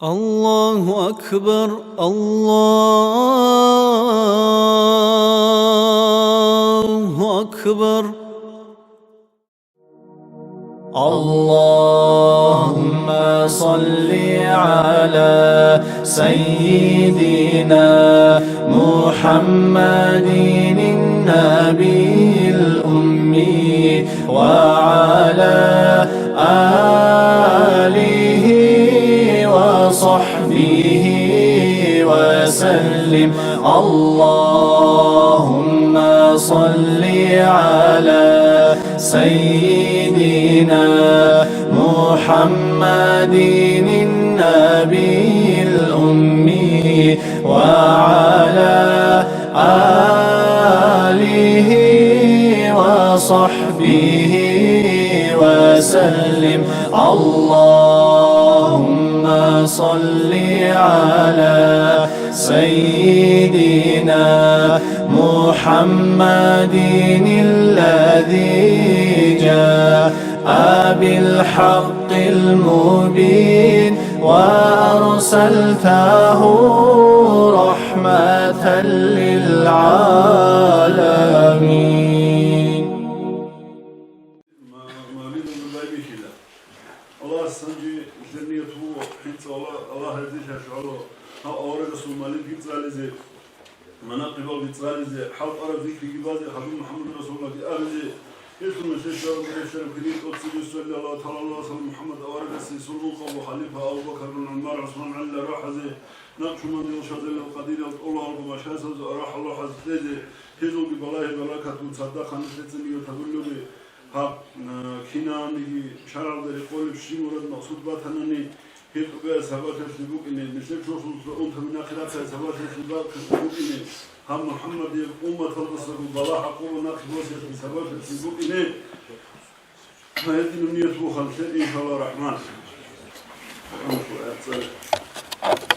الله أكبر الله أكبر. اللهم صل على سيدنا محمد النبي الأمي وعلى آله وصحبه وسلم. اللهم صل على سيدنا محمد النبي الأمي وعلى آله وصحبه وسلم. اللهم صل على سيدنا محمد الذي جاء بالحق المبين وأرسلته رحمة للعالمين. Allah sancı cenniyeti hint Allah hadi şaşalı ha orada Somali gitsalezi manaqib gitsalezi halk arab zikri gibazi Habib Muhammed Resulullah ki arzi yesunu seçiyorum geçer kilit otsiyi sallallahu aleyhi ve sellem Muhammed orada sulul qabu halifa Abu Bakr bin Umar Osman Allah rahazi naqşuman yuşadel qadir Allah başasız rah Allah hazreti hizul bi balahi berekatu sadaqan seçini yutagullu ha kinani şaralları qo'lib shimurad maqsud batanani hikbe sabatat bukini misal shosul unta min akhirat sabatat bukini ha Muhammad ummat al-rasul balah aqul naqbus sabatat bukini هذه النية وخلصت إن شاء الله الرحمن.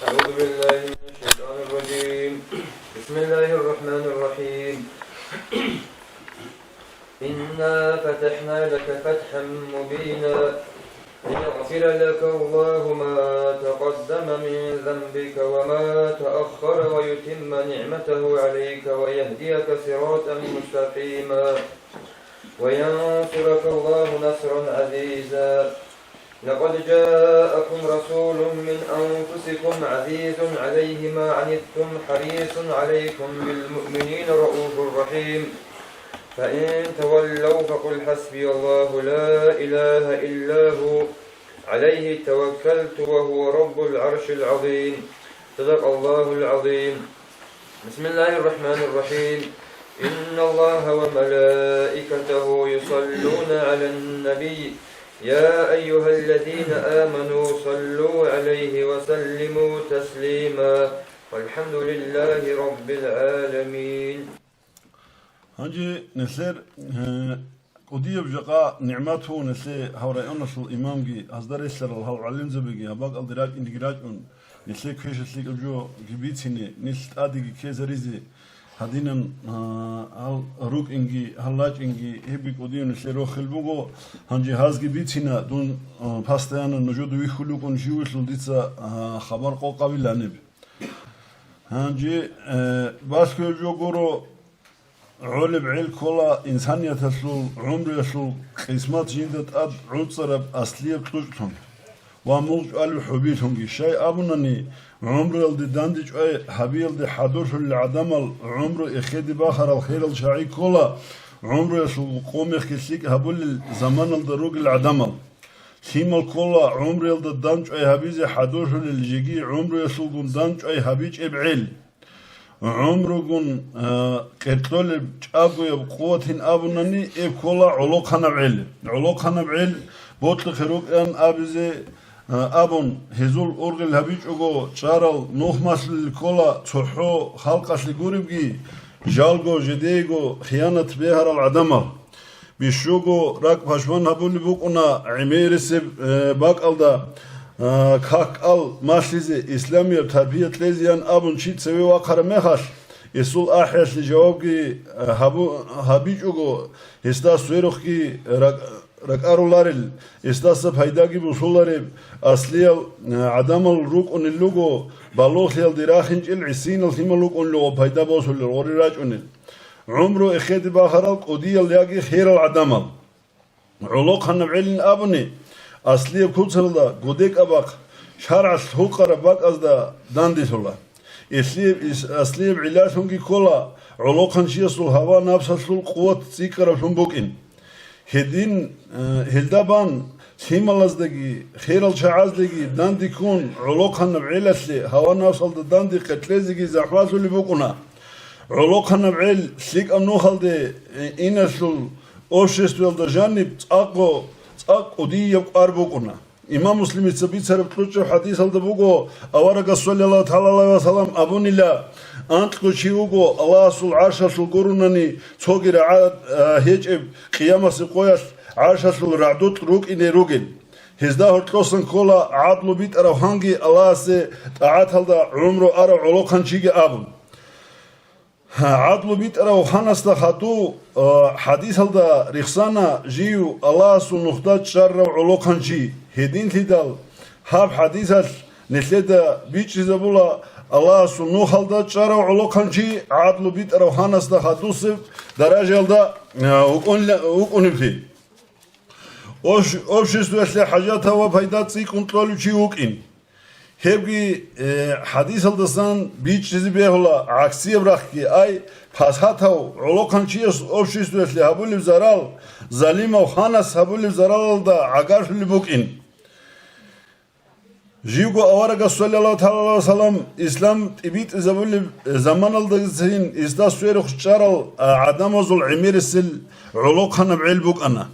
أعوذ بالله من الشيطان الرجيم. بسم الله الرحمن الرحيم. إنا فتحنا لك فتحا مبينا ليغفر لك الله ما تقدم من ذنبك وما تأخر ويتم نعمته عليك ويهديك صراطا مستقيما وينصرك الله نصرا عزيزا. لقد جاءكم رسول من أنفسكم عزيز عليه ما عنتم حريص عليكم بالمؤمنين رؤوف رحيم. فإن تولوا فقل حسبي الله لا إله إلا هو عليه توكلت وهو رب العرش العظيم. صدق الله العظيم. بسم الله الرحمن الرحيم. إن الله وملائكته يصلون على النبي يا أيها الذين آمنوا صلوا عليه وسلموا تسليما والحمد لله رب العالمين. Hangi nesler قدية بجقاء نعمته نسي هوري أنصل الإمام جي أصدر يسر الهو علم زبجي هباق الدراج إندراج أن نسي كيش سليك الجو جبيتني نسيت أدي كيزريزي هدينا روك إنجي هلاج إنجي هبي قدية نسي روخ البوغو هنجي هاز جبيتنا دون باستيانا نجود ويخلوك ونجيوش لديتsa خبر قو قبيل لانب هنجي باسكو الجو قرو علب عيل كولا إنسانية تسلو عمر يسلو قسمات جندت أد عطرب أصلية تلوجتهم ومولج ألو حبيتهم شيء أبناني عمر يلدي داندج أي حبي يلدي حدوش العدمل عمر إخيدي باخر الخير الشعي كولا عمر يسلو قوم يخيسيك هبول الزمان الدروق العدمل سيمال كولا عمر يلدي داندج أي حبيزي حدوش الجيجي عمر يسلو داندج أي حبيج إبعيل عمركم قتل جابوا بقوة أبناني إكولا علوق هنبعيل علوق هنبعيل بطل خروج أن أبزي أبن هزول أرجل هبيج أجو شارل نوح مسل كولا تحو خلق أصل جوربجي جالجو جديجو خيانة بهر العدمة بيشوجو راك باشمان هبول بوكنا عميرس باك ألدا كاك ال ماشيزي إسلامية تربية لزيان أبن شيت سوي واقر مخاش يسول أحياس لجوابكي هبيج أجو هستا سويرخكي ركارولارل استاس فايداغي بوصولاري اصلي عدم الروق اللوغو بالوخيل دراخنج العسين الثملوك لو فايدا بوصول اوري راجون عمره اخد باخر قودي الياغي خير العدم علوق هنبعلن ابني اصلي كوتسلدا غوديك اباق شرع سوقر باق ازدا دانديسولا اصلي علاجونغي كولا علوق هنشيسول هوا نفسسول قوت سيكر فمبوكين هدين هلدابان سيمالازدگي خيرال شعازدگي داندي كون علوق هنبعلسلي هوا نفسل داندي قتلزگي زحوازولي بوكونا علوق هنبعل سيك امنو خالدي إنسول обществел держани цако ди يقار بوكونا امام مسلم يتسبيتر بتوچ حديث алда буго аварага саллаллаху таала вассалам абунила анткучиуго аллахул аршасул гурунани цогира хечеб қиямасы қояс аршасул радут рук ине ругин хизда хортлосан кола адлу бит араханги алласе таат алда умру ара улоканчиге абун عدل بيت أو خانس تخاتو حديث هذا رخصانا جيو الله سنختار شر علوقان جي هدين تدال هاب حديث نسيت بيت زبولا الله سنختار شر علوقان جي عدل بيت أو خانس تخاتو سب درجة هذا وكون في общество если حاجات هوا فايدة تي كنترول شيء وكين هبگی حدیث الدستان بیچ چیزی بیهولا عکسی برخی ای پس حتی علوقان چیز обществует ли хабули взарал залима ханас хабули взарал да агар ли букин живго аварага саллаллаху таала вассалам ислам тибит забули zaman алдагин истас суер хучарал адамазул имирсил علوقان بعل букана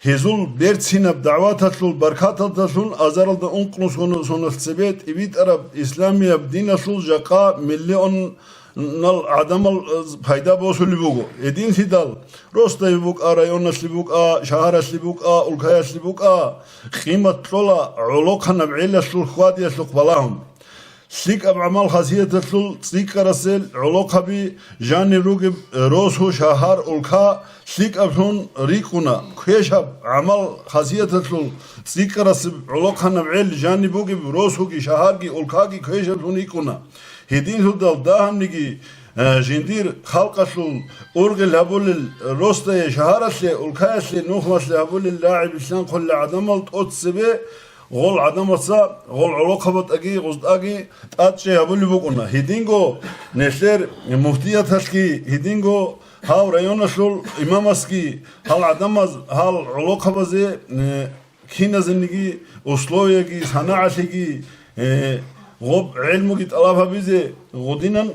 هزول بيرتسينا بدعواتاتلول بركاتاتلول أزارل دا أنقنو سونو السبيت إبيت أرب إسلامية بدينا سول جاقا مليون نال عدم الفايدة بوصول لبوغو إدين سيدال روستا يبوك رايوناس لبوك شهارس لبوك أولكاياس لبوك خيمة طولا علوقنا بعيلة سول خوادية سوق بلاهم سيك أبعمال خاصية تطلول سيك رسل علوقها بي جاني روغب روسو شهار أولكا سيك أبسون ريكونا كيشاب عمال خاصية تطلول سيك رسل علوقها نبعيل جاني بوغب روسو كي شهار كي أولكا كي كيشاب سون ريكونا هدين هدال داهم نيجي جندير خلقشل أورغل هبول الروستا شهارسلي أولكايسلي نوخمسلي هبول اللاعب إسلام كل عدمال تقصبه غول عدمسا غول علوقبت أجي غزد أجي أتشي هبولي بوكونا هيدينغو نسير مفتية تسكي هيدينغو هاو ريونا شول إمامسكي هال عدمز هال علوقبزي كينا زنجي أسلويجي صناعتي غوب علمك طلبها بيزي غودينا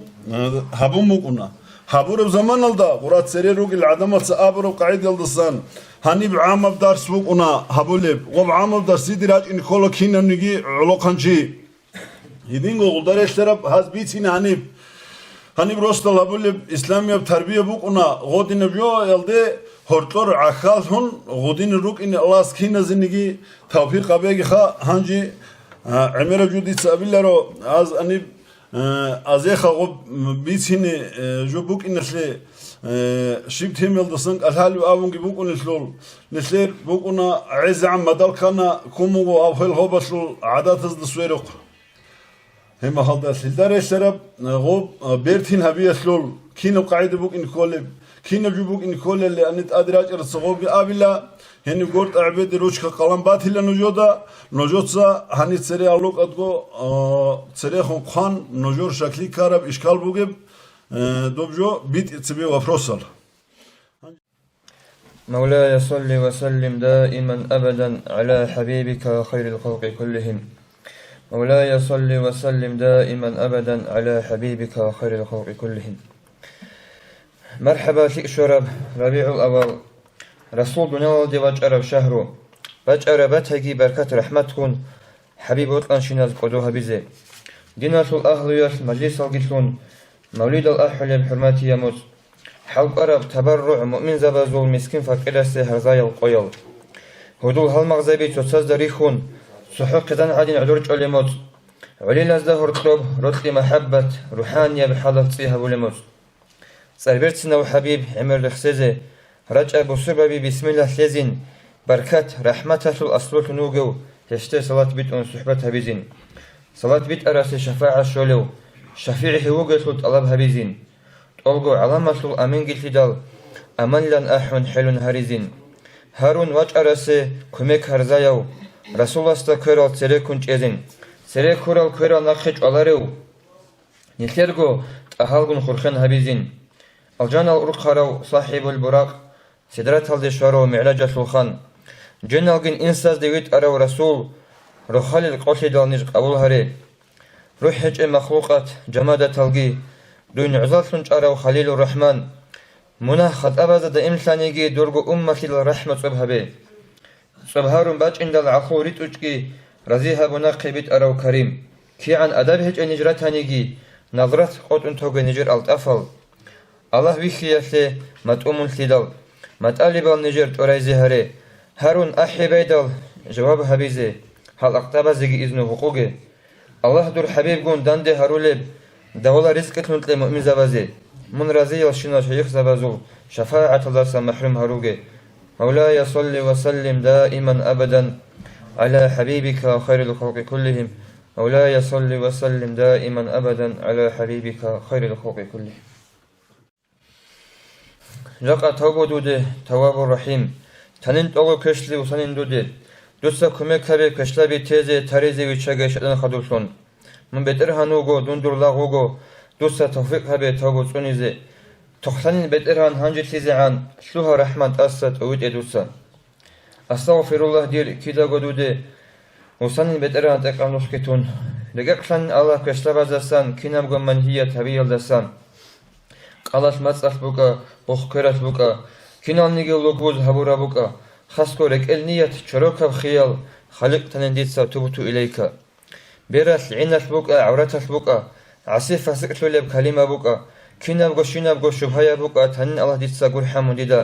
هبوم بوكونا هبور بزمان الدا قرات سريروك العدمات أبرو قاعد يلدسان هني بعام بدرس بوكونا هبولب وبعام بدرس دراج إن كله كينا نيجي علوقانشي يدينغو قدرش تراب هاز بيتين هني بروستال هبولب إسلامية بتربية بوكونا غودين بيو يلدي هرتور عخالهم غودين روك إن الله سكينا زنيجي توفيق أبيجي خا هنجي عمر جودي سابيلارو از أني ازيخا غب بيتيني جو بوك إنسلي شيبت هم يلدسنك الحالي وآونجي بوك ونسلول نسلير بوكونا عز عم مدال كان كومو أو خيل غوبسلول عادات الدسويرق هما خالد سلدار السرب غب بيرتين هبي اسلول كينو قاعدة بوك إن كولب كينو جو بوك إن كولب اللي أنت أدراج رسغوب آبلا هني قرط عبيد روشك قلم باتيلا نجودا نجوتسا هني تسري علوك أدغو تسري خان نجور شكلي كارب إشكال بوجب دوبجو بيت تبي وفرصل مولاي صل وسلم دائما أبدا على حبيبك خير الخلق كلهم مولاي صل وسلم دائما أبدا على حبيبك خير الخلق كلهم مرحبا فيك شرب ربيع الأول رسول دنيا دي وجأرب شهره وجأربتهجي بركة رحمتكم حبيب وطلان شناز قدوها بزي ديناس الأهل يس مجلس القتلون مولد الأحل بحرماتي يموت حلق أرب تبرع مؤمن زبازول مسكين فكرة سهر زي القيل هدول هالمغزبي تساز دريخون سحوق قدان عادين عدورج علموت علي لازدهر طلب رتل محبة روحانية بحالة صيها بولموت سربرتنا وحبيب عمر الخسيزي رجع بصربة بسم الله لازين بركات رحمة الأصل نوجو هشتي صلاة بيت أن صحبة هبيزين صلاة بيت أراس شفاعة شولو شفيعه وجل طلب هبيزين ألقو علامة الأمين جلتدال أمن لن أحون حلون هريزين هارون واج أراس كمك هرزايو رسول استا كورال سري كنج ازين سري كورال نخش ألاريو نخيرغو تأهالغن خرخن هبيزين الجان الأرقارو صاحب البراق سدرات الدشارو معلاج الخان جنالغن إنساز ديويت أرو رسول روحال القوشي دال نجق قبول هري روح هج مخلوقات جمادة تلقي دوين عزال سنج أرو خليل الرحمن منا خط أبازة دا إمسانيجي دورغو أمتي الرحمة صبهبي صبهارون باج إن دال عخو ريت أجكي رزيها بناقي بيت أرو كريم كي عن أدب هج نجرتانيجي نظرت قوت انتوغي نجر التأفل الله بيخياسي متأمون سيدال متألبال نجر توريزي هري هارون أحي بيدال جواب هبيزي هل اقتبا زيجي إذنو حقوقي الله دور حبيب قون داندي هاروليب دولا رزقت نتلي مؤمن زبازي من رزي الشنا شيخ زبازول شفاعة الله سمحرم هروقي مولاي صل وسلم دائما أبدا على حبيبك خير الخلق كلهم مولاي صل وسلم دائما أبدا على حبيبك خير الخلق كلهم جاقا توبو دودي تواب الرحيم تنين توغو كشلي وسنين دودي دوسا كوميكابي كشلابي تيزي تاريزي ويشاقي شدن خدوشون من بيتر هانوغو دوندور لاغوغو دوسا توفيق هابي توبو سونيزي تخلانين بيتر هان هانجي تيزي عن شلوها رحمة أسات أويد إدوسا أستغفر الله دير كيداغو دودي وسنين بيتر هان تقام نسكتون لقاقلان الله كشلابا زاسان كينامغو منهية تبيل داسان قالت مصرف بوكا بوخكرات بوكا كينال نيجل لوكوز هبورا بوكا خاسكو رك النية شروكا بخيال خلق تننديتسا تبتو إليك بيرات العنات بوكا عورات بوكا عسيف فاسقتلو لب كلمة بوكا كينابغو شينابغو شبهايا بوكا تنين الله ديتسا قرحا مديدا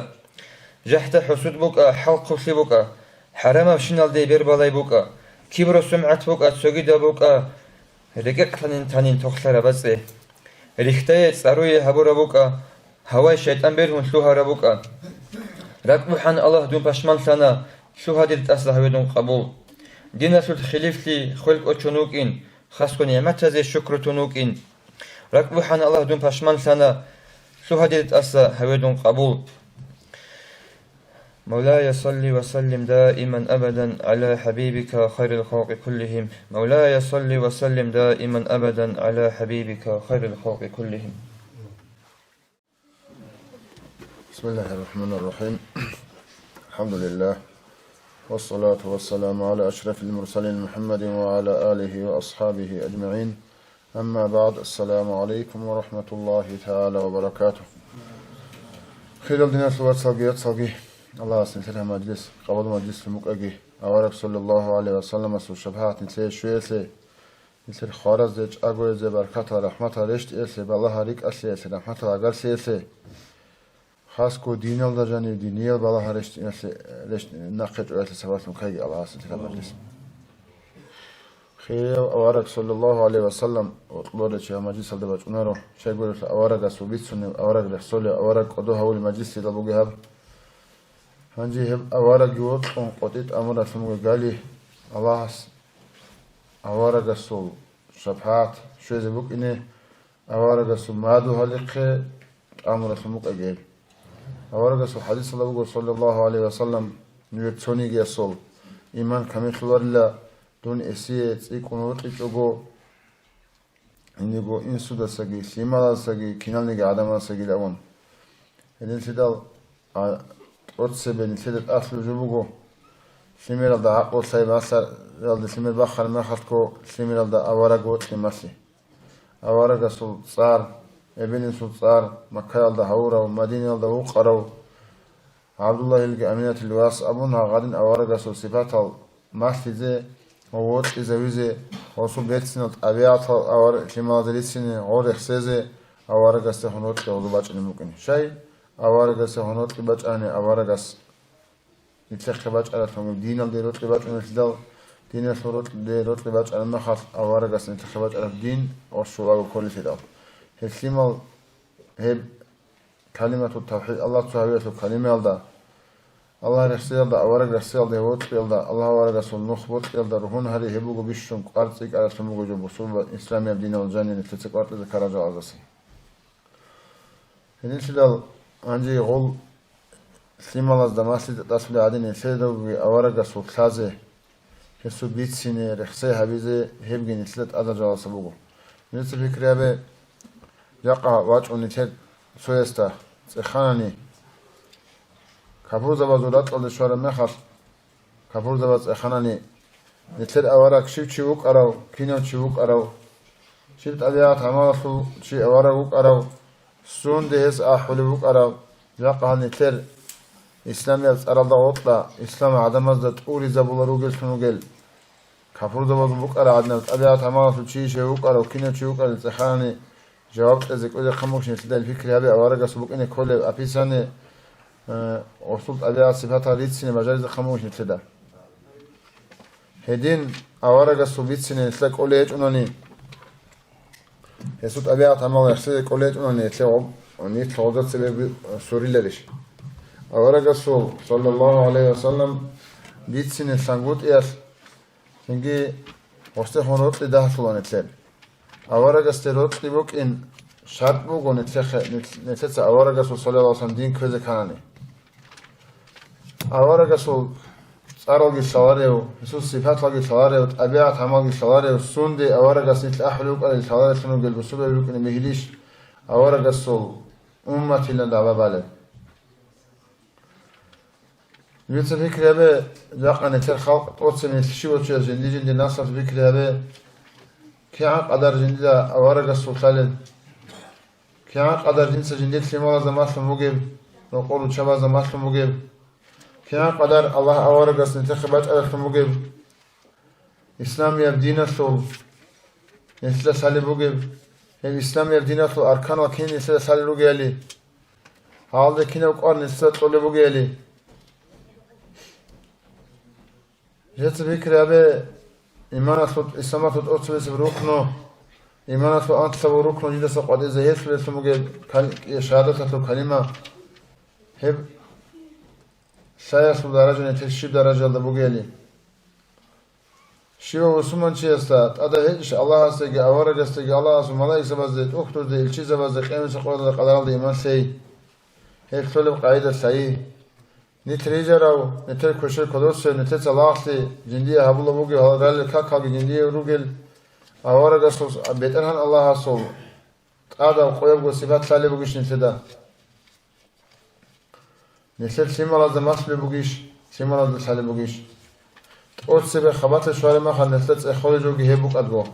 جحت حسود بوكا حلق وسي بوكا حرام بشينال دي بيربالاي بوكا كبرو سمعت بوكا تسوغيدا بوكا رقق تنين تخسر بزي ريختاية ساروية هبورا بوكا هواي شيطان بيرهن شلوها ربوكا ركبوحان الله دون باشمان سانا شلوها ديت أصلا هويدون قبول دينا سلط خليفتي خلق أچونوكين خاسكو نعمت زي شكر تونوكين ركبوحان الله دون باشمان سانا شلوها ديت أصلا هويدون قبول مولاي صل وسلم دائما أبدا على حبيبك خير الخلق كلهم مولاي صل وسلم دائما أبدا على حبيبك خير الخلق كلهم بسم الله الرحمن الرحيم الحمد لله والصلاة والسلام على أشرف المرسلين محمد وعلى آله وأصحابه أجمعين أما بعد السلام عليكم ورحمة الله تعالى وبركاته خير الدين صلى الله سنتها مجلس قبل مجلس المقاجي أورك صلى الله عليه وسلم سو شبهات نسي شويسي نسي خارز ديج أقوي زي بركة رحمة رشت إلسي بالله ريك أسلي إلسي رحمة أقل سيلسي خاصكو دينيال دا جاني دينيال بالله رشت إلسي رشت نقج إلسي سوات مقاجي الله سنتها مجلس خير أورك صلى الله عليه وسلم وطلورة شيء مجلس الدباج ونرو شيء يقول أورك أسوبيت سنة أورك رسولي أورك قدوها أول مجلس دبوجي هب هنجي هم أورق يوت أن قطيت أمر اسمه قالي الله أورق السول شبهات شو زبوك إنه أورق السول مادو هلق أمر اسمه قال أورق السول حديث الله صلى الله عليه وسلم نيوتوني جي السول إيمان كمي خلور الله دون إسيت يكونوا تيجوا إني جو إنسو دا سجي سيما سجي كنال نيجي عدم سجي لون هذين سيدال أرتسبني سيدت أصل جبوجو سمير الدا عقل سيباسر الدا سمير بخل ما خدكو سمير الدا أورجو تمسي أورج سلطار ابن سلطار مكة الدا هورا ومدينة الدا وقرو عبد الله الأمينة الواس أبونا غادن أورج صفات المسجد ووت إزوجه وصبيتنا الأبيات أور كما درسنا أور خسزه أورج سهنوت كوضباج الممكن شيء أورج سهنوت كباج أنا أورج نتلقى باج على ثم دين الديروت كباج نتدل دين الثروت ديروت كباج على مخاط أورج نتلقى باج على الدين والشورى وكل شيء هي كلمة التوحيد الله تعالى كلمة الله Allah rexsiyalda avarak rexsiyalda hevotqiyalda Allah avaragasol nuxbotqiyalda ruhun hari hebugo bishun qartsik aratsumugo jo busulba İslamiyet dini olcanini tetsek vartızı karaca azası. Henilsidal anji gol slimalazda masjid tasbili adini sedogi avaragasol klaze hesu bitsini rexsay habize hebgin islet adaca alası bugo. Nilsi fikri abi yaqa vaç unitet soyesta tsekhanani Kapur zavazulat oldu şu ara mehas. Kapur zavaz ekhanani. Neter avarak şiv çivuk arav. Kino çivuk arav. Şiv tabiat hamasu çi avarak arav. Sun dehes ahuluk arav. Yaqah neter İslamiyet aralda otla. İslam adamazda turi zabularu gel sunu gel. Kapur zavaz buk ara adna. Tabiat hamasu çi çivuk arav. Kino çivuk arav. Ekhanani. Cevap ezek öyle kamukşin sidel fikri abi avarak asubuk ine kole apisane وصلت عليها صفاتها ريتسين مجالس خموش نتدا هدين أورجا سوبيتسين نتلاك أوليج أناني هسوت عليها تمام يحسدك أوليج أناني نتلاقوا ونيت فوضت سبب سوري لريش أورجا صلى الله عليه وسلم بيتسين سانغوت إياس هنجي وسته هنوت لده سلون نتلاق أورجا ستيروت لبوك إن شرط بوك ونتلاق أورجا صلى الله عليه وسلم دين كذا كانني Avaragasol tsaralgi salareo, Jesus sifatlagi salareo, tabiat hamalgi salareo, sunde avaragas nitl ahluk al salareo sunu gel busube lukne mehilish avaragasol ummatilen dava bale. Yutsa fikri abi yaqan eter halq otsen shivotcha zindijin nasaf fikri abi ki'a qadar zindida avaragasol salen ki'a qadar dinsa zindit limalaza maslum mugib noqulu chabaza maslum mugib كيان قدر الله أورجس نتخبات على المجيب إسلام يبدين الثول نسلا سالي بوجيب الإسلام يبدين الثول أركان وكين نسلا سالي بوجيالي هذا كنا وقار نسلا طول بوجيالي جت فكرة أبي إيمان الثول إسلام الثول أتصل بركنه إيمان الثول أنت سو ركنه جدا سقط إذا يسلم المجيب شهادة الثول كلمة هب Sayasıl daracı ne teşhib daracalda bu geli. Şiva Osman çiyasta ada hiç Allah hastagi avaragastagi Allah asu malaika bazet oktur de ilçi zabazet kıyamete kadar aldı iman sey. Hep söylem kaide sayı. Ne trejarav ne ter koşer kodos ne ter salahsi cindiye habula bu gel halal kakal cindiye rugel avaragasol beterhan Allah asol. Ada koyab go sifat sale bu gişin seda. نسل سيمالاد مسل بوجيش سيمالاد سال بوجيش أوت سبب خبات شوارع ما خل نسلت إخوان جوجي هبوك أدوه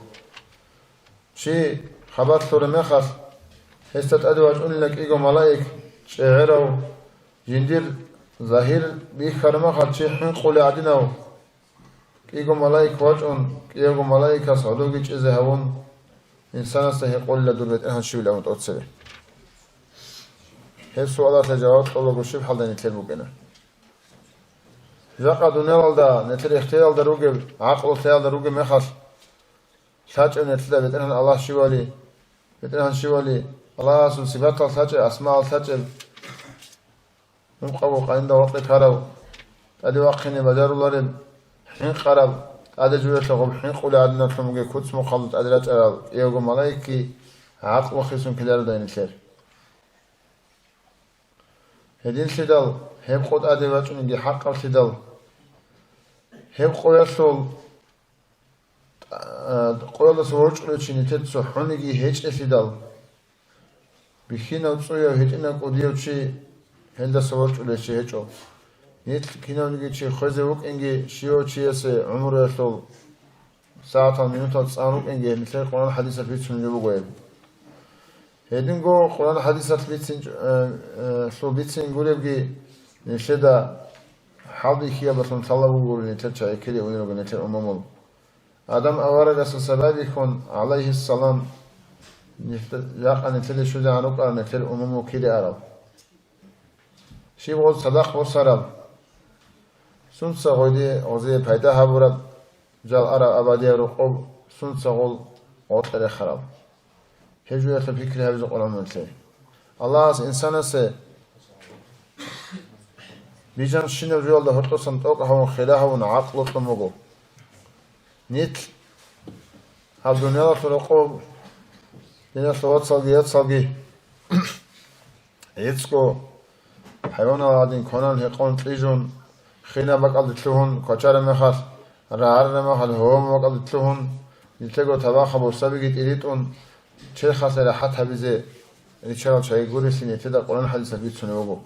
شيء خبات شوارع ما خل هستت أدوه أقول لك إيجو ملاك شعره جندير ظاهر بيخر ما خل شيء حين قول عدينه إيجو ملاك واجون إيجو ملاك صادوجي إذا هون إنسان استهيقول لدور بيت أهل شو لهم أوت سبب هل سؤالات جواب الله وشوف حال نتر بوجنا. جاء دنيا والدا نتر اختيار دروجة عقل اختيار دروجة مخص. ساج نتر بترهن الله شوالي بترهن شوالي الله سبحانه صفات ساج أسماء ساج من قبل قاين وقت كارو أدي وقتني بدر الله حين قرب أدي جوية لغب حين قول عدنا فمجي كتس مخلط أدرات يوم ملاكي عقل وخيسون كلار دين نتر. هدين سيدال هم خود أدواتون دي حق سيدال هم قويسول قويلا سوچ لچيني تتسو حونيگي هيچ سيدال بخينا وصويا هيچنا قوديو چي هندا سوچ لچي هيچو نيت كينونيگي چي خوزوك انگي شيو چيس عمر يسول ساعتا مينوتا تصانوك انگي مثل قرآن حديثة فيتسون يبو قويب هدين جو قرآن حديثات بيتسين سو بيتسين قولي نشدا حاضي كيا بسون صلى بقول نترجع كذي ونروح نتر أمامه آدم أورد أساس سبب يكون عليه السلام يقع نتر شو ده عنك نتر أمامه كذي أراب شيء بقول صدق وصراب سون سعودي عزيز پیدا هبورد جال أراب أبدي رقب سون سعول عطر خراب هجوية الفكر هذا القرآن مثله الله إنسان سه بيجان شنو جوال ده هرقصن توقع هون خلاها عقل طموجو نيت هالدنيا فرقو دنيا صوت صلجي يتسكو حيوان عادين كونان هيقون تيجون خينا بقى تلوهن كشار مخال رعر مخال هوم بقى تلوهن يتلقوا تباخ أبو سبيجت إليتون شيء خاص لحد هبزة يشارك شيء يقول سنة تدا قرآن حديث بيت سنوجو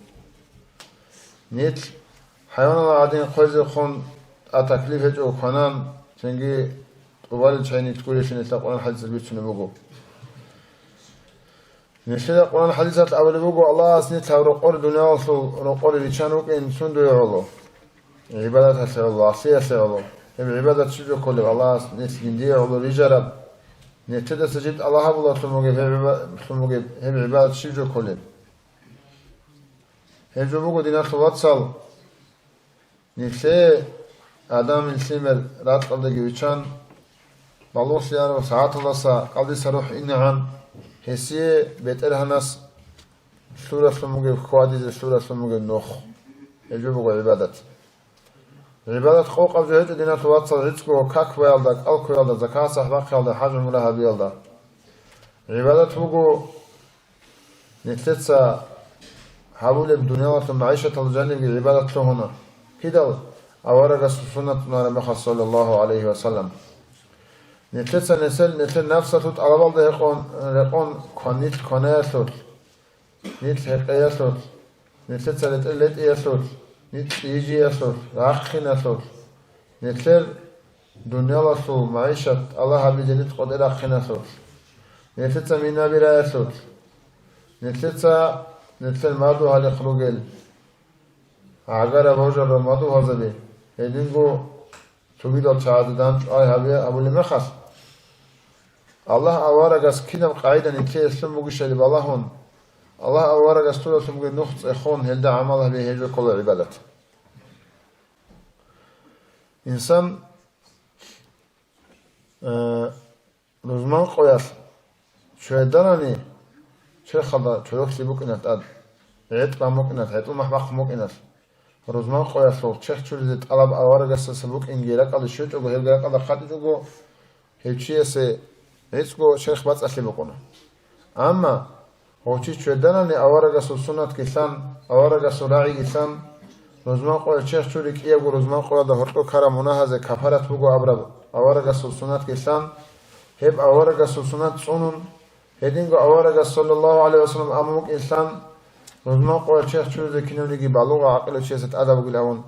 نيت حيوان عادين خوز خون التكليف جو كونان تنجي طوال شيء تقول سنة تدا قرآن حديث بيت سنوجو نشيد القرآن الحديثات أول بوجو الله سنت رقور دنيا رقور ليشانوك إن سندو يعلو عبادة سر الله سيا سر الله هم عبادة شجوا كل الله سنت جندي علو رجال نتدا سجد الله بالله ثم هم عبادة شجوا كل هم جو بوجو دينا صوت صل نسي آدم السمر رات قبل جيوشان بالله سيار وساعات الله سا قبل سروح إنعام هسيه بيتر هناس سورة سموجي خوادي سورة سموجي نوخ يجيبوا عبادة خوق أبجهت دينا تواتر عتقو كاك ويالدك ألكو يالدك زكاة صحبك يالدك حاجة ملاها بيالدك عبادة بوجو نتلتسا حاول الدنيا ومعيشة الجنة عبادة لهنا كده أورق سنة نار مخص صلى الله عليه وسلم نتلتسا نتل نفسه توت على بعض يقون كونيت كونيسوت نت هقيسوت نتلتسا نتلت يسوت نت يجي يسوت راخينسوت نتل دنيا لسو معيشة الله حبيبي نت قد راخينسوت نتلتسا منا بلا يسوت نتل مادو هالي خروجل عجرة بوجر مادو هذا هدينغو تبيدو تشاهدان أي هبي أبو المخص الله أوارجس كنا قاعدة نتلي اسم مجشل باللهون الله أوارجس طول اسم مج نخت إخون هلدا عمله به هجر كل عبادة إنسان رزمان قياس شو دارني شو خدا شو يكسي بكنات أد عيت بمكنات عيت المحبخ مكنات رزمان قياس لو شيخ شو زيت طلب أوارجس سبوك إنجيلك على شو تقول هلجلك على خاطر تقول هالشيء سه هيسكو شيخ بس أصلي بكونه أما هو شيء شو دارني أوارجس السنة كيسان أوارجس راعي كيسان رزمان قياس شيخ شو لك إيه رزمان قياس ده هرتو كرامونه هذا كفارة بقول أبرد أوارجس السنة كيسان هب أوارجس السنة صنون هدينغو أوارجس صلى الله عليه وسلم أمامك إنسان رزمان قياس شيخ شو ذا كنون يجي بالغة عقل شيء ستأدب بقول أون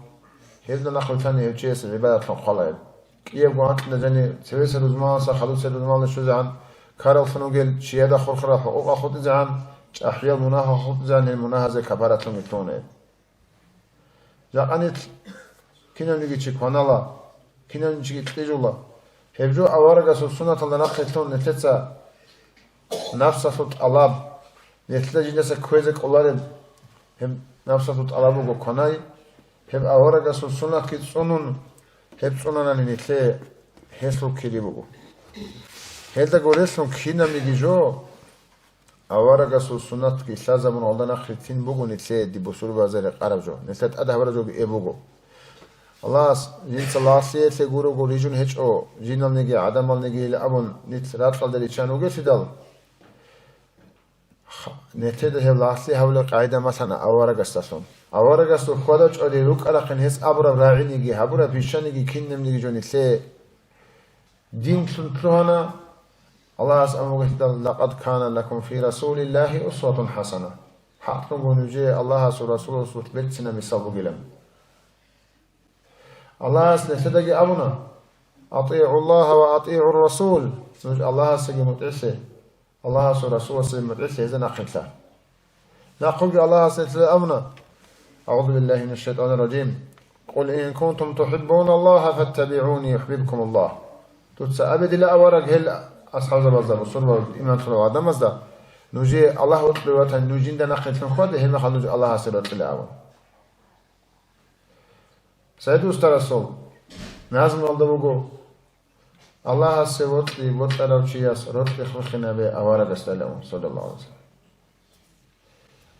هذا نخل ثاني شيء عبادة الخلايا كيف قانت نجني سويس رزمان سخلوس رزمان شو زعان كارل فنوجل شيء هذا خرخرة حقوق خد زعان أحيال مناها خد زعان المناها زي كبارة المتونة زعانت كنون يجي شكوان الله كنون يجي تجولا هبجو أوارجس السنة الله نخلتون نتلسا نفسه الله نتلاقي جنس كويزك أولاد هم نفسه الله بقول كناي هم أوارجس السنة كيسونون هم سننا نتلاقي هسلو كيري بقول هذا قولسون كينا ميجو أوارجس السنة كيسازا من عندنا خلتين بقول نتلاقي دي بسور بازار قرب جو نتلاقي أده برجو بيبقول الله جنس الله سيء سيجورو قوليجون هيج أو جينال نيجي عدم نيجي لأبون نترات قدري شانو جي فدال نتيجة هاللاسي هؤلاء قاعدة مثلا أوارجس خودش أولي روك على خنهس أبرا راعي نيجي هبرا بيشان نيجي كينم نيجي جوني سي دين سنتروهنا الله أسألك لقد كان لكم في رسول الله أسوة حسنة حقكم ونجي الله رسول بيتنا مسابو قلم الله نتدقي أبنا أطيعوا الله وأطيعوا الرسول الله سجي متعسي الله رسول سجي متعسي إذا نقلت نقول الله سنتدقي أبنا أعوذ بالله من الشيطان الرجيم قل إن كنتم تحبون الله فاتبعوني يحببكم الله تتسى أبد لا أورق هل أصحاب الزبازة بصور إيمان صلى الله عليه وسلم نجي الله وطلوة نجين دا نقلت نخوضي هل نخل نجي الله سبحانه وتعالى سيد رسول نازم والدوغو الله سوت لي وطلو تشياس رت خخنا به اوارق استلم صلى الله عليه وسلم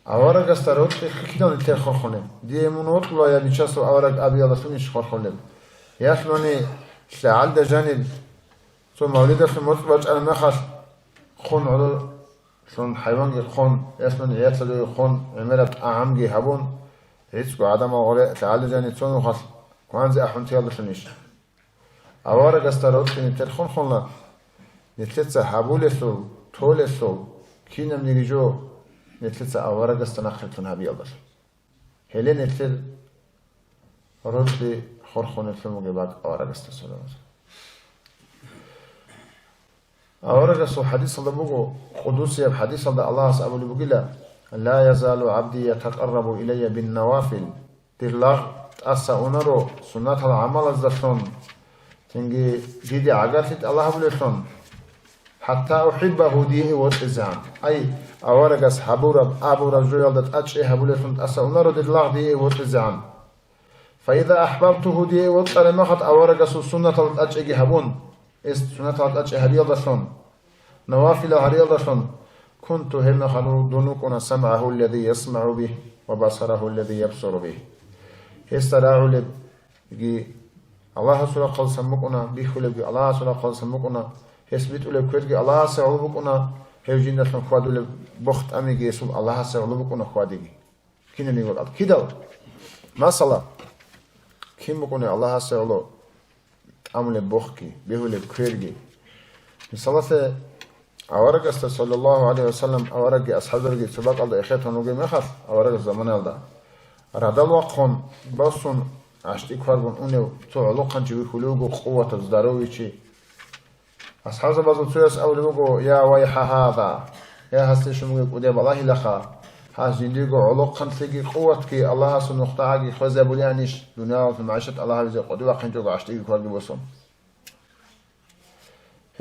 Avara starot kidan iter khorkhone. Diemunot la ya nichas avara abiyada sunish khorkhole. Yasloni shal da janib. So mawlida khimot bach al makhas khon ul son hayvan ge khon yasloni yatsadu khon emerat aam ge habun. Hitsku adam awre shal da janib son khas. Kwanzi ahunti yalla sunish. Avara starot iter khorkhona. Netletsa habulesu tolesu kinam nigijo نتلت أورق استناخلتون هبي الله هلين نتل رجل خرخون نتلمو جباك أورق استسلام أورق استو حديث الله بقو قدوسي بحديث الله سأبو لبقلا لا يزال عبدي يتقرب إلي بالنوافل تلاغ تأسى أنرو سنة العمل الزشون تنجي جيدي عقاتت الله بلشون حتى أحبه ديه وتزعم أي أورجس حبورب أبورب جويلدت أشي حبولتون أسألنا رد الله ديه وتزعم فإذا أحببته ديه وتألمخت أورجس سنة الأشي حبون است سنة الأشي هريضشون نوافل هريضشون كنت هم خلو دونكنا سمعه الذي يسمع به وبصره الذي يبصر به استراعوا لب الله سورة قل سمكنا بيخلب الله سورة قل سمكنا هسبت له كرجي الله سعلوبكنا هيجين نحن خوادو له بخت أميجي يسوع الله سعلوبكنا خواديجي كنا نقول كده مثلا كم بكون الله سعلو عمل بخكي بيقول كرجي مثلا أورج صلى الله عليه وسلم أورج أصحاب رجي سباق الله إخوته نوجي مخف أورج الزمان الله ردال وقهم باسون عشتي كاربون أنه تعلقا جوي خلوق قوة الزداروي شيء أصحاب بعض السورس أول مقو يا ويح هذا يا هستيش مقو قدام الله لخا هاس جنديقو علقا تلقي قوتك الله سنقطعك خوزي بوليانيش دنيا في معيشة الله بزي قدوا قنجوك عشتيك كوارد بوسم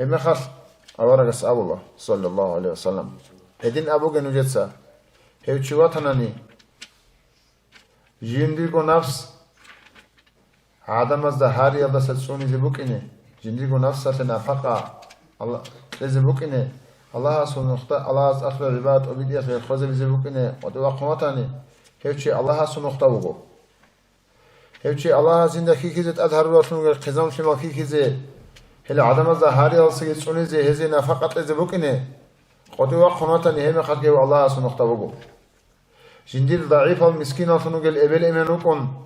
هم خاص أورق أسأل الله صلى الله عليه وسلم هدين أبوك نجدسا هيو تشواتناني جنديقو نفس عدم الزهاري الله ستسوني زبوكيني جنديقو نفسه نفقه الله لزبوكينه الله سنخته الله أخبر عباد أبيدية في الخوزة لزبوكينه ودوا قمتاني هيوشي الله سنخته وغو هيوشي الله زنده كي كيزت أظهر رسول قزام شمال كي كيزي هل عدم الظهاري السيد سوني زي هزي نفقت لزبوكينه ودوا قمتاني هم خلقه الله سنخته وغو جنديل ضعيف المسكين سنوغ الإبل إمنوكم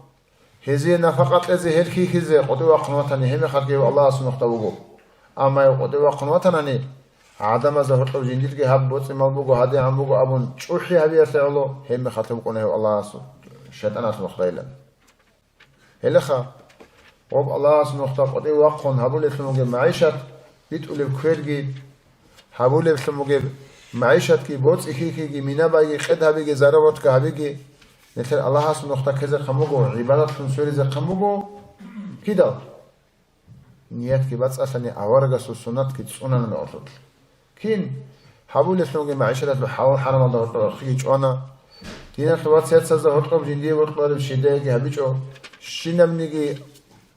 هذه نفقت إذا هل كي كذا قدوا قنواتني هم خلقه الله سنخته وجو أما قدوا قنواتني عدم ظهور جنديل كي هب بوت مالبوجو هذا عم بوجو أبون شوحي هبي أسأله هم خلقه كونه الله شيطان سنخته إلى هلخا وب الله سنخته قدوا قن هبول سنوجي معيشة بيتقول بكرجي هبول سنوجي معيشة كي بوت كي مينا باي خد هبي زاروت كهبي نتر الله سبحانه وتعالى كذا خموجو عبادة سنسوري ذا خموجو كده نيات كي بس أصلاً أورجس والسنات كي تسونا نلقط كين حبول اسمه معيشة بحاول حرام الله خيج أنا كين الخوات سيد سازا هرقب جندي ورقب بشدة كي هبيجو شين منيجي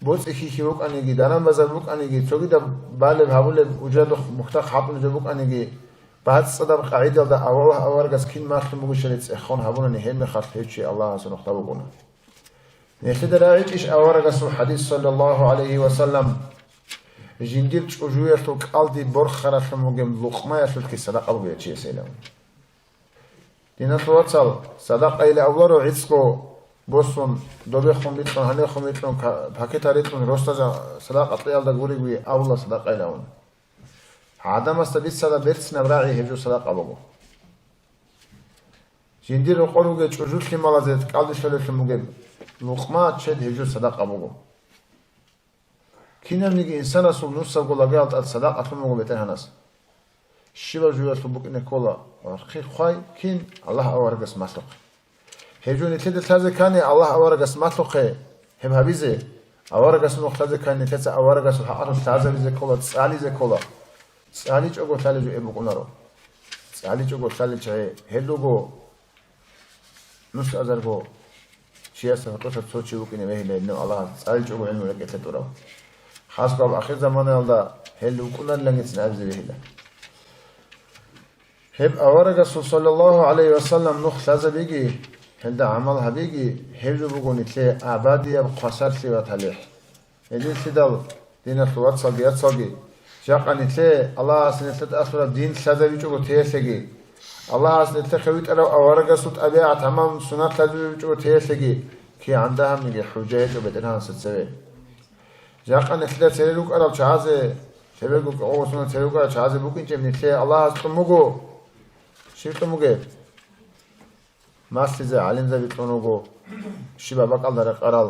بوس إخي بوك أنيجي دارم بزبوك أنيجي توجي ده بالب حبول وجد مختار حاطم جبوك أنيجي بعد صدق قاعدة ده أورجس كين ما خلنا موجود شريط إخوان هبونا نهين خاطر هيك الله سبحانه وتعالى نحن رايت إيش أورجس الحديث صلى الله عليه وسلم جندير تجوير توك ألدي برخرة خموجم لقمة يسول كصدق أبو يجي سلام دينا توصل صدق إلى أولو عيسكو بوسون دوبي خميتون هني خميتون بحكي تاريخون روستا صدق أطيال ده قولي بي أولا صدق إلى أون عدم استبيت صدا بيرتس نبراعي هجو صدق أبوه جندير القروج تجوز لي مالزت قالش فلو خموجم لقمة تشد هجو صدق أبوه كنا نيجي إنسان أصل نص أقول لقيت الصدق أفهمه بيتها ناس الشيء جوات فبوك إن كولا خي خاي كين الله أورجس مطلق هجون تلد هذا كان الله أورجس مطلق هم هبيزه أورجس مختلف كان تلد أورجس وحقهم تعزى بيزه كولا تسألي زي كولا تسألي جو ثالث جو إبوك نارو تسألي جو ثالث شيء هلو جو نص أزر جو شيء سهتوش تسوتشي بوك إنه هي لأنه الله تسألي جو علمه لك تدورو خاص باب آخر زمان الله هلو كنا لنجت نعبز به الله هب أورا رسول صلى الله عليه وسلم نخ لازم بيجي هذا عمل هبيجي هبجو بقول تلي عبادية بقصر سوى تليح يدين سيدال دين الثوات صاقيات صاقي جاقا نتلي الله سنتلت أسفل دين لازم بيجو تيسجي الله سنتلت خويت أرو أورا رسول أبيع تمام سنة لازم بيجو تيسجي كي عندها من الحجاج وبدنها ستسوي جاقا نتلت سيلوك أرو شعازي سيلوك أو سنة سيلوك أرو شعازي بوكين جم نتلي الله سنموجو شيرتو مگه ماستیزه علیم زبی تونوگو شیبا بقال در قرال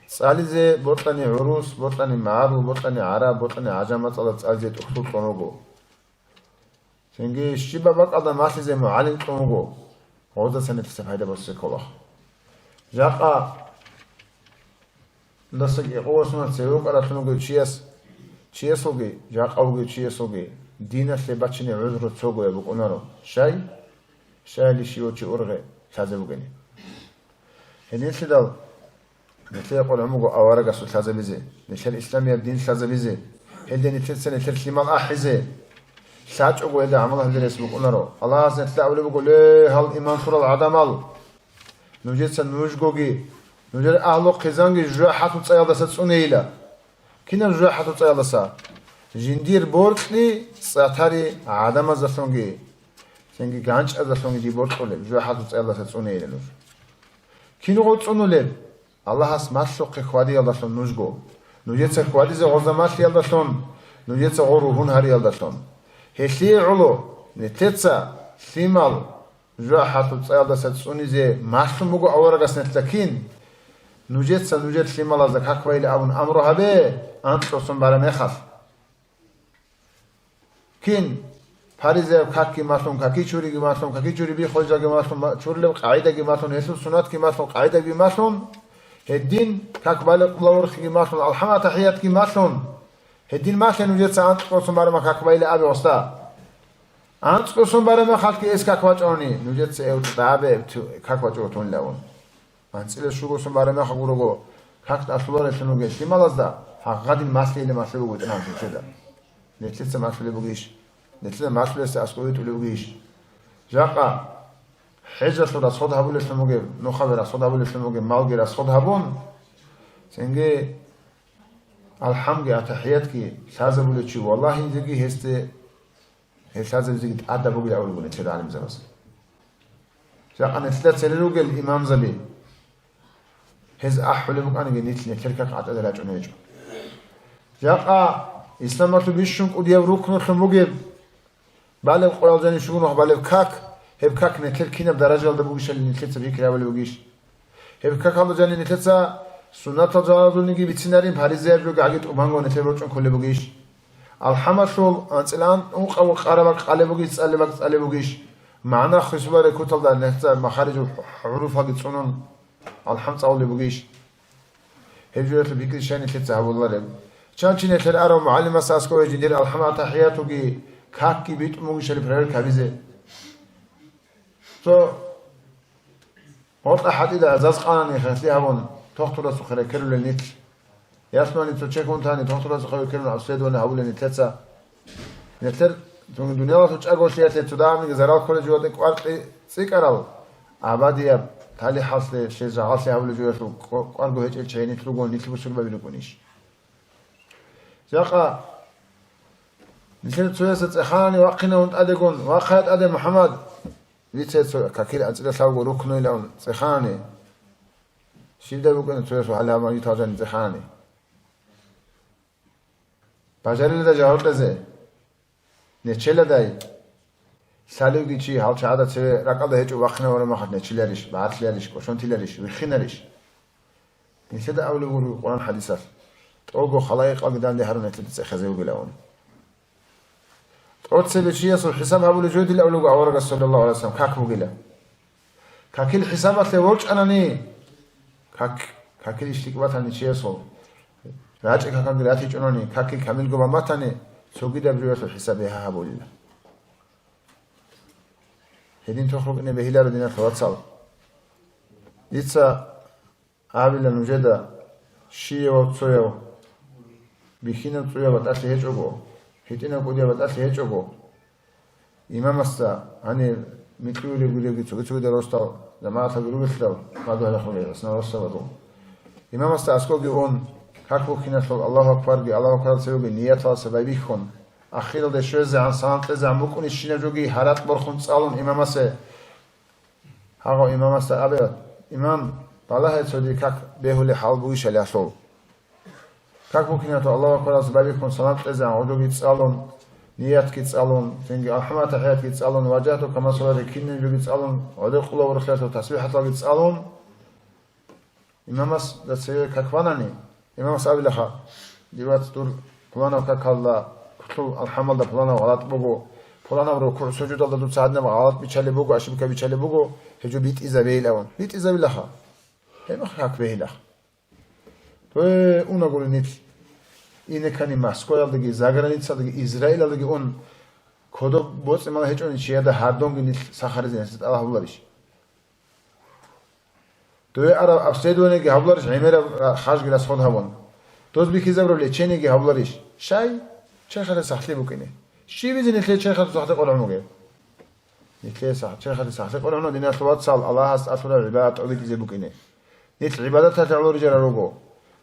سالیزه بطنی عروس بطنی معارو بطنی عرب بطنی عجمت الله سالیزه تخصوص تونوگو سنگی شیبا بقال در ماستیزه معلم تونوگو غوزه سنه تستفایده بسه کلا جاقا دستگ اقواسونه سیوک ارا تونوگو چیس ہوگی جاقا ہوگی چیس ہوگی دينا سلباتشني عذر تسوقو يبوك أنارو شاي لشيو تشي أرغي تازه بوغني هنين سيدال نتلي يقول عموغو أوارغا سو تازه بيزي نتلي الإسلام يبدين تازه بيزي هلدي نتلي سنة ترسيمال أحيزي ساعت أقول يدى عمال هلدي يسبوك أنارو الله عز نتلي أولي بوغو ليه هل إيمان سورة العدمال نوجد سن نوجغوغي نوجد أهلو قيزانغي جراحاتو تسايل دسا تسوني إلا كينا جراحاتو تسايل دسا جندير بورتلي ساتاري عدم زفونجي سنجي غانش زفونجي دي بورتولي جو حاتو تسأل تسوني لنور كينو غوتسونو لب الله has mashuq خوادي يالداشون نوجغو نوجيتس خوادي زي غوزماش يالداشون نوجيتس غوروهون هاري يالداشون هشي علو نتتسا سيمال جو حاتو تسأل تسوني زي ماشو مغو اورغاس نتلكين نوجيتس نوجيت سيمال زك حكويل اون امرو هبه انتروسون بارمخاف كين فاريزه كاكي ماسون كاكي چوري گي ماسون كاكي چوري بي خوجا گي ماسون چورلو قاعده گي ماسون هسو سنت گي ماسون قاعده گي ماسون الدين كاك بالغ قلور گي ماسون الحما تحيات گي ماسون الدين ما كانوا يت سانت قسم بار ما كاك بايل ابي وستا انت قسم بار ما خالك اس كاك واچوني نوجت سيو تابه كاك واچوتون لون انسل شو قسم بار ما خغورغو كاك اصلور سنوگه شيمالازدا حقيقت مسئله مسئله بودن شده نتلت مسئله بوگيش نتلت مسئله اسكوي تولوگيش جاقا حجه صدا صد هبول اسموگه نو خبر صد هبول اسموگه مالگير صد هبون سنگه الحمد تحيات کی ساز بوله چی والله زگی هست ساز زگی ادب بوله اول بوله چه عالم زبس جاقا نتلت سلوگه الامام زبي هز احول مكان نتلت تركك عدد لا جنيج جاقا İslam'ı bişun udiye ruknu khmuge bale qorazani shunu bale kak hep kak ne terkine derece aldı bu işe nitletsa bir kira bale bu iş hep kak aldı cani nitletsa sunnata zaraduni gibi bitsinlerin parizer bu gagit umango ne terroçun kolle bu iş alhamashul antsilan u qaw qarabak qale bu iş ale bu iş معنا خشبare kutalda nehta maharij huruf hagit sunun alham tawli bu iş hevjiyat bir şey nitletsa bunlar چانچینه تر ارو معلم اساس کوی جدیر الحمد تحیاتو کی کاک کی بیت موگی شریف رهر کبیزه تو وقت احد اذا ازاز قانونی خاصی همون تختور سو خره کرل نیت یاسمانی تو چکون تانی تختور سو خره کرل اسید و نه اول نیتلتسا نتر تو دنیا تو چاگوشیت تو دامی زرال کل جوات قارت سیکارال عبادیه تالی حاصل شی زغاسی اول جوات قارگو هیچ چینی تو گون نیت بسور ببینو کنیش جاقا نسيت سويسة إخاني واقنا وانت أدقون واقعت أدى محمد نسيت كاكيل أنسل ساوغو ركنو لون إخاني شيدا بقنا سويسة على ما يتاجن إخاني باجاري لدا جاهر لزي نتشل داي سالوغي چي حال شعادة سوي رقل ده هيچو واقنا ورا ما خد نتشلاريش بعثلاريش وشونتلاريش وخيناريش نسيت أولي ورو قرآن حديثات اوگو خلایق اگدان ده هرونه تلت خزیو گلاون اوتسل چیه سو حساب هبول جودی الاولو اورغ صلی الله علیه وسلم کاک بوگلا کاکل حسابات ورچ انانی کاکل اشتیقات انی چیه سو راج کاکان گلاتی چونونی کاکل کامل گو ماتانی سوگی دبریو سو حسابه ها هبول هدین تخرج ان بهیلا بدنا توصل دیتسا عابل نوجدا شیه و تسویو بخینم توی وقت هیچ اوگو هیچ اینا بودی وقت هیچ اوگو იმამასა hani mitquli gulegi tsugi da rosta jamaata gulugitla qadu ala khuli asnawasa wadu imamasta askogi on kako kinasol Allahu akbar gi Allahu akbar sebebi niyat va sebebi khon akhir de shoze an sanqe zamukuni shinejogi harat borkhun tsalon imamase hago imamasta abe imam balahe tsodi kak behuli halbu shalasol kako kinato Allahu akbar sebebi khon sanqe zam ojogi tsalon niyat ki tsalon tengi ahma tahiyat ki tsalon wajhatu kama salati kinne jogi tsalon ode qula warkhatu tasbihat la tsalon imamas da se kakvanani imamas abilaha divat tur plana kakalla kutul alhamdulillah plana galat bugu plana ruku sujud da du saadna galat bichale bugu ashibka bichale bugu heju bit izabeilawon bit izabilaha hem hak behila to una golinit inekani maskoyaldagi zagranitsadagi izraeldagi on kodo bots mala heçoni chiyada hardongi saxarizens Allahularish to ara afsedonegi havlarish imera xajgiras xod havon doz bikizabrovle chenegi havlarish shay chexara saxli bukine shivizine tle chexara saxli qolumuge nitle sax chexara saxli qolunu dinatvat sal Allah has asura ibadat obitize bukine nit ibadat ta'lur jararogo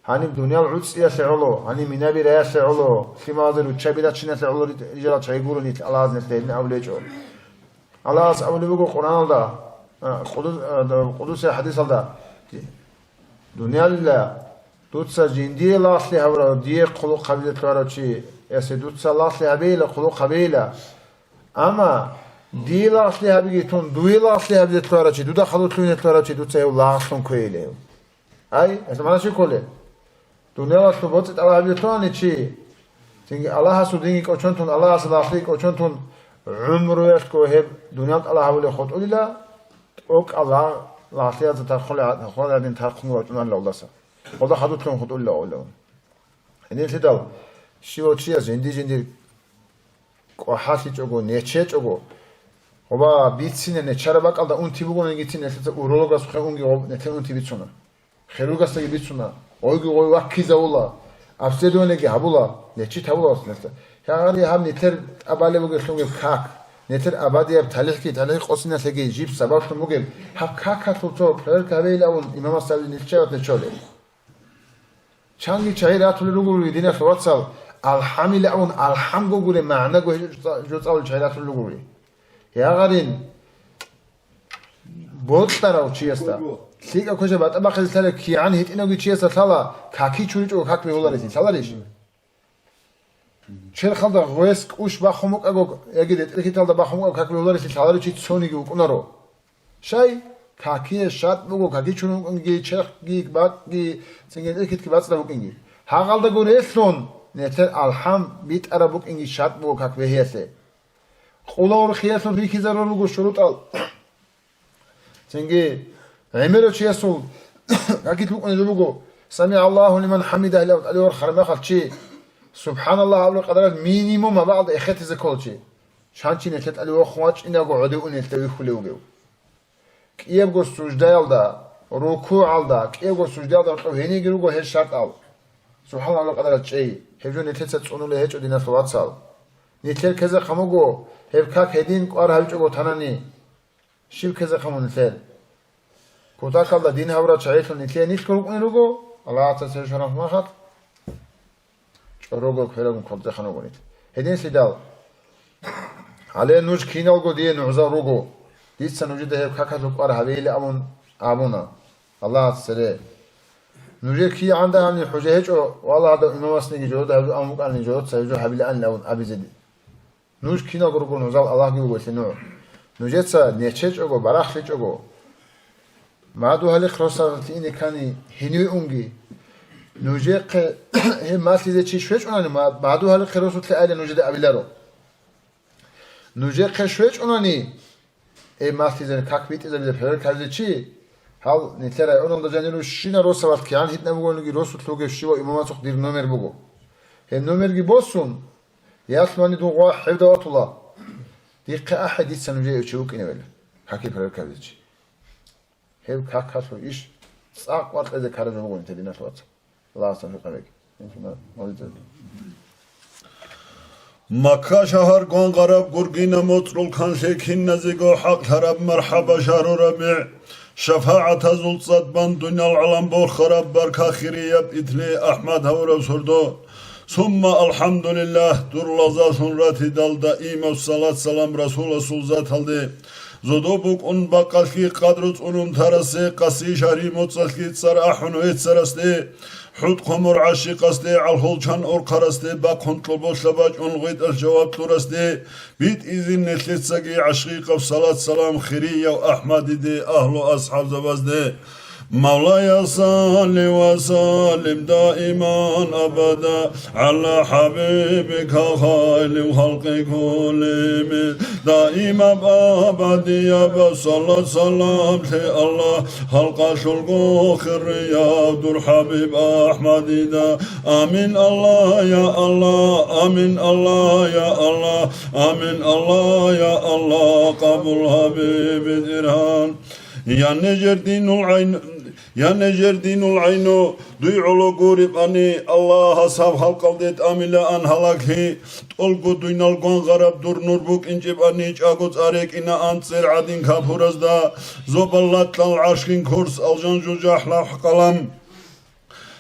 hani dünya utsiya se'olo hani minabi raya se'olo simazir uçabidat çine se'olo rijala çayguru nit Allah hazretlerine avleço Allah has avlebugo Kur'an'da Qudus hadis alda dünyalla tutsa cindi lasli havra diye qulu qabiliyetlara çi ese tutsa lasli habile qulu qabila ama di lasli habigi tun duy lasli habiliyetlara çi duda xalutlunetlara çi tutsa laslun koyle ay esmana şu kole Dünya sobot Allah habiliyetoni çi çünkü Allah hasudingi koçontun Allah haslasli koçontun umru esko hep dünya Allah havle khot ulila ok Allah lasiyat takhol tarqun wa lawlasa oda hadutlun khot ulla ulla ene tidal shivo chiya zindi qohasi çogo neche çogo oba bitsine ne charabaqalda un tibugon gitine urologas xeungi nete un tibitsuna xerugas tibitsuna oygu oy vakkiza ola afsedonegi habula nechi tabula osnesta yani ham neter abale buge xunge kak neter abadi ab talihki talih qosina segi jib sabab muge hab kaka tuto per kabela un imam sabi nechot nechole changi chayra tul luguri dina fatsal alhamila un alhamgo gure maana go jotsal chayra tul luguri ya garin botara uchiesta Sika koşa bat ama kızlar ki yani hit inogi çiyasa sala kaki çuriço kak ve olaresi salariş. Çel xalda goesk uş baxumuk agok egidet ekitalda baxumuk kak ve olaresi salariş çit sonigi ukunaro. Shay kaki şat bugo kaki çunun gi çek gi bak gi singen ekit ki batsla bukingi. Hagalda goreson neter alham bit arabuk ingi şat bugo kak ve hiyase. Qolawr xiyason rikizaror bugo şurut al. Sengi Emelo chiyasul akit lukun lugo sami Allahu liman hamida ila alor kharma khalchi subhanallah abul qadar minimum ba'd ikhat zakolchi shanchi netet alo khwach ina go'ode un eltawi khulugo kiyeb go sujda alda ruku alda kiyeb go sujda alda heni girugo her shart al subhanallah qadar chi hevjo netet tsonule hecho dina swatsal netel keze khamogo hevkak hedin qar havcho go tanani shiv keze khamun fel Kotakalda din havra çayetun itliye niş korukun lugo Allah atası şaraf mahat çorogo kferagun kodze khanogonit hedin sidal ale nuj kinalgo diye nuza rugo ditsa nujide hev kakazuk ar havile amuna Allah atası nuje ki anda hani hoca hiç o vallahi da üniversiteye gidiyor da amuk anlıyor sayıcı havile anlavun abizedi nuj kinalgo rugo nuzal Allah gibi goysenu nujetsa neçeç ogo barakhliç ogo Madu hali khrosalti ine kani hinu ungi nuje he maslize chishweç onani madu hali khrosalti ale nuje de abilaro nuje khshweç onani maslize kakbit izabize per kazichi hal nitera onun da janelu shina rosavat ki an hitna bugongi rosutluge shiva imama çok bir nomer bugo he nomer gi bosun yasmani duwa hevdatullah diqqa ahad sanuje uchuk inevel haki per kazichi Hev kakaso iş sağ varteze karıcı bugün tedine suat. Allah sana kabek. İnşallah. مكة شهر قون غرب قرقين مطرول كان سيكين نزيقو حق هرب مرحبا شهر ربيع شفاعة زلصد بان دنيا العالم بور خراب بركة خيرية إتلي أحمد هورب سردو ثم الحمد لله دور لزا سنراتي دال دائما الصلاة سلام رسول سلزات هلدي زودوبوك ان باقالكي قدرت انم ترسي قسي شهري موتصلكي تصر احنو اتسرستي حد قمر عاشقستي عالهول چان اور قرستي باقون طلبوش لباج انغيت الجواب تورستي بيت اذن نتلتساقي عشقيق صلاة سلام خيرية واحمد دي اهل اصحاب زبازدي مولاي صل وسلم دائما ابدا على حبيبك خير خلق كلهم دائما ابدا بصلاة سلام الله خلق شلق خير يا دور حبيب احمد دا امين الله يا الله امين الله يا الله امين الله يا الله قبول حبيب الإرهان يا نجر دين العين دعو قريب أني الله صاحب خلق الدت أميلا أن هلاكه تلقو دين القون غرب دور نوربوك إنجب أني جاقوت أريك إنا أنتصر عدين كابورز دا زوب الله تلال عشقين كورس الجان جوجاح لح قلم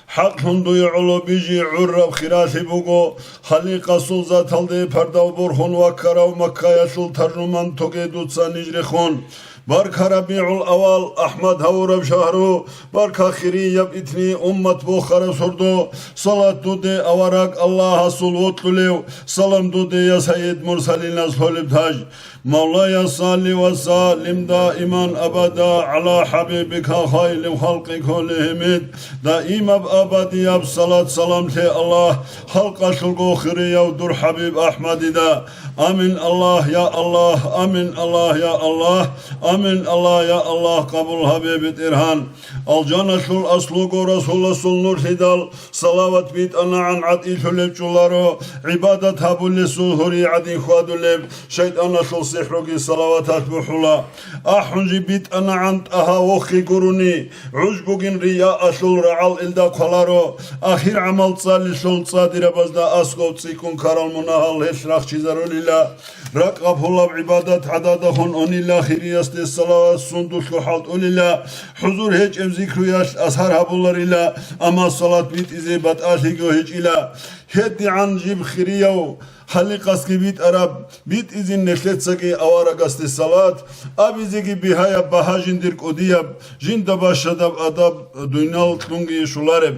حق هندو يعلو بيجي عرب خراسي بوغو خليقة سلزات هلدي پرداو برخون وكراو مكة يشل ترجمان توگي دوتسا نجرخون بارك ربيع الأول أحمد هورب شهرو بارك خيري يب إتني أمة بوخارة سردو صلاة دودي أوراق الله صلوات لليو سلام دودي يا سيد مرسلين صلب تاج مولاي صلي وسلم دائما أبدا على حبيبك خير خلق كلهم دائما أبدي يب صلاة سلام تي الله خلق شلقو خيري ودور حبيب أحمد دا آمين الله يا الله آمين الله يا الله آمين الله يا الله قبول حبيب إرهان الجنة شل أسلوك رسول صل نور هدال صلوات بيت أنا عن عدي حلب جلارو عبادة هبول سهوري عدي خواد اللب شيطان شل سحرقي صلواتات بحلا أحنجي بيت أنا عن أها وخي قروني عجبوغين رياء شل رعال إلدا قلارو آخر عمل صالي شل صادر بزدا أسقوت سيكون كارال مناهل هشراخ چيزارو لله رقب الله بعبادات عدادهن أن الله خيريست الصلاة سندوش حالت أن الله حضور هيج ام ذكر ياش أسهر هب الله إلا أما الصلاة بيت إزيبات آشيكو هيج إلا هدي عن جيب خيريو خليقاس كي بيت أراب بيت إذن نشلتسكي أوارقاست الصلاة أبي زيكي بهايا بهاجن ديرك أدياب جين دبا شدب أدب دنيال تلونغي شلارب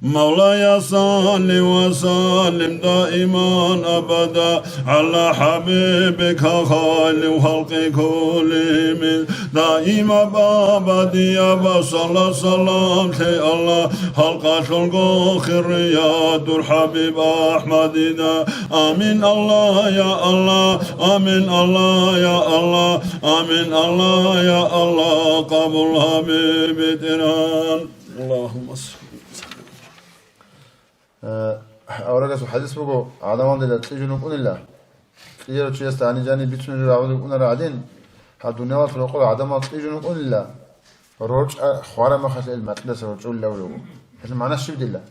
مولاي صل وسلم دائما أبدا على حبيبك خير خلق كلهم دائما أبدا بصلاة سلام الله خلق شلق خير يا دور حبيب أحمد دا آمين الله يا الله آمين الله يا الله آمين الله يا الله قبول حبيب تيران اللهم صل أورجس حديث بقول عدمان دل تيجون كون الله تيجي تشي استعني جاني بيتون جرا كون رادين هادونا وتلقوا عدمان تيجون كون الله روج خوارا ما خل المقدس روج ولا هذا معناه شو بدله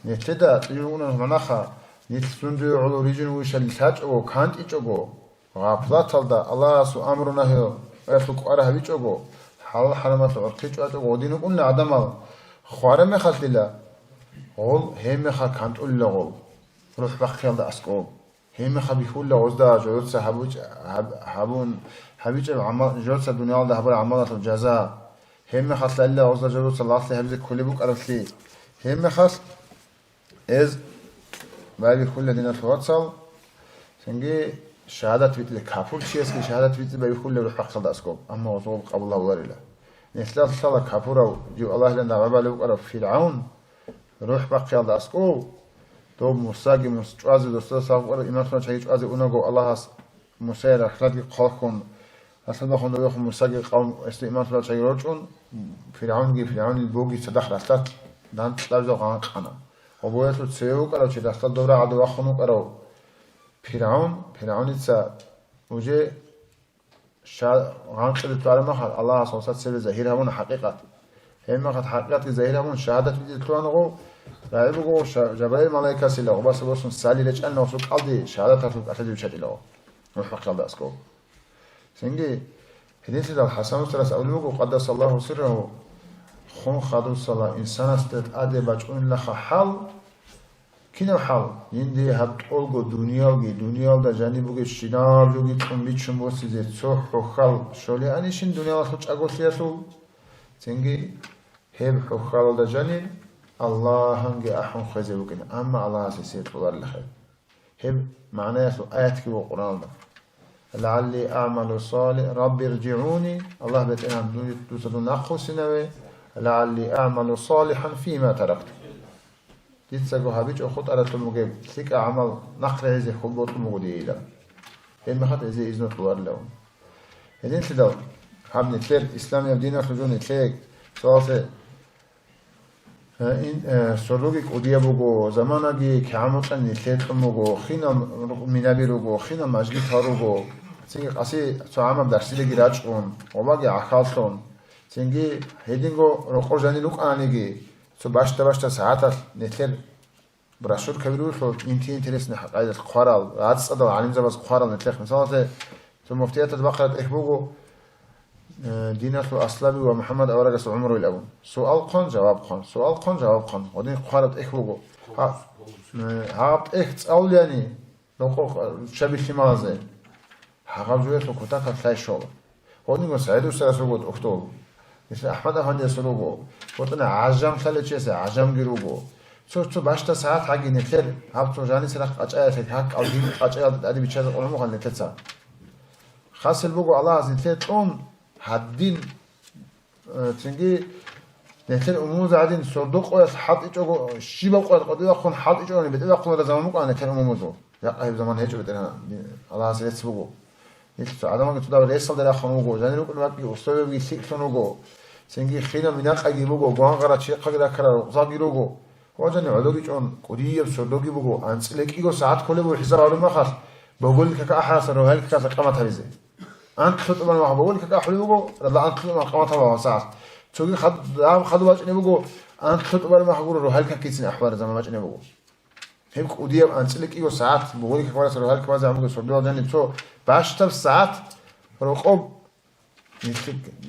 نتدا تيجون مناخا نتسون دو علو ريجن وش الحاج أو كانت إيجو غافلات هذا الله سو أمرنا هيو أفلك أره بيجو حال حرمات العقيج أتو ودينو كون عدمان خوارا ما خل الله قول هم خا كانت أول قول روح بخيل ده أسقول هم خا بيقول له وزدا جود سحبوج حبون حبيج العمل جود الدنيا ده حبل عملات الجزاء هم خا الله وزدا جود صلاة له هبز كل بوك أرسلي هم خا إز ما بيقول لنا الفواتسال سنجي شهادة بيت الكافور شيء اسمه شهادة بيت بيقول له روح بخيل ده أسقول أما وصول قبل الله ولا لا نسلا صلاة كافور جو الله لنا عبا له أرف فرعون روح بقى الله أسكو تو مساجي مستعزي دوستا سافر إمام سنا شيء عزي أناجو الله هس مسير أخلاقي قاكون أصلا خون دوخ مساجي قوم است إمام سنا شيء رجون فرعون البوجي صدق رستات دان تلاجو قانا وبويت تسيو كلا شيء رستات دورة عدو خونو كرو فرعون يتسا وجه شا عن كل تعلم خال الله سبحانه سر ظاهر همون حقيقة هم خد حقيقة ظاهر همون شهادة بيجي تلوانه رايبو جبريل ملائكه سيلو بس بوسن سالي لچن نو سو قلدي شهادت تو اتدي چديلو وحق داسكو سنگي هدين سيدال حسن سرس اولوغو قدس الله سره خون خادو صلا انسان است ادي بچون لخ حال كينو حال يندي هب اولغو دنيا دا جانبوغي شينار لوغي تون بيچون بوسيزي صح خال شولي انيشين دنيا خو چاغوسياسو سنگي هب خال دا جانب الله هنگي احون خزي بكن اما الله سيسيت والله لخير هب معناه اياتك وقران لعلي اعمل صالح رب ارجعوني الله بتنا دوسدون نخو سنوي لعلي اعمل صالحا فيما تركت ديتسغو هابيچ خود اراتو مگه سيك اعمل نقر هزي خبوت مگديلا ان مخات هزي ازنت ورلو هدين سدال حبني تل اسلام يدينا خجوني تلك سواسه این سلوکی کودیا بگو زمانی که همون نیست مگو خینا مینابی رو گو خینا مجلس ها رو گو چنگی قصی تو هم درسی لگیرچ کن اومگی عخالتون چنگی هدینگو رو خورجانی لوک آنیگی تو باشته ساعت نیتر براشور کبیرو شد اینترس نه قاعدت قرال عادس ادو علیم زباز قرال نتلخ مثلا تو مفتیات البقره اخبوگو دينة الأصلابي ومحمد أورجس عمره الأول سؤال قن جواب قن ودين قارب إخوجو هاب إخت أول يعني لو شبيه في مازه هاب جويت لو كتاك تلاقي شغل ودين سعيد وسرسوجو أكتوب مثل أحمد أفندي سروجو ودين عجم خلي شيء عجم جروجو تو باشتا ساعت حقي نتر هاب تو جاني سرق أجاية حق أو دين أجاية أدي بيشاد أولمو خل نتلسا خاص البوجو الله عز وجل حدين تنجي نتر أمور عادين صدق ولا حد إيجو شيبا قد يأخذ حد إيجو يعني بدأ يأخذ زمان مقارنة نتر أمور يا أيوة زمان هيجو بدأ الله عز وجل سبقو يكتب عدم أن تدور رئيس الدولة خنوجو جاني لو كنا بيجي أستاذ بيجي سيك خنوجو تنجي خينا مناق أجيبوجو قان قرأ شيء قدر كرر زاجيروجو هو جاني عدوكي جون قديم صدقي بوجو أنسلك إيجو ساعات كله بحساب على ما خاص بقول لك كأحرس روهل كذا قامت هذه أنت خطب ما بقول لك كأحلى بقول رضا أنت خطب ما قامت هذا ساعات تقول خد واجب نبقول أنت خطب ما بقول روهل كيسين أحوار زمان واجب نبقول هم قديم أنسلك إيجو ساعات بقول لك كوارث روهل كذا عم بقول صدق جاني تو بعشر ساعات رقم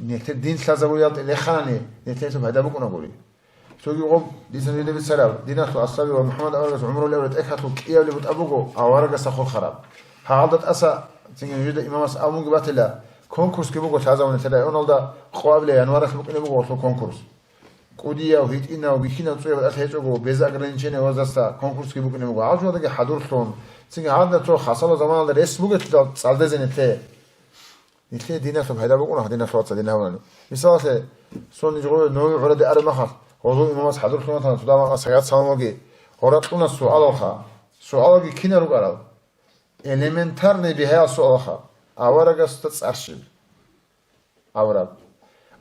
نكتب دين سلازة بقوليات اللي خاني نكتب هذا بقول نقولي تقول قم دين سنجد بالسلام دينك الأصلي ومحمد أورجس عمره اللي ولد إخته كيا اللي بتأبوجو أورجس أخو خراب حاضت أسا تيجي يوجد إمام أمون قبته لا كونكورس كيبوجو هذا ونتلا أونالدا قابل ينوارك بكون يبوجو في كونكورس كوديا وهيت إنا وبيخينا تصير بدأت هيجوجو بيزاقرنشين وزاستا كونكورس كيبوجو نبوجو عاوز هذا كحضور ثون تيجي هذا تو حصل زمان هذا رئيس بوجو صالد زينته نتلا دينا في هذا بقول هذا فرصة دينا هون مثلا سون يجوا نوع ولد أرمخ وضو إمام حضور ثون ثان تدام سياد ساموجي هرطنا سؤال كينا رجال elementarny bihaja su'aha awaraga sutats archiv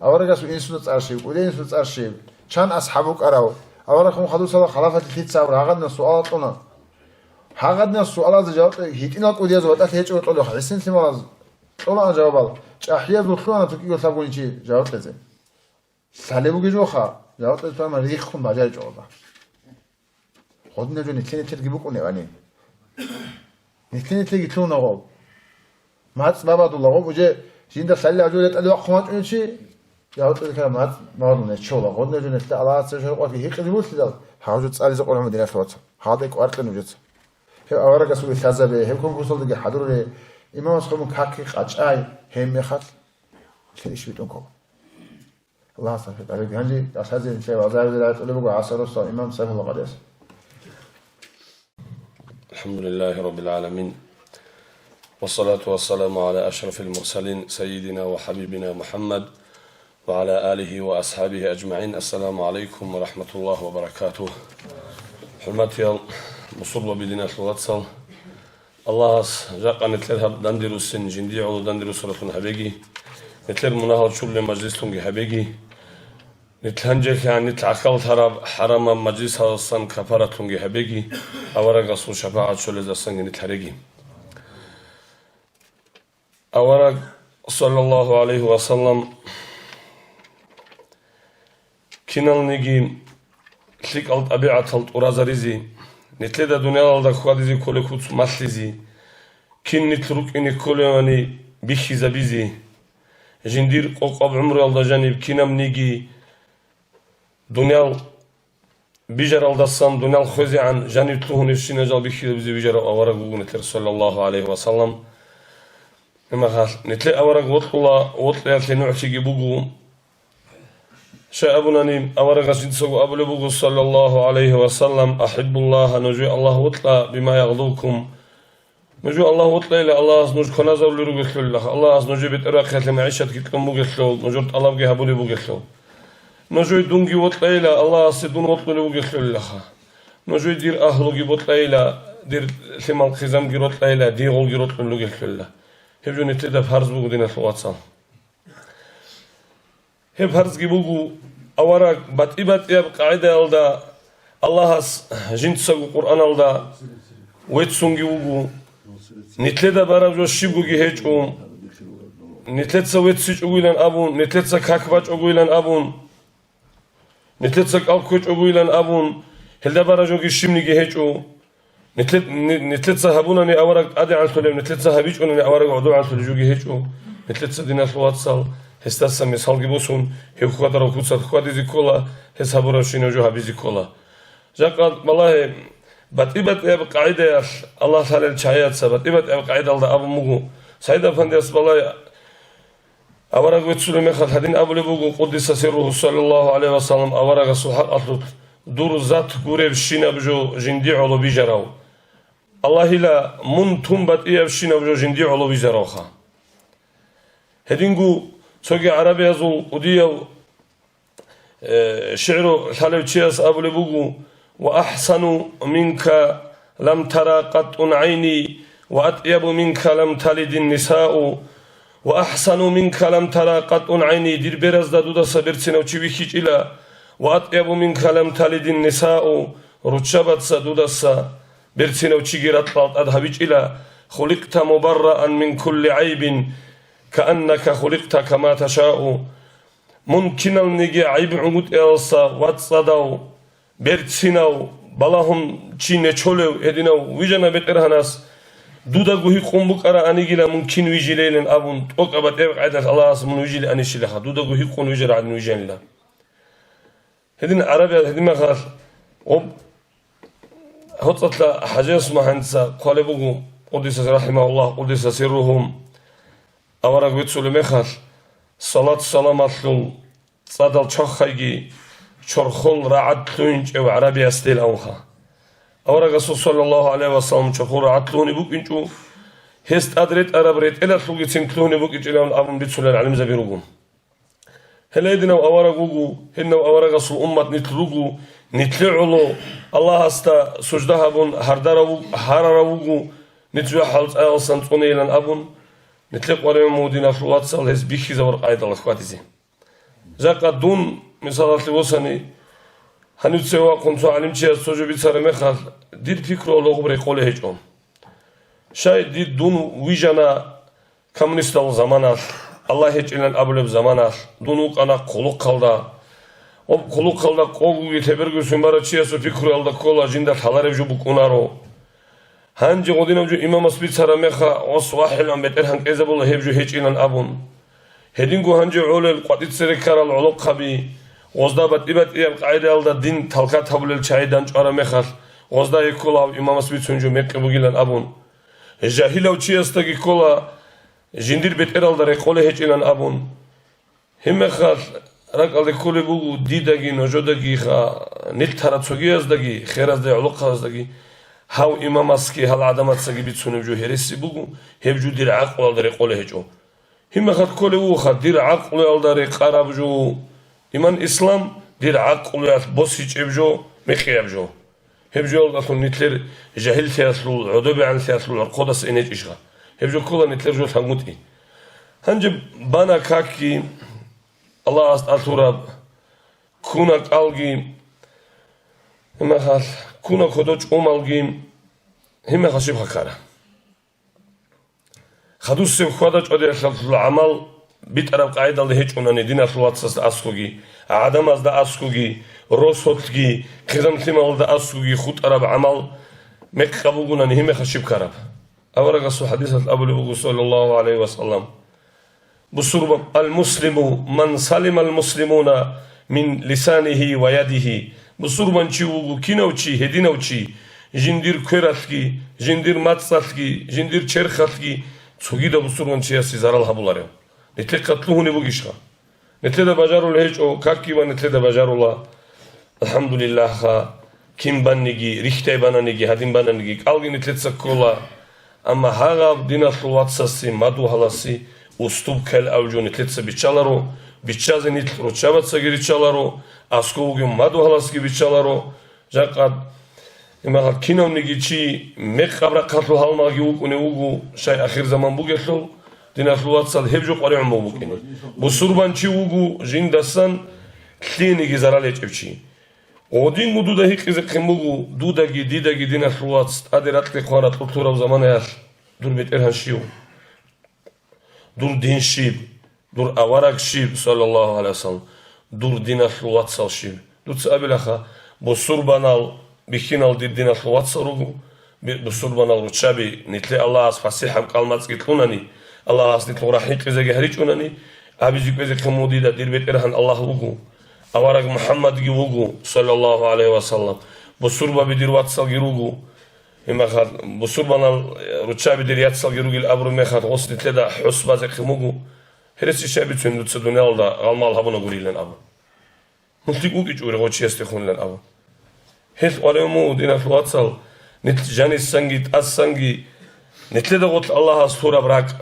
awaraga su insutats archiv ulen sutats archiv chan ashabuk araw awaraga khum khadu sala khalafat khit sabr hagadna su'alatuna hagadna su'alat jawab hitina qudiya zawat hecho tolo khisin simaz tola jawab chahiya zukhana tukiyo sabunchi jawab leze salebu gijoha jawab to ma rikh khum bajar jawab خودنا جو نتلين ترجمو كوني واني نتلين تيجي تلون نغوب مات بابا دولغوب وجه جيندا سالي عجولة أدوا قمات عنشي يا هو تذكر مات ما هو نتشولا خودنا جو نتلا على سجل قوي هيك اللي تدل حاجة تسأل زق ولا مدينة فوت هذا يك أركن وجت هي أورا كسول ثازبه هي كم كسول دقي حضور إمام سخم كحقق أجاي هم يخط تليش بيتونكم الله سبحانه وتعالى هنجي أساس الشيء وزارة الزراعة اللي بقى عصر الصلاة إمام سيف القدس الحمد لله رب العالمين والصلاة والسلام على أشرف المرسلين سيدنا وحبيبنا محمد وعلى آله وأصحابه أجمعين السلام عليكم ورحمة الله وبركاته حرمتي مصر بدنا الواتسال الله جاء نتلها دندرس جندي على دندرس رفن هبيجي نتلر مناهض شغل مجلس تونجي هبيجي نتلهنجك يعني نتعقل حرام مجلس هالصن كفارة تونجي هبيجي أورق أصل شفاعة شغل زسنج نتحرجي أورق صلى الله عليه وسلم كنا نجي أصلك الطبيعة الطرازريزي نتلدا دنيا الله خوادزي كل كوت مسلزي كن نترك إني كل يعني بيخي زبيزي جندير قوق عمر الله جانب كنام نيجي دنيا بيجر الدسام دنيا الخوزي عن جانب تلوه نفسي نجال بيخي زبيزي بيجر أورق نتلر صلى الله عليه وسلم إما خاص نتلي أورق وطلا يتلي نوعتي بوجو شابنا نيم أورق سيدسو أبو لبوجو صلى الله عليه وسلم أحب الله نجوي الله وطلا بما يغضوكم نجوي الله وطلا إلى الله نج كنازر لرجل الله الله نجوي بتراقة لمعيشة كتكم بوجسلو نجوت الله بجه أبو لبوجسلو نجوي دونجي وطلا إلى الله سيدون وطلا لبوجسلو الله نجوي دير أهلو جبوطلا إلى دير ثمال خزام جروطلا إلى دير غول جروطلا لبوجسلو الله هبجو نتلدا بحرز بوجو دينا الواتساب هب هرز جيبوجو أوراق بات ياب قاعدة الدا الله جنسه القرآن الدا ويتسون جيبوجو نتلدا برابجو شيبوجو جهجوم نتلتسا ويتسج أقولن أبون نتلتسا كاكباج أقولن أبون نتلتسا كالكوج أقولن أبون هلدا برابجو جشيمني جهجو نتلتسا هبونني أوراق أدي عن سلم نتلتسا هبيجونني أوراق عدو عن سلم جو جهجو نتلتسا دينا الواتساب هستاسا مثال جبوسون هي خدرا وكوسات خديزي كولا هسابورا شينو جو هبيزي كولا جاكاد والله بات قاعدة الله تعالى الشايات سبت بات قاعدة الله أبو مغو سعيد أفندي والله أورق وتسول مخال هدين أبو لبوغو قدس سره صلى الله عليه وسلم أورق صحاب أطلت دور ذات قريب شينا بجو جندي علو بيجراو الله لا منتم بات بشينا بجو جندي علو بيجراوخا هدينغو سوغي عربي يزو وديو شعرو حلو تشياس أبو لبوغو وأحسن منك لم ترى قط عيني وأطيب منك لم تلد النساء وأحسن منك لم ترى قط عيني دير برز دا دودا سبرتنا وشبيكيج إلا وأطيب منك لم تلد النساء رتشبت سدودا سبرتنا وشيجرات أدهبيج إلا خلقت مبرأ من كل عيب كأنك خلقت كما تشاء ممكن النجي عيب عمود إلسا واتصداو برتسيناو بلاهم چين چولو هديناو ويجانا بترهناس دودا غوهي قنبوك أرى أنيجيلا ممكن ويجي ليلن أبون توك أبت إبق عيدات الله أسمون ويجي لأنيشي لها دودا غوهي قن ويجي رعدن ويجين لها هدين عربي هدين ما خاص هطلت حاجة اسمها هندسة قالبوغو قدس رحمه الله قدس سرهم أورق ويتسول مخال صلاة سلامات لون صادل چخيجي چرخون رعد لونج أو عربي استيل أوخا أورق رسول صلى الله عليه وسلم چرخون رعد لوني بوك إنجو هست أدريت أرابريت إلا تلوغي تنكلوني بوك إنجو لهم أبن بيتسول العلم زبيروغون هل يدنا أورق وغو هنو أورق رسول أمت نتلوغو نتلعلو الله استا سجدها بون هرارا وغو نتلو حالت أيالسان تقوني إلان أبن نتلق وريم مودينا في الواتساب هز بيخي زور قاعدة الله خواتيزي جاكا دون مثالات لوساني هنوتسوا كنتو علمتي السوجو بيتسار مخال دير فكرو لغو بري قولي هجوم شايد دير دون ويجانا كمونيستال زمانات الله هج إلان أبلب زمانات دونوك أنا قلوك قلدا قلوك قلدا قوغو يتبرگو سنبارا چياسو فكرو يالدا قولا جندا تالارب جو بكونارو هنجي قدينا جو إمام أسبيت سرمخا وصواحل عم بترهن كذا بالله هبجو هيج إلى أبون هدينكو هنجي عول القطيت سركار العلوق خبي وزدا بتبت إيه قاعدة على الدين تلقت حبل الشهيدان شرمخا وزدا يقول إمام أسبيت سنجو مكتبو إلى أبون الجاهل أو شيء استجي كلا جندير بتر على رقولة هيج إلى أبون هم خال رقال كل بو ديداجي نجوداجي خا نتهرب سجياز داجي خيراز دا علوق خاز داجي هاو إمام أسكي هال عدمات سجي بتسون بجو هرسي بوجو هبجو دير عقل على دري قوله هجو هم خد كل هو خد دير عقل على دري قرب جو إيمان إسلام دير عقل على بوسيج بجو مخي بجو هبجو على أصل نتلر جاهل ثياسلو عدوب عن ثياسلو القدس إنج إشغا هبجو كله نتلر جو ثموتي هنجب بنا كاكي الله أستراب كونك ألقي هم خال كونا خدوش أمالجيم هم خشيب خكارا خدوش سب خدوش أدي خلف العمل بيتراب قاعدة اللي هيج أنني دينا فلوات ساس أسكوجي عدم أزدا أسكوجي رسولتي خدمت مالدا أسوي خط أرب عمل مكابوغنا نهم خشيب كرب أورق الصو حديث أبو لبوغ صلى الله عليه وسلم بصرب المسلم من سلم المسلمون من لسانه ويده بصرب نشيوغو كينوشي هدينوشي جندير كيراتكي جندير ماتساتكي جندير چرخاتكي تسوغيدا بصرب نشياسي زارال هبولاريو نتلي قتلوه نبوغيشها نتلي دا بجارو لهيجو كاكي ونتلي دا بجارو الله الحمد لله خا كيم بانيجي ريختي بانانيجي هادين بانانيجي قالغي نتلي تسكولا أما هاغا دينا سلواتساسي مادو هلاسي уступ кел авжуни тлетса бичаларо бичазе нитлро чаватса гиричаларо аскоуги маду халаски бичаларо жакат имахат киновниги чи мекабра катлу халмаги укуне угу шай ахир заман бугетло динаслуатсал хебжу qarim мобукини бусурбан чи угу жиндасан тлениги заралечевчи один мудуда хикизе кемугу дудаги дидаги динаслуатс адератли қварат культура заманаяс дурбет эрханшиу дур дин шиб, дур аварак шиб, саллаллаху алейхи вассалам, дур динаслу ватсал шиб. Дуц абилаха, бусурбанал, бихинал динаслу ватсал ругу, бусурбанал ручаби, нитле Аллах фасихам калмацки тлунани, Аллах нитлу рахик везеге харичунани, абизик везе кемуди да дирбет эрхан Аллах угу, аварак Мухаммад ги угу, саллаллаху алейхи вассалам, бусурба бидир ватсал ги ругу, имахат бусурбанал ручаби дирятсал гиругил абру мехат госнит леда хусба закхмугу хереси шаби цундут садуналда галмал хабуна гурилен абу мутик уги чуре гочесте хунлен абу хес алему дина флатсал нит жани сангит ас санги нит леда гот Аллах сура брак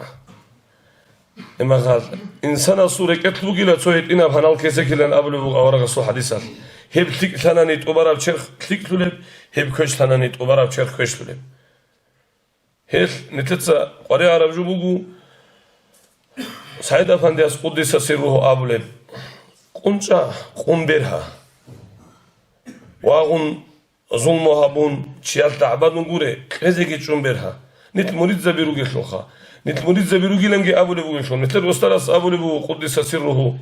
имахат инсана сура кетлугила цоит ина фанал кесекилен абу аварга су хадисат هب تlik ثانانيت وبراب شرخ تlik تولب هب كش ثانانيت وبراب شرخ كش تولب هل نتلتسا قري عرب جو بوغو سعيد أفندي أس قدس سره أبولب قنشا قنبرها واغن ظلمها بون شيال تعباد نقوله كذا شنبرها نت مريد زبيروجي خلوخا نت مريد زبيروجي لنجي أبولب ويشون نت الرستاس أبولب قدس سره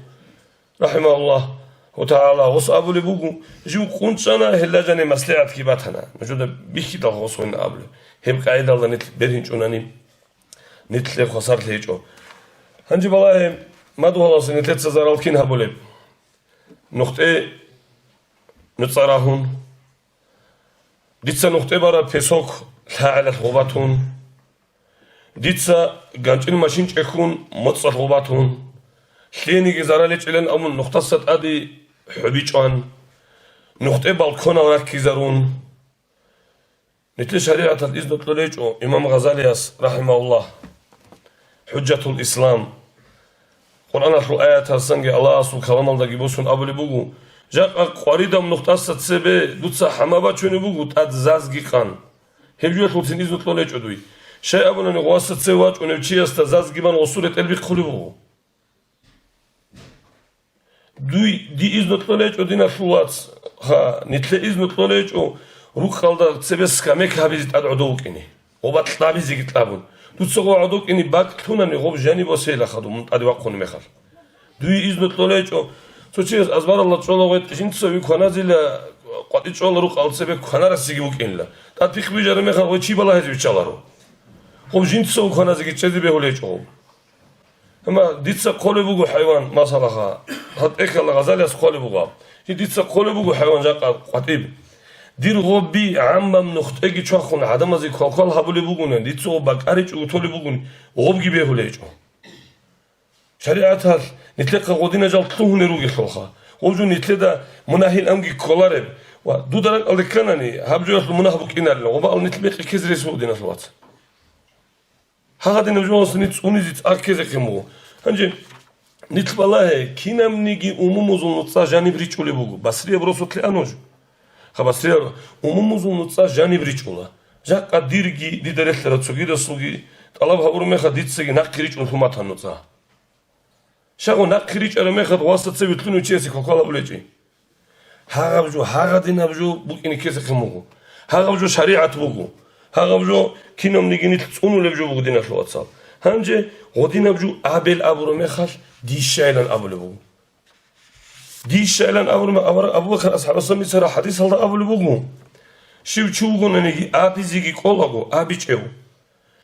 رحمه الله وتعالى غص أبو لبوجو جو قنشنا هلا جاني مسلعت كيباتنا موجودة بيخي ده غصوين أبو هم قاعدة الله نتل برهنج وناني نتل خسارت ليجو هنجي بالله ما دو خلاص نتل تزارال كين هبولب نقطة نتصارهون ديتسا نقطة برا بيسوك لا على الغباتون ديتسا جانجين ماشين تكون متصل غباتون خليني زاراليش إلين أمون نقطة ست أدي حبيجان نقطة بالكونا وركيزارون نتل شريعة الإذن طلعيج إمام غزالي رحمه الله حجة الإسلام قرآن الآيات السنجي الله أصل كلام الله جبوسون أبو لبوجو جاء قريدة من نقطة ست سبة دوتسا حمابات شنو بوجو تأزازجي كان هبجوا تلتين إذن طلعيج أدوي شيء أبونا نقواست سواج ونبتشي استزازجي من وصولة قلبي قلبه دي إذن طلعيج أدينا فلوات ها نتل إذن طلعيج روك خالدا تسبس كمك هبيزت أدعوك إني وبطلع بيزي قطعون دوتسقوا عدوك إني باك تونا نغوب جاني وسيلة خدو من أدي وقون مخال دوي إذن طلعيج سوتشيس أزبار الله تعالى وقت جنت سوي كنازل قطع تعالى روك على سبب كنار سيجيبوك إنلا تطبيق بيجار مخال وشي بالله هذي بيشالارو خب جنت سوي كنازل كتشدي بهوليج أما ديتسا قولي بوجو حيوان ما صلها هاد إكلا غزالي أس قولي بوجو ديتسا قولي بوجو حيوان جاك قطيب دير غبي عمم نختاجي شخون عدم زي كوكال هبولي بوجون ديتسو باكاريج وتولي بوجون غبي بيهوليج شريعة هال نتلقى غودينا جال طلوه نروجي خلخا وجو نتلقى مناهين أمجي كولارب ودو درك اللي كانني هبجو يخلو مناهبك إنال وبقى نتلقى كزري سودينا الوقت هذا نجوم سنيت أونيزيت أكيد كمو هنجي نتبع الله كينام نيجي أمومزون نتصا جاني بريش ولا بوجو بسرية بروسوت لأنوج خبسرية أمومزون نتصا جاني بريش ولا جاك أديرجي دي دريت لرتسوجي رسوجي طلب هبور مخد ديتسجي ناقريش ونفهمتها نتصا شغو ناقريش أنا مخد واسط سبيتلون وشيسي كوكالا بلجي هذا بجو هذا دين بجو بوكيني كيس كمو هذا بجو شريعة بوجو هذا بجو كينام نيجي نتسونو لبجو بودينا في الواتساب هنجي غودينا بجو أبل أبو رميخال دي شايلان أبو لبو ديشالن أبو بكر أصحاب السمي سر حديث الله أبو لبوغو شو تشوفون إني أبي زيجي كولاغو أبي تشيو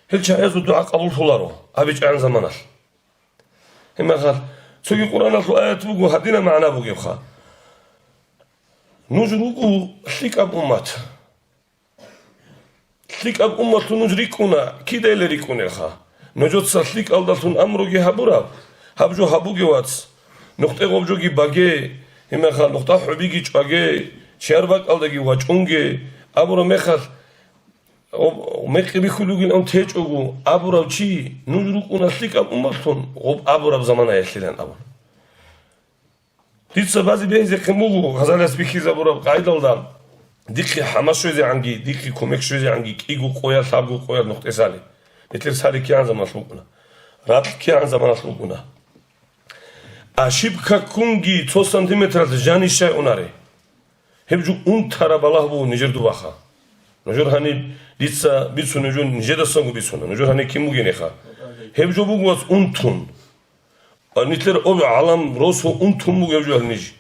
هل شايزو دعاء قبول فلارو أبي عن زمانه هم قال سوي القرآن الآيات بوغو هدينا معنا بوغي بخا نجروكو ثيك أب أمات ثيك أب أمات نجريكونا كده اللي ريكونا خا نجود ثيك ألدتون أمروجي هبورا هبجو هبوغي واتس نقطة غبجوجي باجي هم قال نقطة حبيجي باجي شربك ألدجي واجونجي أبورا مخال ومكبي خلوجين أم تيجوجو أبورا وشي نجروكونا ثيك أب أماتون غب أبورا بزمانه يخلين أبور ديت سبازي بيزي كموغو غزال اسبيكي زبورا قايد الدام ديكي حماس شوزي عنجي ديكي كوميك شوزي عنجي كيغو قويا ثابغو قويا نقطة سالي مثل سالي كي عن زمان سلوكنا رات كي عن زمان سلوكنا أشيبكا كونجي 2 سنتيمتر جاني شاي اوناري هبجو اون تارا بالله بو نجر دوباخا نجر هاني ديتسا بيتسو نجو نجدا سونغو بيتسو نجر هاني كيموغي نخا هبجو بوغواز اون تون نيتلر أوبي عالم روسو أنتم مو يجوا هنيجي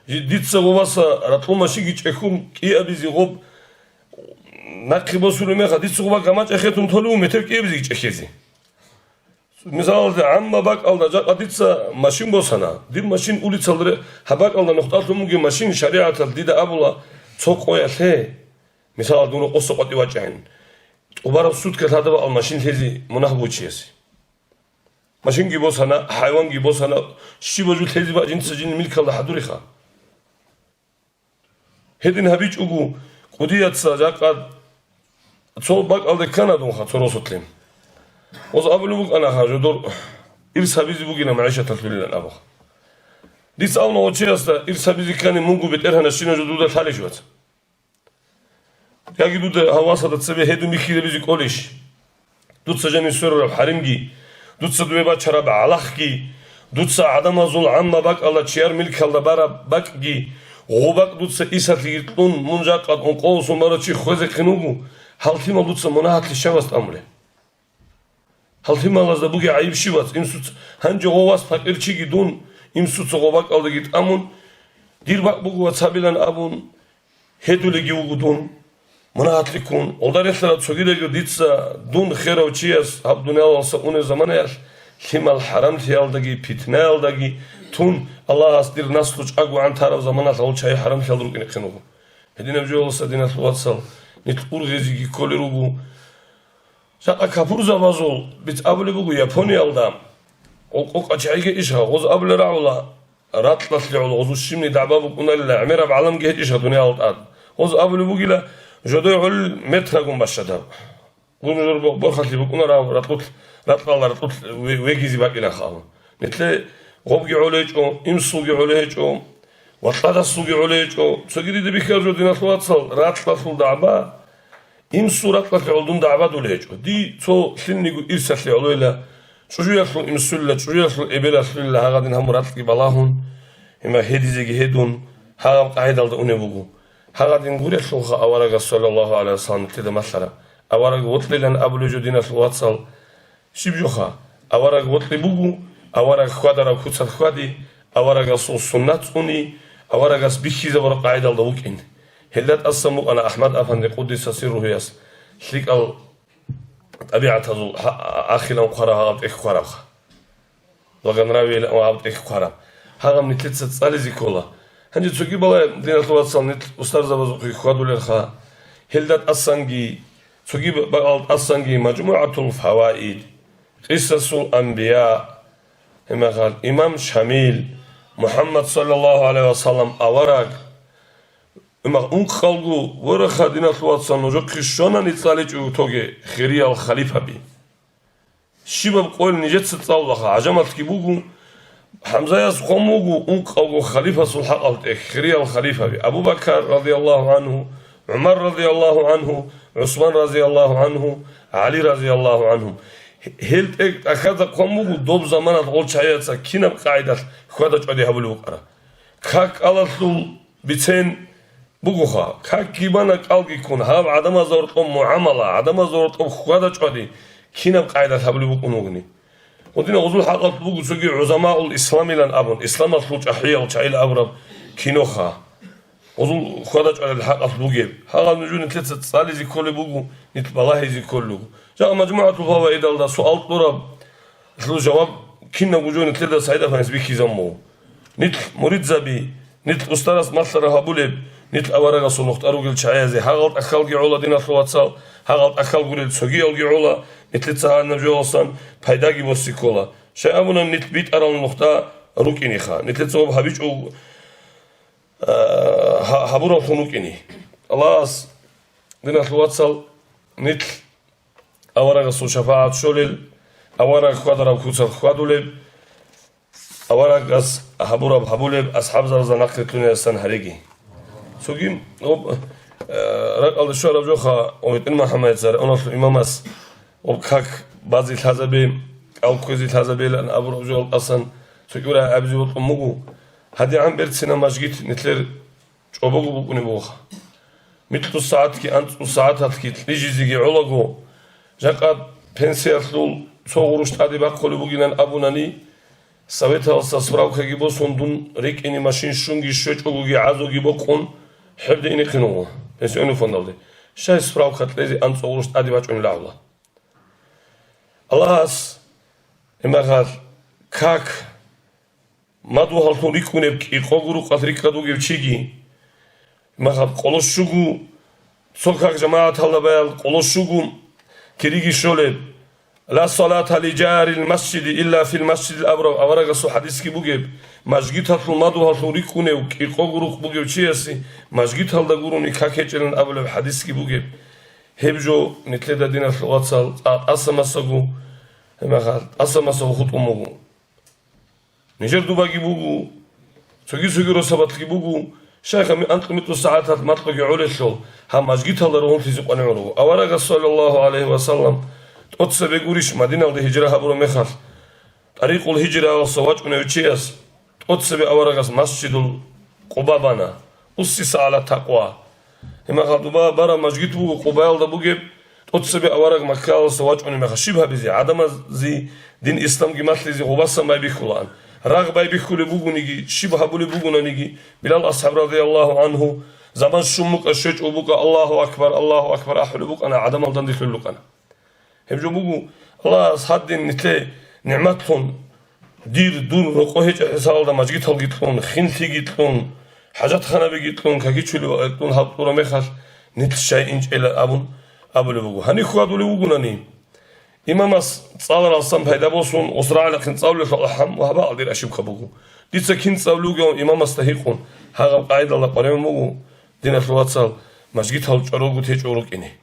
ديتسا غواسا راتلو ماشي كيتشكم كي أبيزي غوب ناقي بسولو ميخا ديتسا غوبا كاماش أخيتون تولو متر كي أبيزي كيتشكيزي مثال عما باك ألدا جاك ديتسا ماشين بوسانا دير ماشين أولي تصدر هباك ألدا نقطة موجي ماشين شريعة ديدا أبولا تسوقويا ثي مثال دونو قصة قد يواجهين وبارا سود كهذا بقى الماشين هذي مناهبو تشيسي ماشين جيبوسانا حيوان جيبوسانا شي بجو تهزي بقى جنس جن ملك الله حدوريخا هدين هبيج أجو قديات ساجاك تصور باك على كندا وخا تصورسوتلين وز أبلو بق أنا خارج دور إرس هبيزي بقينا معيشة تلفيل الأبو ديس أونا وتشيستا إرس هبيزي كان مونجو بترهنا شينا جدودا ثالث جوات يا جدودا هواسة تسبي هدو ميكي بيزي كوليش دوت سجاني سر الحريمجي دوتسا دويبا چراب علاخكي دوتسا عدم زول عما باك الله چيار ملك الله بارا باكجي غوباك دوتسا إيسات لغيرتون منجاق قد انقوص ومارا چي خوزي خنوغو حالتيما دوتسا مناهات لشاوست أمري حالتيما لازدا بوغي عيب شيوات إمسوت هنجي غواس فاقر چيگي دون إمسوت غوباك الله جيت أمون دير باك بوغو واتسابيلان أبون هدو لغي وغو دون مناهات لكون ولدار يخلال تسوغي لغو ديتسا دون خيرا وچياس هاب دنيا والسا اوني زمان يال لما الحرام تيال داگي فتنال داگي تون الله أصدر نسلوچ أقو عن تارو زمانات أول چاي حرام تيال دروك نخنوغو هدين أبجو والسا دين الواتسال نتل أرغيزيگي كولي روغو شاقا كابورزا بازول بيت أبلي بوغو يابوني الدام اوق أچعيگي إشها غوز أبلي راولا راتلت لعول غوزو الشمني دعبابو كنا لله عميرا بعلم جهد إشها دنيا الطاد غوز أبلي بوغي لا جدوي عل مترقون باشداب قوم جرب برخت لي بكون راه رطل ويجيزي باقي لا خاو مثل غوبي عليجو امسوغي عليجو وطلع سوغي عليجو تسجدي دي بكارجو دينا توصل رطل دعبا امسو رطل علدون دعبا دوليجو دي تو سنيغو ارسل لي علويلا شجو يخلو امسولا شجو يخلو ابيلا سلا هاغدين هم رطل بلاهون هما هديزي هدون ها قاعده اونبوغو هاغدين غوري سوخا اوارغا صلى الله عليه وسلم تدا مثلا اوارغ وطلن ابلوجو دينا توصل شيبجوخا اوارغ وطلي بوغو اوارغ خادرا كوتسات خادي اوارغ سنت اوني اوارغ بيخيزا ور قاعده الدوكين هلات اسمو انا احمد افندي قدس سره ياس شيك ال طبيعه اخيلا قراها اخقرا وغنراوي وعبد اخقرا هاغا من تلت صالزي كولا هنجي تسوكي بالا دينا توصل نت استاذ زبازو خادو للخا هلات اسانجي تسوكي بالا اسانجي مجموعه الفوائد قصص الانبياء كما قال امام شامل محمد صلى الله عليه وسلم اوراق اما اون خلقو ورخا دينا توصل نجو كشونا نتسالجو توغي خيري الخليفه بي شباب قول نجت تصالخ عجمت كيبوغو حمزه يسقموغو اون خلقو خليفه صلح خيري الخليفه بي ابو بكر رضي الله عنه عمر رضي الله عنه عثمان رضي الله عنه علي رضي الله عنهم هل أخذ قومه دوب زمان أول شيء كنا قاعدة خدا جدي هبلو قرا كاك على طول بتين بقوها كاك كيبانا قال يكون هاب عدم زورتهم معاملة عدم زورتهم خدا جدي كنا قاعدة هبلو بقونوني ودينا وزول حقل بوجو سجي عظماء الإسلام لان أبون إسلام الخلوج أحياء وشعيل أبرب كينوخا وزول خدج على الحق بوجيب هذا نجون ثلاثة صالي زي كل بوجو نتبلاهي زي كله جاء مجموعة الفوائد الله سؤال طرب شلو جواب كنا وجون ثلاثة سعيدة فنسبيكي زمو نت مريد زبي نت أستاذ مصر هابولب نت أورا رسول نختارو قل شعيزي هاغلط أخال جعولا دينا خلواتسال هاغلط أخال قل سجي الجعولا نتلتها نبجو أصلا بايداجي بوسيكولا شيء أبونا نت بيت أرى النختار روكيني خا نتلتها بهابيج أو هابورا خنوكيني الله دينا خلواتسال نت أورا رسول شفاعة شولل أورا خادر كوسر خادولب أورا قص هابورا بهابولب أصحاب زرزا نقتلون السن هريجي سوجيم رقل الشهر بجوخا ويتن محمد زار أنا في إمامس وبكاك بعض الحزبين أو كوزي الحزبين لأن أبو رجول أصلا سكورة أبزي وطموجو هذه عم برسنا مجيت نتلر شوبوجو بكوني بوخا مثل الساعات كي أنت الساعات هتكي تيجي زيجي علاجو جاكا بنسيرتلول صورش تادي بقولي بوجينا أبو ناني سويتها الصفراء كجيبو صندون ريك إني ماشين شونجي شوج أوجي عزو جيبو كون حبد إني خنوه بس إنه فندلي شاي الصفراء كتلزي أنت صورش تادي بقولي لعولا الله إما قال كاك ما دو هالتو ريكونه بكي قوغرو قطريك كدو جيبشيجي إما قال قلوش شوغو سوكاك جماعة الله بيال قلوش شوغو كريجي شولب لا صلاة لجار المسجد إلا في المسجد الأبرار أورا قصو حديث كي بوجب مسجد هالتو ما دو هالتو ريكونه وكي قوغرو بوجب شياسي مسجد هالدا قروني كاكيجلن أبلو حديث كي بوجب هبجو نتلدا دينا في الواتسال أسمساقو إما قال أسمساقو خط أموغو نجر دوباقي بوغو سوغي رسابات كي بوغو شيخا أنت مثل ساعات مطلق يعولي الشغل هم مسجد هالدا رهون تيزيق ونعولو أورا قصو صلى الله عليه وسلم تقص بيقوليش مدينة الهجرة هبرو مخال طريق الهجرة والصواج ونوتشياس تقص بأورا قص مسجد القبابانا أسس على التقوى إما قال دوبا برا مسجد بوغو قبال دا بوغيب تقص بأورا مكة والصواج ونمخال شبه بزي عدم زي دين إسلام جمال زي غباسا ما بيخولان رغبة بيخولي بوغو نيجي شبه بولي بوغو نيجي بلال أصحاب رضي الله عنه زمان شمك الشيج أبوك الله أكبر أحلو بوك أنا عدم الدن دي خلوك أنا هبجو بوغو الله أصحاب دين نتلي نعمتهم دير دون رقوهيج حسال دا مجيت هل جيتلون خنتي جيتلون حاجات خانا بجيتلون كاكيتشولي وقتلون هابطورا ميخال نتل شاي إنج إلا أبو لبوغو هني خوادو لبوغو ناني إمام صالر الصم هيدا بوسون أسرع لكن صاولي فالحم وهبا أدير أشيب خبوغو ديتسا كين صاولوغو إمام استهيقون هاغا قايد الله قريم موغو دينا الواتسال مجيت هل جاروغو تيج أوروك إني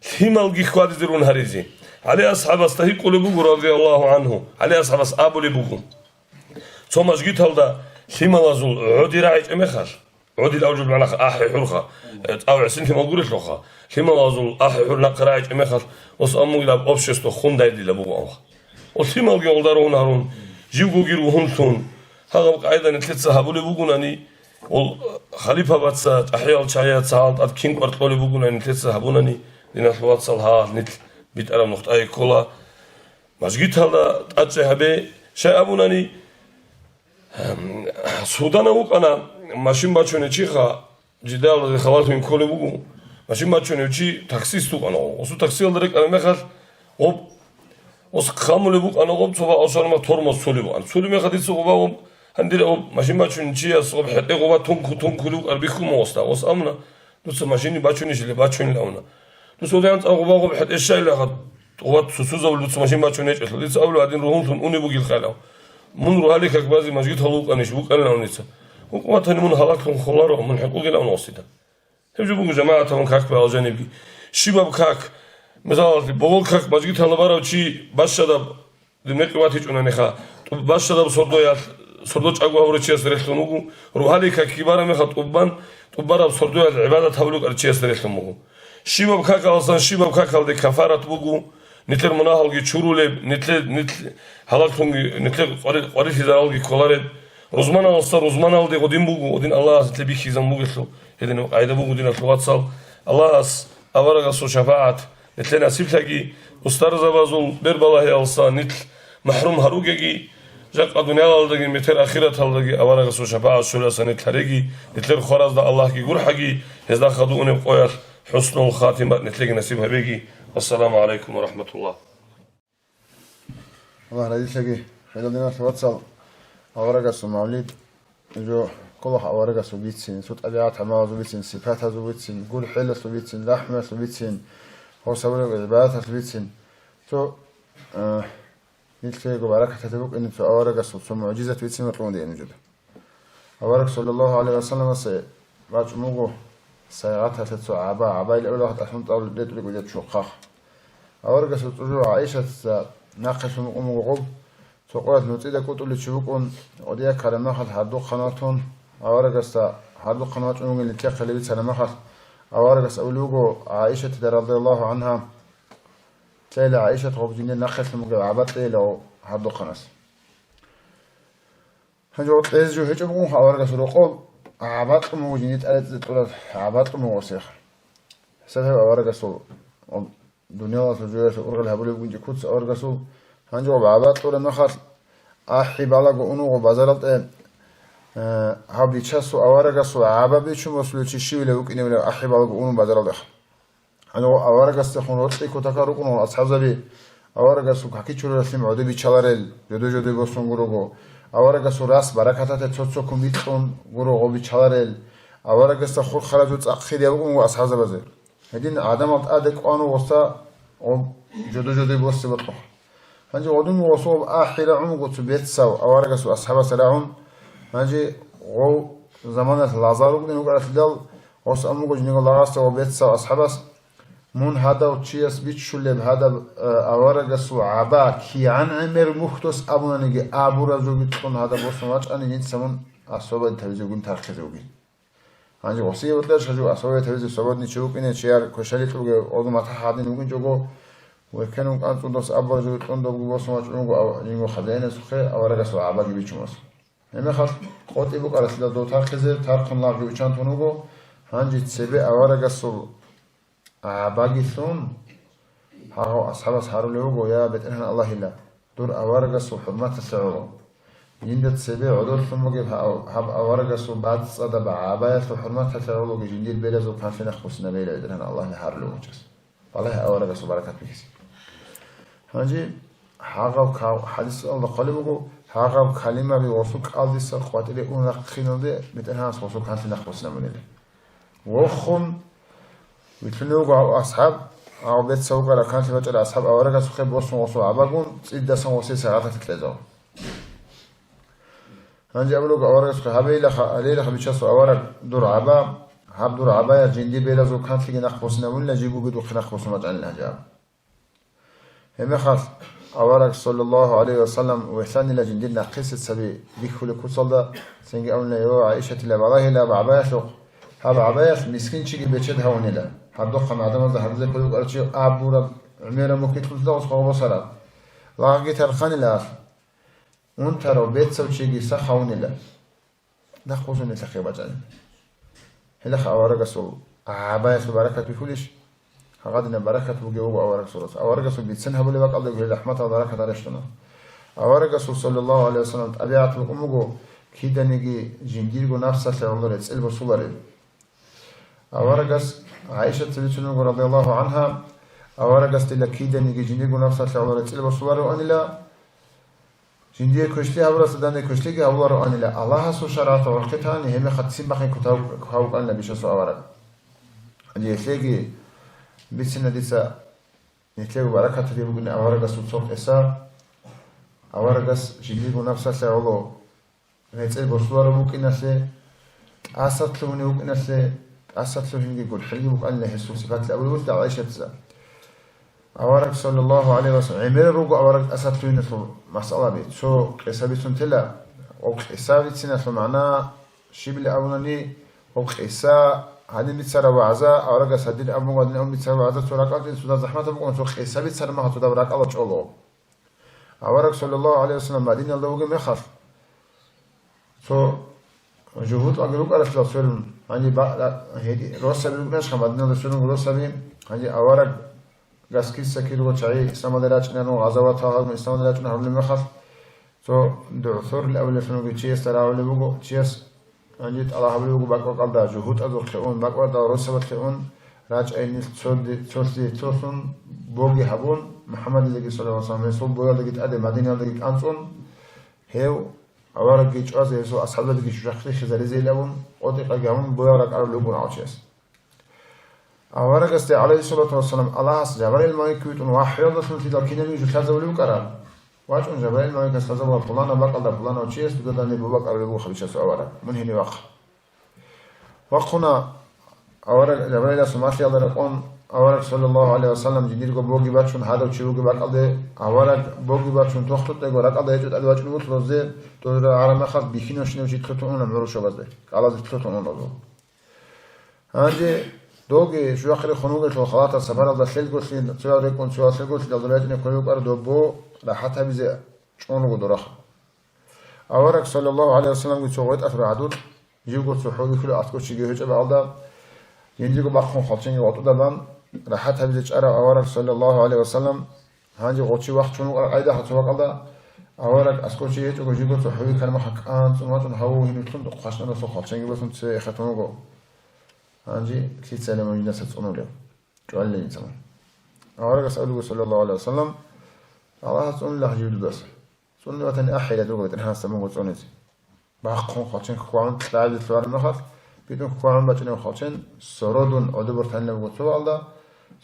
ثيمال جيخواد زيرون هريزي علي أصحاب استهيقوا لبوغو رضي الله عنه علي أصحاب أصحابو لبوغو ثم مجيت هل دا ثيمال أزول عودي راعيج أميخال عودي الأوجود معنا أحي حرخة أو عسين ثيمال قريش لخا ثيمال أزول أحي حر ناق راعيج أميخال وصأمو إلى أبشستو خون دايدي لبوغو أوخ وثيمال جيول دارون هارون جيوغو جيرو هنتون هذا قاعدة نتلت صحابو لبوغو ناني والخليفة باتسات أحيال شايات سهالت أد كين قرطلو لبوغو ناني نتلت صحابو ناني دينا الواتسال ها نتل بيت أرام نقط أي كولا مسجد هذا تأجي هبي شيء أبوناني سودان أوك أنا ماشين باتشوني تشيخا جدال خلاص من كل بوجو ماشين باتشوني تشي تاكسي ستوك أنا وسو تاكسي الدرك أنا مخال وب وس خامل بوك أنا وب صبا أصلا ما تورمس سولي بو أنا سولي مخدي صبا وب هندير وب ماشين باتشوني تشي صبح حتى وب تونكو لوك أربيكو موستا وس أمنا دوس ماشين باتشوني شلي باتشوني لأونا سودان أغوبا بحد الشيء اللي خد قوات سوسوزا والبتس ماشين باتشو نيج أصلا لسه أولو قاعدين روحهم أوني بوجي الخلاو من روح عليك أكبازي مسجد هلوك أنيش بوك أنا ونيسا وقوات هني من هلاكهم خلارهم من حقوق لا ونوصيدا هجوا بوجو جماعة من كاك بالجانبي شباب كاك مثلا بقول كاك مسجد هلا وشي باشداب دمك واتيج أنا نخا باشداب صردوش أقوى ورشيا سريحتونوجو روح عليك كبارة مخا طبان صردوش العبادة هولوك أرشيا سريحتونوجو شباب كاك أصلا شباب كاك هذا كفارة بوجو نتر مناهل جي شورولة نتر هلاكهم نتر قريت هذا الجي كولارد رزمان أصلا رزمان هذا قديم بوجو ودين الله تبي خيزان بوجو هذا عيدا بوجو دين الواتسال الله أورا قصو شفاعة نتر نسيب تلاقي أستاذ زبازول بربالله أصلا نتر محروم هروجي جاك الدنيا الله متر آخرة الله أولا رسول شفاعة سورة سنة تريجي نتلقى خراز ده الله كي جرحجي هذا خدوني بقير حسن الخاتمة نتلقى نسيبها بيجي والسلام عليكم ورحمة الله. الله رئيس لقي خير دينا في واتساب أورجا سوماليد جو كل واحد أورجا سوبيتسين صوت أبيات حماة سوبيتسين صفاتها سوبيتسين قول حيلة سوبيتسين لحمة سوبيتسين هو سوى عبادة سوبيتسين تو نتلقى بركة تتبوك إن في أورجا سو معجزة سوبيتسين مطلوب دي نجد أورجا صلى الله عليه وسلم سي بعد موجو سياراتها تتسو عبا الأولى واحد أحمد أول بديت لك بديت شقاق أورجا سو تجو عائشة ناقش أمو غب سوقات نوتيدا كتول تشوكون وديا كلمة خد هردو قناتون أورجا هردو قنات أمو اللي تيق اللي بيت سلامة خد أورجا أولوجو عائشة رضي الله عنها تلاقي عائشة غب جنين ناقش أمو عبات لو هردو قناس هنجو تيجو هيجو أمو أورجا سروقول عبات أمو جنين تقلت تقول عبات أمو وسيخ سبب أورجا سو دنيا سجوية أورجا الهبولي بنجي كوتس أورجا سو هنجو بعبات طول النخل أحي بالغ أنو وبازرت هابي تشاسو أورجا سو عبا بيشو مسلو تشيو لو كإنه ولا أحي بالغ أنو بازرت هنجو أورجا استخون روتي كتكارو كنو أصحاب زبي أورجا سو كحكي شو رسم عودي بيشالرل جدو بوسون غروغو أورجا سو راس بركاتات تشوتسو كميتون غروغو بيشالرل أورجا استخون خرجت أخير يبغون أصحاب زبي هدين آدم أدك أنو وسا جدو بوسي بطخ هنجي ودوم وصوب آخر عمق تبيت سو أورجا سو أصحاب سلاهم هنجي غو زمانة لازارو بدين وقعت دل وص أمق جنيق لغاست وبيت سو أصحابس من هذا وتشيس بيتشلب هذا أورجا سو عبا كي عن عمر مختس أبونا نجي أبو رجو بتكون هذا بوسماش أنا جيت سمون أصوب التلفزيون تركزوجي هنجي وصية بدرش هجو أصوب التلفزيون صوب نشوف إن شيار كشلي توجي أوضو ما تحادين ممكن جوجو وكانوا أنتم دوس أبرز وتندب بوسماش عنقو أو نيجو خدينا سخي أورجا سو عبا بيجومس هم خاص قطعي بق على سلا دو تركزه تركن لا بيوچان تونوجو هنجي تسبي أورجا سو عبا جيثون هاو أصحاب أصحاب لوجو يا بتنهن الله إلا دور أورجا سو حرمات السعورة يندت سبي عدول ثم جيب هب أورجا سو بعد صدا بعباية سو حرمات السعورة جنديل بيلز وكان في نخبص نبيل بتنهن الله يحر لوجس والله أورجا سو بركات بيكسي هنجي حاجة حديث الله قلبه حاجة كلمة بوصوك ألديس قواتلي أون خينودي بتنهاس وصوك هانت نخبصنا من اللي وخم بتنوجو أصحاب أو بيت سوق على كان في بتر أصحاب أورجا سخيب وصو عباقون إذا سان وصي ساعات تتلازم هنجي أقولك أورجا سخيب هبي خبيتشاسو أورج دور عبا هب دور عبا يا جندي بيلازو كانت لي نخبصنا من اللي جيبوا بدو خنخبصنا مجال الهجاب هم خاص أورك صلى الله عليه وسلم وإحسان إلى جندنا قصة سبي بيكل كوصل سنجي أولنا يو عائشة لا بعضها لا بعباس هب عباس مسكين شيء بيشد هونيلا هردوق مع دم هذا هذا كله قال شيء أبورا عميرا ممكن تقول ده وصفه بصرا لاقي ترخان لا وانت رو بيت سو شيء صح هونيلا ده خوشنا تخيبة جاني هلا أورك صل عباس بركة بيفولش هغادنا بركة وجوه أورك صلص أورك صل بيتسنها بلي بقى الله يقول رحمته وبركة عليشنا أورك صلى الله عليه وسلم أبيعت بقومه كده نيجي جنديرجو نفسه سعودة تسأل بصورة أورك عائشة تبيتنا رضي الله عنها أورك استلا كده نيجي جنديرجو نفسه سعودة تسأل بصورة وأن لا جندير كشتي هبلا صدقني كشتي كهبلا وأن لا الله سوشرات وركتاني هم خدسين بقى كتاب كهوب أن بيشوا أورك اللي يلاقي بيتنا ديسا نتلاقي بركة تري بقولنا أورجا سوتسوق إسا أورجا جديدو نفسه سعولو نتلاقي بصور بقولنا سه أسات لوني بقولنا سه أسات لوني يقول حلي بقولنا هسوا صفات الأول ولد عائشة تزا أورج صلى الله عليه وسلم عمر روجو أورج أسات لوني سو مسألة بيت شو إسابيتون تلا أو إسابيت سنة فمعناه شبل أولاني أو إسا هذه بيتسرى وعزاء أورجا سدين أبو قادين أم بيتسرى وعزاء تراك أنت سودا زحمة أبو قادين سوخ إسا بيتسرى ما هتودا براك الله تشولو أورج صلى الله عليه وسلم بعدين الله وجه مخاف سو جهود أجروك على فلسفة يعني بعد هذه روس سبيل مش كم بعدين الله سلم روس سبيل يعني أورج قاسكيس سكيرو وشعي إسلام دراج إنه غزواتها إسلام دراج إنه هم المخف تو دعثور الأول فنوجي تشيس تراول بوجو تشيس أنجت الله بوجو بقى قلدا جهود أذو خلون بقى دا رسبت خلون راج أين تشوفون بوجي هبون محمد اللي صلى الله عليه وسلم يسوع بوجا اللي جت أدي مدينة اللي جت أنصون هيو أورا جيش أزي يسوع أصحاب اللي جيش رخصي خزاري زي لون أودي قاعدين بوجا رك أرو لبون عاشيس أورا قصدي عليه الصلاة والسلام الله جبر المايكوت ونوحي الله سنتي لكن يجوا كذا ولو كرام واجون جبر المايك كذا وفلان بقى فلان وشيس تقول أنا بوجا أرو لبون خبيث أورا من هني وقنا أورا جبر الله سمعت الله رقم أورا صلى الله عليه وسلم جدير کو بوگی بچون هذا وشيو کو بقى أورا بوگی بچون توخت تقول رك الله يجود أدوات نموت لازم تقول عرما خاص بيخينه شنو جيت تلتون نمرو شو بده على تلتون نمرو هذه دوگی شو آخر خنوگه تو خلاص سفر الله سیل گوشین شو رکن شو سیل گوشین دلایت نکویو کار دو بو راحت همیشه چون رو داره أورا صلى الله عليه وسلم قلت شويت أفر عدود يجوا تروحوا كل أتكلم شيء هيك بعدا ينجيكوا بخون خالتين يوطوا دبان راحت هبزج أرى أورا صلى الله عليه وسلم هنجي قطشي وقت شنو أيدا حتى وقدا أورا أتكلم شيء هيك ويجوا تروحوا كلمة حكان ثم تنهوا هنيتون خشنا نصو خالتين يبغون تختموا هنجي كيت سلام من الناس تصونوا له قال لي إنسان أورا سألوا صلى الله عليه وسلم الله تصون له جيد بس صون وتن أحيل دوغ تنها سمو تصونتي باقون خالتين خوان تلاعب الثوار مخاط بدون خوان بچنه خالتين سرودون أدو برتن له وتو الله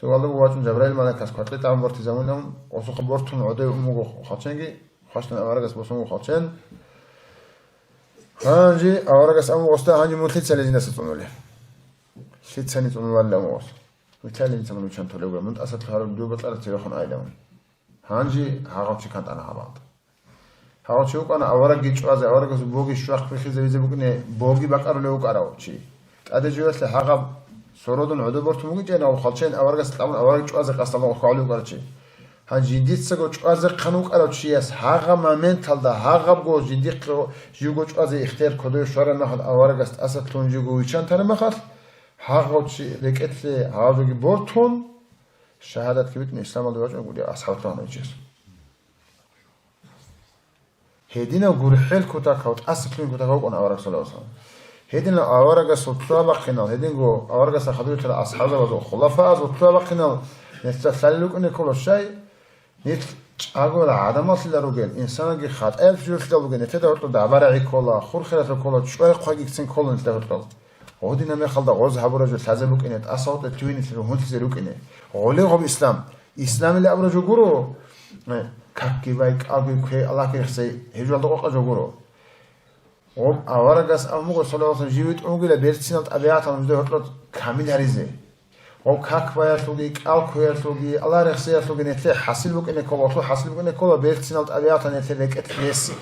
تو الله واتون جبرائيل ملك اسكاتلي تام برت زمانهم وسو خبرتون أدو مو خالتينجي خاشنا أورا بسمو خالتين هنجي أورا أمو وسط هنجي مثل سلسلة الناس تصونوا له شيت سنة تصونوا له موس وتالي إنسان لو كان تلقى من أسد الهرب دو بطلع تليفون عائلهم هنجي هاقوتشي كانت أنا هبعض هاقوتشي وك أنا أورا جيتش أزا أورا جس بوجي شوخ في خزي زي بوجي بوجي بكر له وك أراوتشي أده جوات لحقب سرودن عدو برت موجي جنا وخالشين أورا جس الأمر أورا جيتش أزا قصلا وخالو كارتشي هنجي ديت سجوش أزا قنوك أراوتشي أس هاقا مامن تلدا هاقا بجو جندي جوجوش أزا اختيار كده شارع نخل أورا جس أسد تونجي جويشان تاني مخل هاقوتشي لكت لي هاقوتشي برتون شهادة كبيرة من الإسلام الله يجمع يقول يا أصحاب الله نجيس هدينا وجرحل كتاك أو أسكلين كتاك أو أنا أورك صلى الله عليه وسلم هدينا أورك سطلاب خنال هدين جو أورك سخدوي كلا أصحاب الله خلفاء سطلاب خنال نستثلك إن كل شيء نت أقول عدم أصل الرجال إنسان جي خات ألف جلس لوجه نتدور تدعبر عيكولا خور خيرة كولا شوي قاعد يكسن كولا نتدور وهدينا ما خلدا غوز هبورة جل تزبوك إنت أصوات التوين تروحون تزروك إنه وعليه هو إسلام اللي أبرز جورو كاكي بايك أبي كي الله كيخسي هجوا دقوق جورو وب أورجس أمور صلى الله عليه وسلم جيوت أمور لبيرتين الأبيات المجد هطلت كامل هريزه وب كاك بايك لوجي كال كوير لوجي الله رخصي لوجي نتلي حاصل بوك إنه كولا حاصل بوك إنه كولا بيرتين الأبيات نتلي لك أتليسي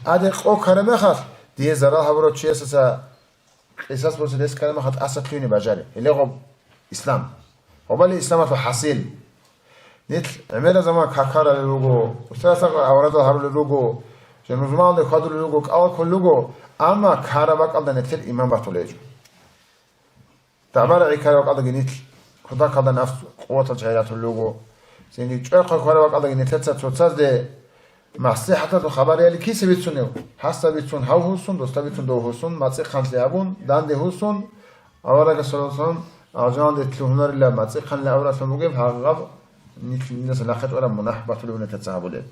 أدق أو كرمه خاف دي زرا هبورة شيء سا إساس بس ديس كلام خد أسكيني بجاري اللي هو إسلام وبالي إسلام في حصيل نتل عمله زمان كاكارا للوجو وثلاثة أوراد هارو للوجو جنوزمان لخادو للوجو كأول كل لوجو أما كاربك الله نتل إمام بطوليجو تعبر عي كاربك الله نتل خدا كذا نفس قوة الجهالات اللوجو زين جاء كاربك الله نتل تتصل ده مصلحت تو خبر یلی کی سبیتونه هستا بیتون هاو هستون دوستا بیتون دو هستون ماسی خانلی ابون دنده هستون آوره که سلطان آجان دتلوهنر لا ماسی خانلی آوره سموگه هاغاب نیت نخت ولا منح بطلون تتصابله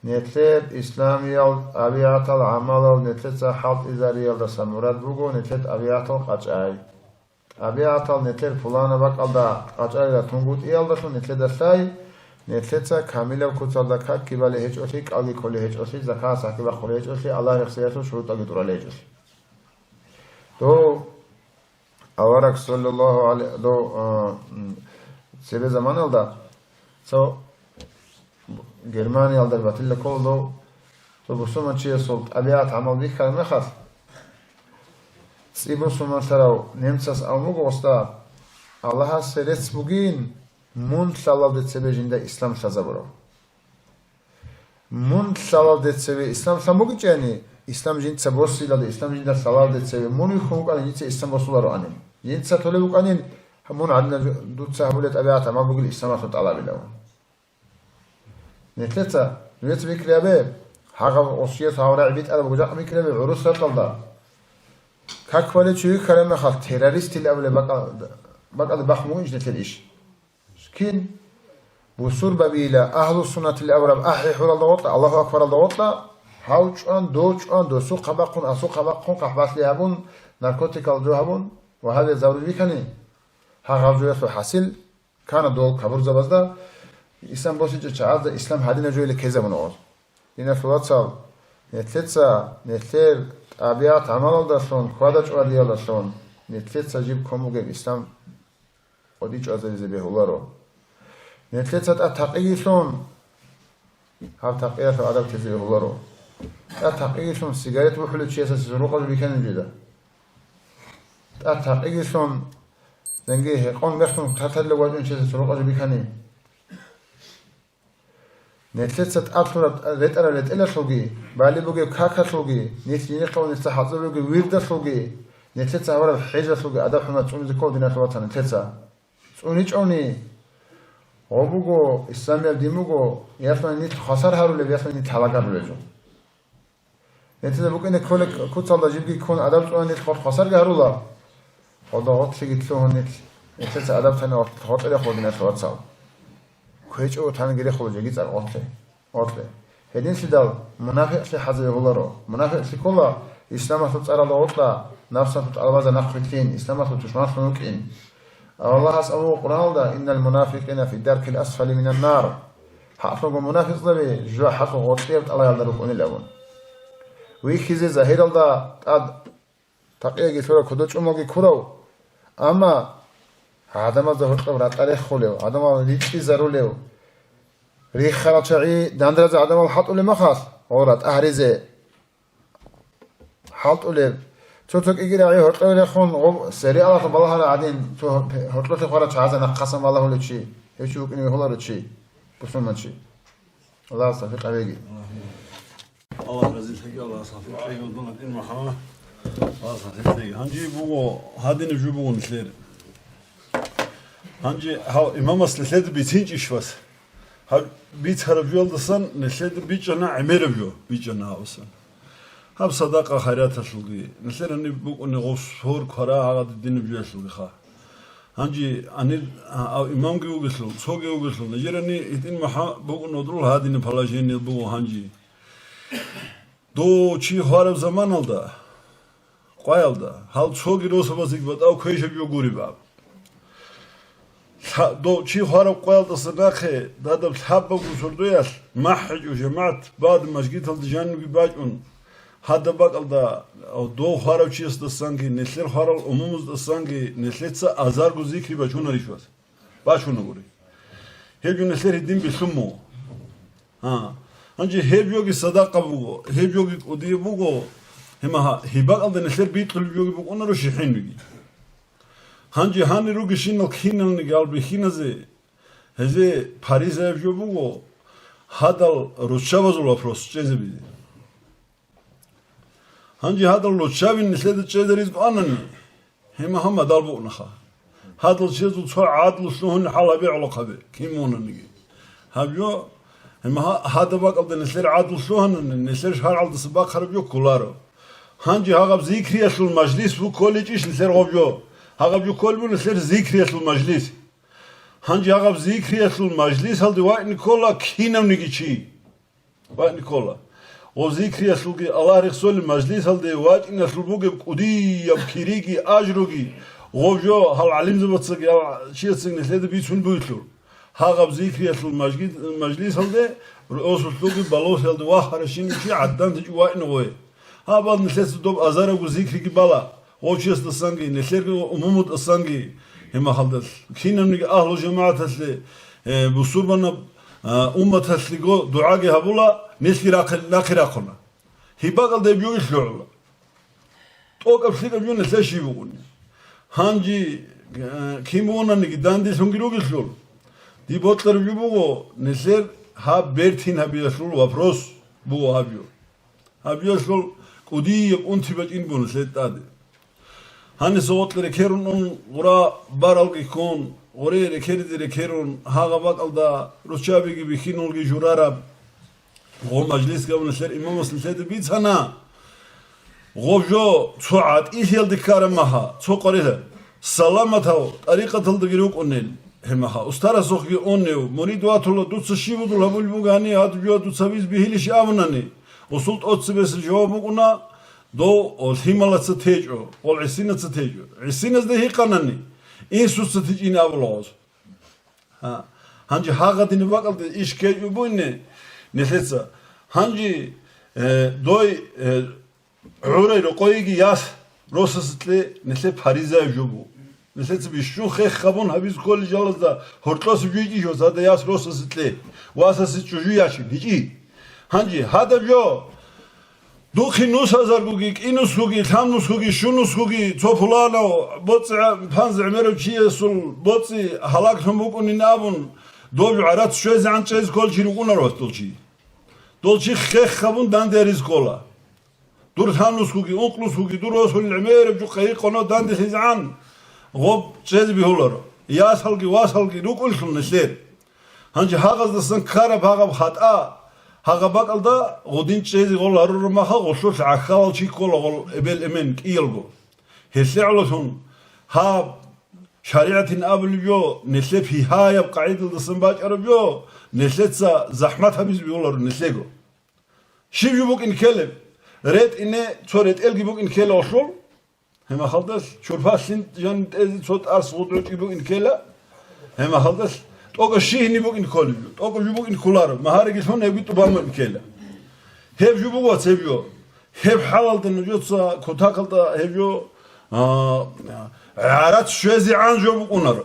نتلب اسلامیال آبیات العمال نتلب صحات ازاریال دستمرد بگو نتلب آبیات قطعی آبیات نتلب فلان بق alda قطعی دتونگود ایال دتون نتلب دستای نتلتا كاملة وكتل دكات كبال هج أثيك أجي كل هج أثيك زكاة ساكي بخور هج أثيك الله رخصيته شروط أجي دور عليه تو أورك صلى الله عليه دو سبب زمان الدا سو جرماني الدا باتل كل دو تو بسوم شيء صوت أبيات عمل بيك كلام خاص سيبو سوم تراو نمسس أمو قصدا الله سرت بوجين مون سلام دتسبه جنده اسلام سازبرو مون سلام دتسبه اسلام ساموگی چنی اسلام جنده سبوسی لاد اسلام جنده سلام دتسبه مونی خون کنی نیچه اسلام بسولارو آنیم جنده سطوله بکنین همون عندنا دوت سهولة أبياتها ما بقول إسلام طلب له نتلتا نيت بكلابه حاجة وصية هؤلاء بيت أنا بقول بكلابه عروس رطلدا كأكبر شيء كلام خال تيراريست اللي أول بقى بخمونج نتليش كين بوسور ببيلا أهل السنة اللي أول أحي حول الله الله أكبر الله هاوش أن دو سوق بقون قحبات ليهابون ناركوتيكال جوهابون وهذا ضروري بيكني هاغاوجويات حاصل كان دول كبر زبازدا إسلام بوسيج چاز إسلام هادين جويل كيزمون أول إن فلوتسال نتلر أبيات عمل داشون خودش وادي داشون نتلر جيب كموجب إسلام وديش أزايز بهولارو نتلر التقييسون هم تقيير في عدم تزيه هولارو التقييسون سيجارة وحلو شيء سروقة بيكن جدا التقييسون زنگه قوم بختم تطلع وجون شيء سروقة بيكني نتلت أطلع رت إلى سوقي بالي بوجي كاكا سوقي نتيجة قوم نستحضر بوجي ويرد سوقي نتلت أورا حاجة سوقي أدب حنا تقوم ذكر دينا سواتنا نتلت سونيش أوني وبوجو إسلامي ديموجو ياسمن نيت خسر هارولي ياسمن نيت حلاقة روليجو نتلت بوجي نكول كوتال دجيبي كون أدب سوان نيت خسر هارولا خدا هات شيء تلو نيت نتلت أدب ثاني هات إلى خودنا سواتسال كويش أو ثاني غير خلوجي جيت أطلع هدين سيدال منافق في حزب هولارو منافق في كلا إسلام تطلع على أطلع نفسه تطلع على نخفتين إسلام تشمع فنوكين الله أسأله القرآن ده إن المنافقين في الدرك الأسفل من النار حقهم منافق ذبي جوا حق غطير الله يقدر يكون الأول ويخزي ظاهر الله تقيه جسورة كدوش أموجي كرو أما هذا ما ظهر قبرات تاريخ خليه هذا ما ريتشي زروليه ريخ خرطشعي دندرز هذا ما حط له مخاص أورات أهرزه حط له توتك إجري عليه هرطله خون سريع الله بالله هذا عادين تو هرطله خرط هذا نقسم الله ولا شيء يشوف إنه هو لا شيء بس ما شيء الله صفيق عليك الله رزق حق الله صفيق حق الله إن محمد الله صفيق هنجي بوجو هادين بجوبو نسير هنجي هاو إمام أصل بيتينج إيش بس هاو بيت هربيول دسان نسير بيجنا عمير بيجنا هاوسان هاو صداقة خيرات الشلقي نسير أني بوك أني غصور كرا هذا الدين بيجوا الشلقي خا هنجي أني أو إمام جيو قسلو سو جيو قسلو نجير أني إتين محا بوك ندرول هادي نفلاجين يبوك هنجي دو شيء خارب زمان الدا قايل دا هال سو جيرو سبازيك بد أو كيش بيو غوري باب دو شيء خارب قايل دا صداقة دادم حبة وصردوياس محج وجماعة بعد مسجد الدجان بيباجون هذا بقى دا دو خارب شيء استسانجي نسل خارب أمم استسانجي نسلتسا أزار بزيكري باشون ريشواس باشون غوري هيجو نسل الدين بسمو هنجي هيبيوغي صداقة بوغو هيبيوغي قدي بوغو هما هيبقى دا نسل بيتقل بيوغي بوغو انا رو شيحين بيجي هنجي هاني روغي شينال خينال نقال بخينا زي هزي باريس هيبيو بوغو هادال روشابازو لافروس چيزي بيجي هنجي هادال روشابي نسل چيزي ريزقو اناني هما دال بوغ نخا هادال چيزو تصور عادل سلوهن حالا بي علاقة بي كيمونا نجي هابيو هما هذا بقى بدنا نسير عادل سلوهن نسير شهر على السباق خربيو كولارو هنجي هاغب ذكري اسل المجلس بو كوليج ايش نسير غوبيو هاغب يو كول بو نسير ذكري اسل المجلس هنجي هاغب ذكري اسل المجلس هل دواء نيكولا كينم نيجي واي نيكولا او ذكري اسل الله رسول المجلس هل دواء ان اسل بوغ قدي يم كيريغي اجروغي غوبيو هل علم زبطسك شي سن نسير بيتون بوتلو هاغب ذكري اسل المجلس هل ده رؤوس السوق بالوس هل دواء خرشين شي عدان تجوا انوي ها بعد نسيت دوب ازار و ذكري كي بالا وچست السانغي نسير عمومت السانغي هما خلدس كينن اهل جماعه اسل بصوربنا امه اسلغو دعاء هبولا نسير ناخراقنا هيبقل ده بيو يسلو توقف سيغ بيو نسشي بقول هانجي كيمونا نيداندي سونغيرو يسلو دي بوتلر بيبوغو نسير ها بيرتين هبيسلو وفروس بو هبيو سلو قدي يبقون تبت إن بون سيد تادي هني صوت لركيرون أن غراء بارلق يكون غري ركير ركيرون هاغا بقل دا روشابي بيخينون لغي جرارب غو مجلس قبل نسير إمام مسلسل بيت هنا غو جو صعد إيش يلدي كارمها صو قريها سلامته طريقة الدقيروك أنيل همها استرا سوخي أنيو مريدوات الله دوت سشيبو دول هبول بوغاني هاتو جو دوت سبيز بيهيلش آمناني وصلت أتسبس الجواب مقنا دو الهمالة ستيجو والعسينة ستيجو عسينة ده هي قناني إن سوت ستيجين أبلغوز هنجي هاغا ديني باقل ده إيش كي يبويني نسيتسا هنجي دوي عوري رقويجي ياس روسا ستلي نسي باريزا يجوبو نسيتس بيشون خيخ خبون هبيز كل جالس ده هرطلاس بيجي جو زاده ياس روسا ستلي واسا ستشو ياشي نيجي هنجي هذا جو دوخي نوس هزار بوغيك إنوس هوغي ثامنوس هوغي شونوس هوغي توفلانو بوتسي بانز عميرو چيه سول بوتسي هلاك تنبوكوني نابون دوبيو عرات شويز عن چيز كل چي نقونا روح دولچي دولچي خيخ خبون دان ديريز كولا دور ثامنوس هوغي انقلوس هوغي دور وصول العميرو بجو قيق قنو دان ديريز عن غوب چيز بيهولارو ياس هلقي واس هلقي نقول شل نسير هنجي هاغز دستن كارب هاغب خطأ هاغا باقل دا غودين چيزي غول هرور ماها غوشوش عخاوال چي كولا غول ابل امن كيلغو هسي علوثون ها شريعتين قبل بيو نسلب هي هاي بقاعدة الدسنباج أربيو نسلتسا زحمتها بيز بيولارو نسلقو شي بيبوك إنكلم ريت إنه توريت إلقي بوك إنكلا وشول هما خلدس شورفاس سنت جان تأذي صوت أرس غدرت يبوك إنكلا هما خلدس توقع شيء نبوك إنكولي توقع يبوك إنكولارو مهارك يسمون يبي تبامو إنكلا هيب يبوك واتسيبيو هيب حلال تنجوتسا كوتاكلتا هيبيو عرات شوزي عنجو بقونر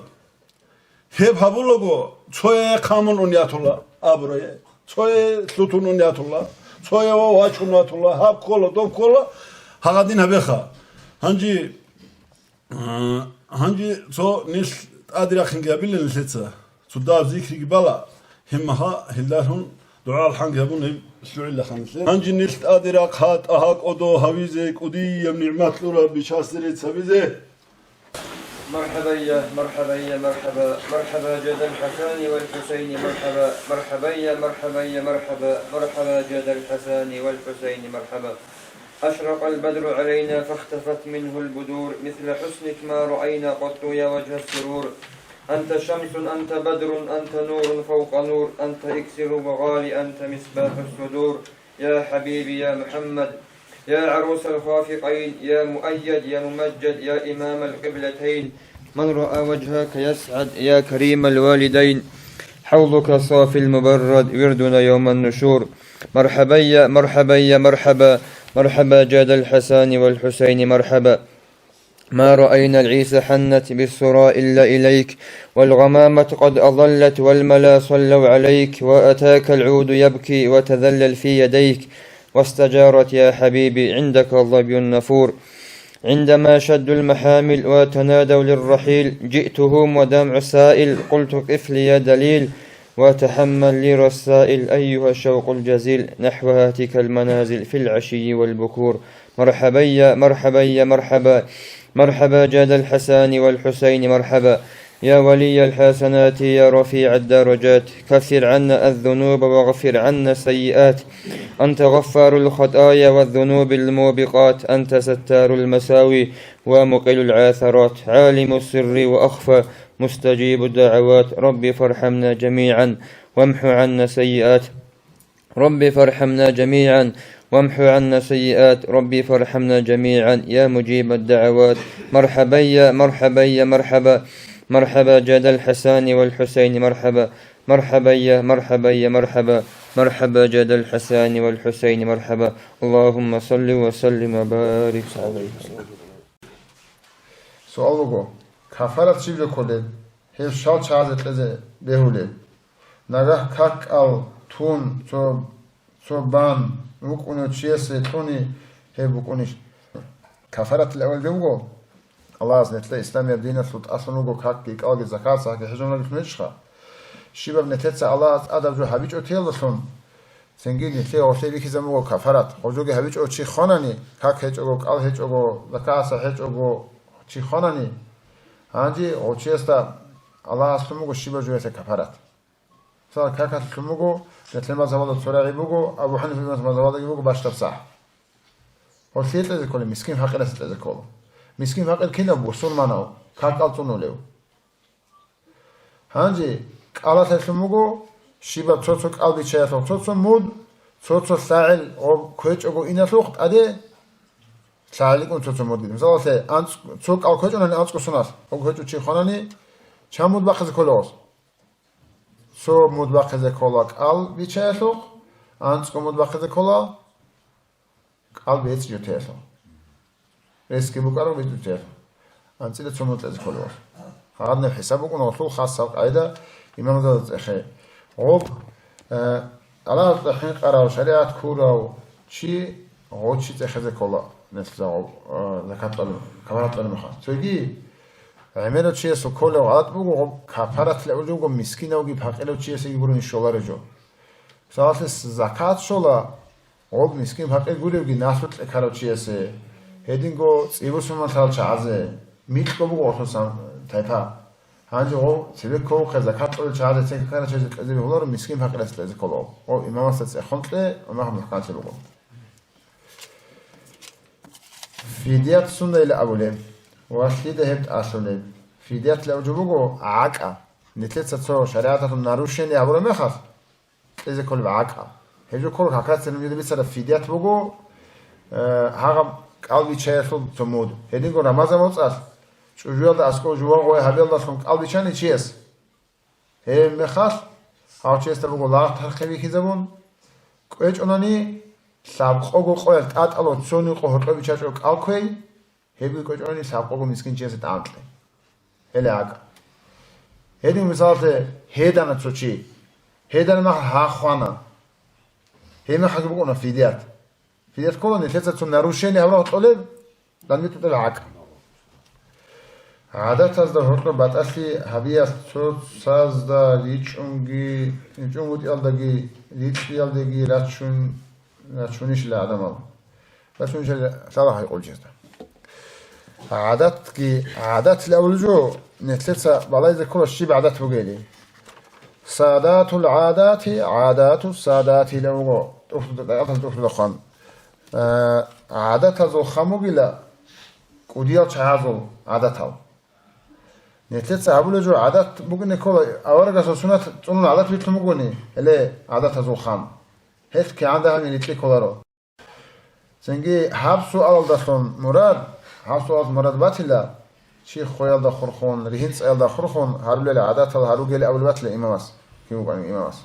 هيب هبولوغو توي قامون اونياتولا ابروي توي سلطون اونياتولا توي واچوناتولا هاب كولا دوم كولا هاغادين هبخا هانجي تو نيس ادريخن قبل نسيتسا صداب ذكري قبلا همها هلالهم دعاء الحنق هبون سلوع الله خمسين هانجي نيس ادريخ هات اهاك اودو هويزيك ودي نعمات لورا بشاسريت سبيزه مرحبا يا مرحبا يا مرحبا مرحبا جد الحسن والحسين مرحبا مرحبا يا مرحبا يا مرحبا مرحبا جد الحسن والحسين مرحبا أشرق البدر علينا فاختفت منه البدور مثل حسنك ما رأينا قط يا وجه السرور أنت شمس أنت بدر أنت نور فوق نور أنت إكسر وغالي أنت مصباح الصدور يا حبيبي يا محمد يا عروس الخافقين يا مؤيد يا ممجد يا إمام القبلتين من رأى وجهك يسعد يا كريم الوالدين حوضك صافي المبرد وردنا يوم النشور مرحبا يا مرحبا يا مرحبا مرحبا جاد الحسن والحسين مرحبا ما رأينا العيس حنت بالسراء إلا إليك والغمامة قد أضلت والملا صلوا عليك وأتاك العود يبكي وتذلل في يديك واستجارت يا حبيبي عندك الظبي النفور عندما شدوا المحامل وتنادوا للرحيل جئتهم ودمع سائل قلت قف لي يا دليل وتحمل لي رسائل أيها الشوق الجزيل نحو هاتك المنازل في العشي والبكور مرحبا يا مرحبا يا مرحبا مرحبا جاد الحسن والحسين مرحبا يا ولي الحسنات يا رفيع الدرجات كفر عنا الذنوب واغفر عنا السيئات أنت غفار الخطايا والذنوب الموبقات أنت ستار المساوي ومقل العاثرات عالم السر وأخفى مستجيب الدعوات ربي فارحمنا جميعا وامحو عنا سيئات ربي فارحمنا جميعا وامحو عنا سيئات ربي فارحمنا جميعا يا مجيب الدعوات مرحبا يا مرحبا يا مرحبا مرحبا جاد الحسن والحسين مرحبا مرحبا يا مرحبا يا مرحبا مرحبا جاد الحسن والحسين مرحبا اللهم صل وسلم وبارك عليه. سؤال بگو کفارت چی بکنه؟ هیچ شال چازت لذه بهوله نگاه کاک آل تون تو بان بکنه چیسه تونی هی بکنیش کفارت الاول بگو الله از نتله اسلامی دینه سود اصلا نگو کاک دیگ آگه زکات ساکه هجوم نگیش نشخه شیبه نتله الله از ادب جو هبیچ اوتیل دستون سنگی نتله آفته بیکی زمگو کفارت خودجوگه هبیچ اوچی خانانی کاک هیچ اوگو کال هیچ اوگو زکات هیچ اوگو چی خانانی هنجی اوچیستا الله اسلمو شیبا جویت کفارت سال کاکات سلمو نتلم زوال سرعی بگو ابو حنیفه زوال بگو باشتر صح وسيت لازم كل مسكين حق لازم لازم كله مسكين حق الكنا بوصل مناو كاكال تونوليو هنجي قالت اسمو شيبا تصوص قلبي شيء تصوص مود تصوص ساعل او كويتش او إنا سوقت أدي ساعلك أن تصوص مود مثلا سه أنت سوق أو كويتش أنا أنت كسوناس أو كويتش شيء خانني چند مود بخز کلاس سو مود بخز کلاک ال بیچه سوق أنت كمود بخز کلا ال بیت جوته سو رسکی بکارو بیت جوته أنت إذا تموت لازم کلاس هذا حسابك ونوصل خاص سوق عيدا إمام ذا خير عب على الحين قرأ شريعة كورا شيء عود شيء تأخذ كلا مثل زكاة كفارة المخاط تيجي عمله شيء سكولا وعاد بقول كفارة لأوجو مسكين أوجي بحقله شيء سيقولون الشولا رجو سالت زكاة شولا عب مسكين بحقله يقول يجي ناسبت لكارو شيء سه هدينغو سيبوسون مثال شعزه ميت كوبو أخوسام تايبا هنجي هو سيبكو كزكاة ولا شهادة تك كنا شيء كذي بقولوا مسكين فقط لازم كله أو إمام أساس خنطة وما هم نحكي عنه بقول فيديات سنة إلى أولين وأصلي هبت أصلين فيديات لو جبوجو عاقة نتلت تصور شريعة الناروشين يا أبو المخاف إذا كل عاقة هجو كل حكاية سنة يدي بيصير فيديات بوجو هاغم قلبي شايف تمود هدين قرنا ماذا موصل شو جوال ده اسكو جوال قوي هبيل ده خم قلبي چني چيس هم مخاف ها چيس ده بقول لا ترخبي كي زبون قويچ اوناني سابقو قوي تاتالو چوني قهرقبي چاچو قالكوي هبي قويچ اوناني سابقو مسكين چيس تانت هلاك هدي مثال هيدان تشوچي هيدان ما ها خوانا هم حاجه بقولنا فيديات كلهم نتلت ناروشين هبرا طلب لان بتطلع عاق عادت از در حکم بعد اصلی هبی است تو ساز دا ریچونگی ریچونگی آلدگی ریچی آلدگی رچونیش لعدم آل رچونیش ساله های قول جزده عادت لأول جو نتلسا بالای ذکر شی بعادت بگیری سادات العادات عادات السادات لأول جو خان عادت از خموگی لا کودیال چهازل عادت ها نتلت عبولة جو عادات ممكن نقول أورجا سنة تقولون عادات بيتلموني اللي عادات هزوخام هيك كعندها من يتلي كولارو زنجي حبسو على دخون مراد حبسو على مراد باتلا شيء خويا دخور خون رهينس أيل دخور خون هارو لي عادات هارو جل أول باتلا إمامس كيمو قاني إمامس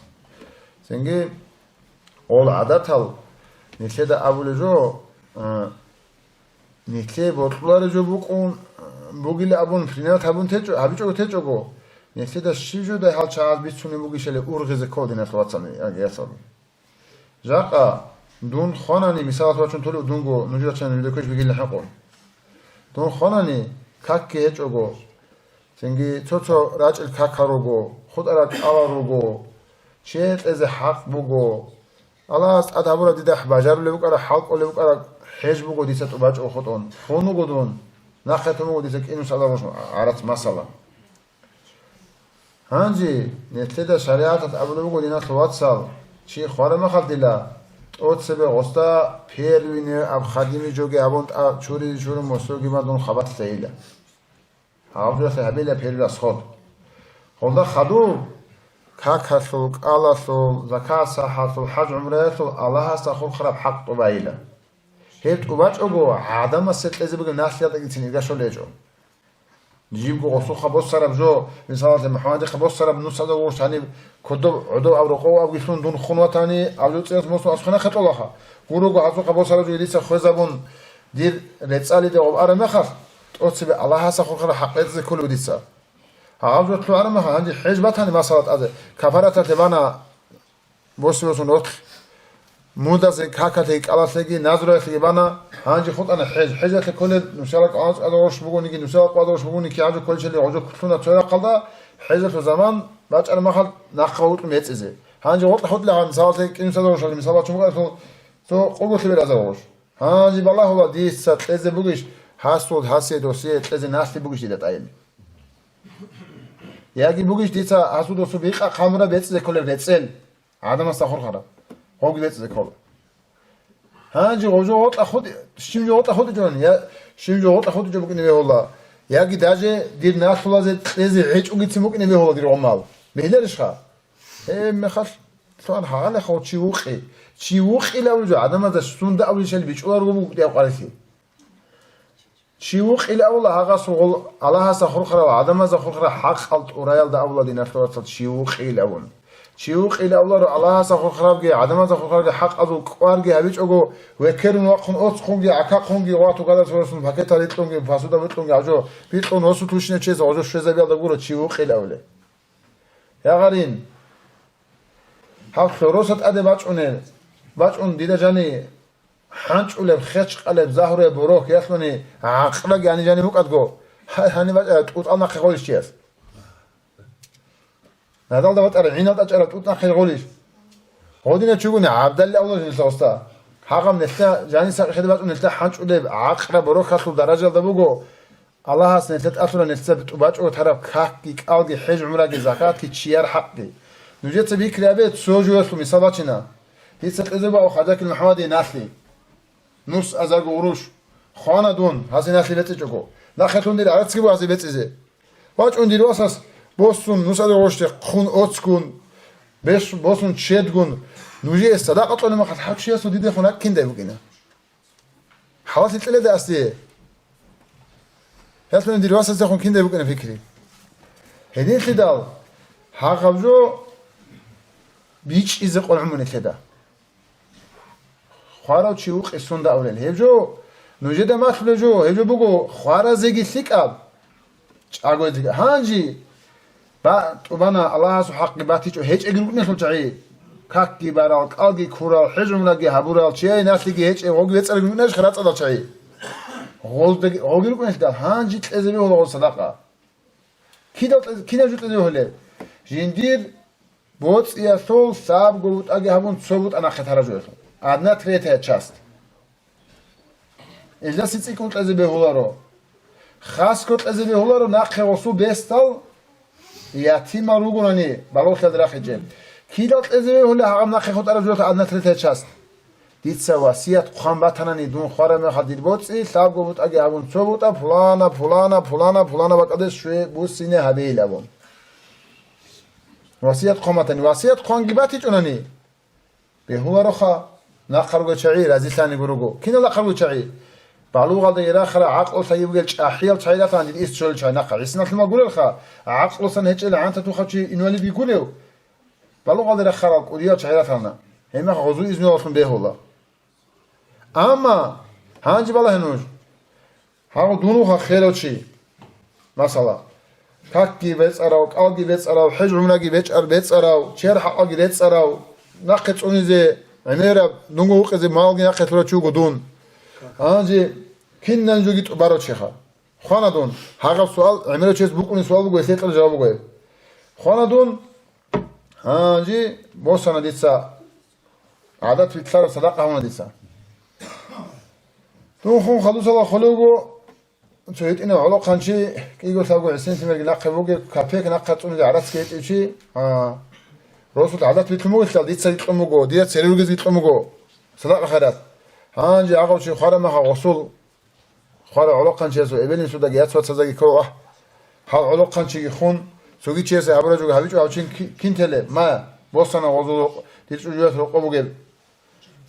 زنجي أول عادات هال نتلت عبولة جو نتلت بطلار جو بكون بوگیل ابون فرینات ابون تچو هبیچو تچوگو نسیدا شیجو ده حال چاز بیچونی بوگیشله اورغز کودینه سواتسانی اگه حساب جاقا دون خانانی مثال واسون طول دونگو نوجا چن ویدیوکش بگیل حقون دون خانانی کاکی هچوگو سنگی تو راجل کاکاروگو خود اراد آواروگو چیت از حق بوگو الله است ادبور دیده بجارو لبوکارا حق لبوکارا حج بوگو دیست و بچ خودون خونو گدون نخطمو وديسك إنه سألا وش عرض مسألة هنجي نتلدا شريعة أبلو بقول دينا تواتسال شيء خوار ما خد دلا أوت سبب غستا بيروينه أب خديمي جوجي أبونت أب شوري مسوقي ما دون خبط سيلا هاوجا سهبيلا بيرو أسخود خدا خدو كاكسول قالسول زكاة صحاسول حج عمرهسول الله استخول خراب حق طبيعيلا هيت وباش أبو عدم الست لازم يقول الناس يلا يجتني ده شو ليجو نجيب جو غسول خبوس سرب جو مثلا محمد خبوس سرب نص هذا وش يعني كدو عدو أو رقو أو يسون دون خنوة تاني أو جو تيجي مسوا أسخنا خط الله قولوا جو عزو خبوس سرب جو يديس خوزبون دير رتسالي ده وأرى ما خف أتصب الله هسا خل حقيقة كله يديسها هاجو تلو أرى ما خف عندي حجبات هني ما صارت هذا كفارة تبانا بوسيوسون أخ مودز كاكاتيك على سجي نظرة سجبانا هانجي خد أنا حجة كل نشارك عاج أدورش بقولي كي نشارك أدورش بقولي كي عاجو كل شيء عاجو كلنا تشارك قلدا حجة في زمان بعد أنا ما خد نقاوت ميت إزاي هانجي وقت خد لعن سالتك إنسان أدورش مثلا شو مقول تو قلبه سبيل أدورش هانجي بالله هو دي ست إزاي بقولش Hasod hasid osie eze nasli bugish dida tayeli. Yagi bugish ditsa hasud osu biqa qamra betze koler retsel. Adam astakhor khara. Hogi betze kol. Hanji gojo ot akhud shimjo ot akhud jon ya shimjo ot akhud jo bukine holla. Yagi daje dir naslazet eze hech ugitsi mukine holla dir omal. Mehler ishkha. مخاف طبعا حاله خو تشيوخي لو جو عدم هذا السون ده أول شيء بيجوا رجوم بدي أقول فيه تشيوخ إلى أول هذا سوغل على هذا خرخرة وعدم هذا خرخرة حق ألت أوريال ده أول دينا ثلاثة تشيوخ إلى أول تشيوخ إلى أول على هذا خرخرة بجي عدم هذا خرخرة حق أدو كوار جي هبيج أجو وكرن وقن أوت خونجي عكاق خونجي واتو كذا سورسون بحكي تاريخونجي فاسودا بيتلونجي عجو بيتلون وسو توشين شيء عجو شيء بيال ده تشيوخ إلى أول يا غارين هاو خروست أده باچون دیده جانی حنچ اولب خچ قلب زهره بروک یاسمنی عقل یعنی جانی مقد گو هنی باچ توت آن خیلیش چیست ندال دوت عینات اجرا توت خیلیش هودینه چگونه عبدالله اول نلساستا حقم نفتا جانی سر خدمت باچون نفتا حنچ اولب عقل بروک خاصل درجه ده بگو الله هست نفت اصلا نفت باچ او طرف کاکی کالگی حج عمره کی زکات کی چیار حقی نوجت بيك لابد سوجو يسلم صلاتنا هيك إذا أو خداك المحمدي ناسلي نص أزاق وروش خانة دون هذي ناسلي بتجوكو لا خطون دي عرض كيبو هذي بتجزي واج عندي الواساس بوسون نص أزاق وروش خون أوتسكون بيش بوسون تشيدكون نوجي الصداقة لما خد حق شيء سودي ده هناك كندا يبغينا حواس التلة ده أصلي هذا من الواساس ده هون كندا يبغينا فكري هدين خدال هاقبجو بیچ ایز قلعمونه کدا خوارا چیوخ اسون دا اولل هجو نوجه دا مخل جو هجو بگو خوارا زگی سیکال چاگوی دیگه هانجی با توبانا الله سو حق باتی چو هیچ اگرو نشل چایی کاکی برال کالگی کورال حجم لگی هبورال چیای نسلیگی هیچ اوگی ویت اگرو نش خلاص ادا چایی اوگی رو نشل هانجی تزبی هول صدقه کی نجوت ازی هوله جندیر بوت یا سول ساب گوت اگه همون صوت انا خطر جوه ادنا تریت چاست اجلا سیتی کنت از به هولا رو خاص کنت از به هولا رو نقه وصو بستال یتیم رو گونانی بالو خد رخجه کی دات از به هولا هم نقه خود را جوه ادنا تریت چاست دید سواسیت قام بتنانی دون خواره میخواد دید بوت ای ساب گوت اگه همون صوت فلانا بقدر شوی بوسینه هبیل ابون وصية قومتني وصية قوانجباتي جناني بهو رخا نقرقو شعير عزيز ثاني بروجو كنا نقرقو شعير بعلو غلط يراخر عقل سيب قال أحيال شعيرة ثاني الإست شول شعير نقر إسنا كما قول الخا عقل سن هيك إلا عنت توخشي إنه اللي بيقوله بعلو غلط يراخر قوليات شعيرة ثانا هم غزو إذن أصلا به الله أما هانج بالله هنوج هاو دونوها خيرو شيء مثلا كاكي بيت أراو كالجي بيت أراو حج عمرجي بيت أراو شير حقي بيت أراو نقط أنيزة عميرة نونغو قزي مالجي نقط ولا شو قدون هانجي كن ننجوجي تبارو شيخا خانا دون هذا السؤال عميرة شيء بقولي سؤال بقول سيد الجواب بقول خانا دون هانجي بوسنا ديتسا عادات في تصرف صداقة هنا ديتسا دون خون خلوص الله خلوقو شويت إنه على قنشي كي يقول سابقو عسين سمير ناقة بوجي كابيك ناقة توني عرس كيت إيشي رسول عادات بيتلمو يسال ديت سريت قموجو ديت سرير جزيت قموجو صدق خيرات هانجي عقب شيء خارم مها وصول خار على قنشي سو إبني سودا جيات سوت سزاجي كروه حال على قنشي يخون سوقي شيء سأبرجو هبيجو أوشين كينتله ما بوسنا وضو ديت شجوعات رقموجي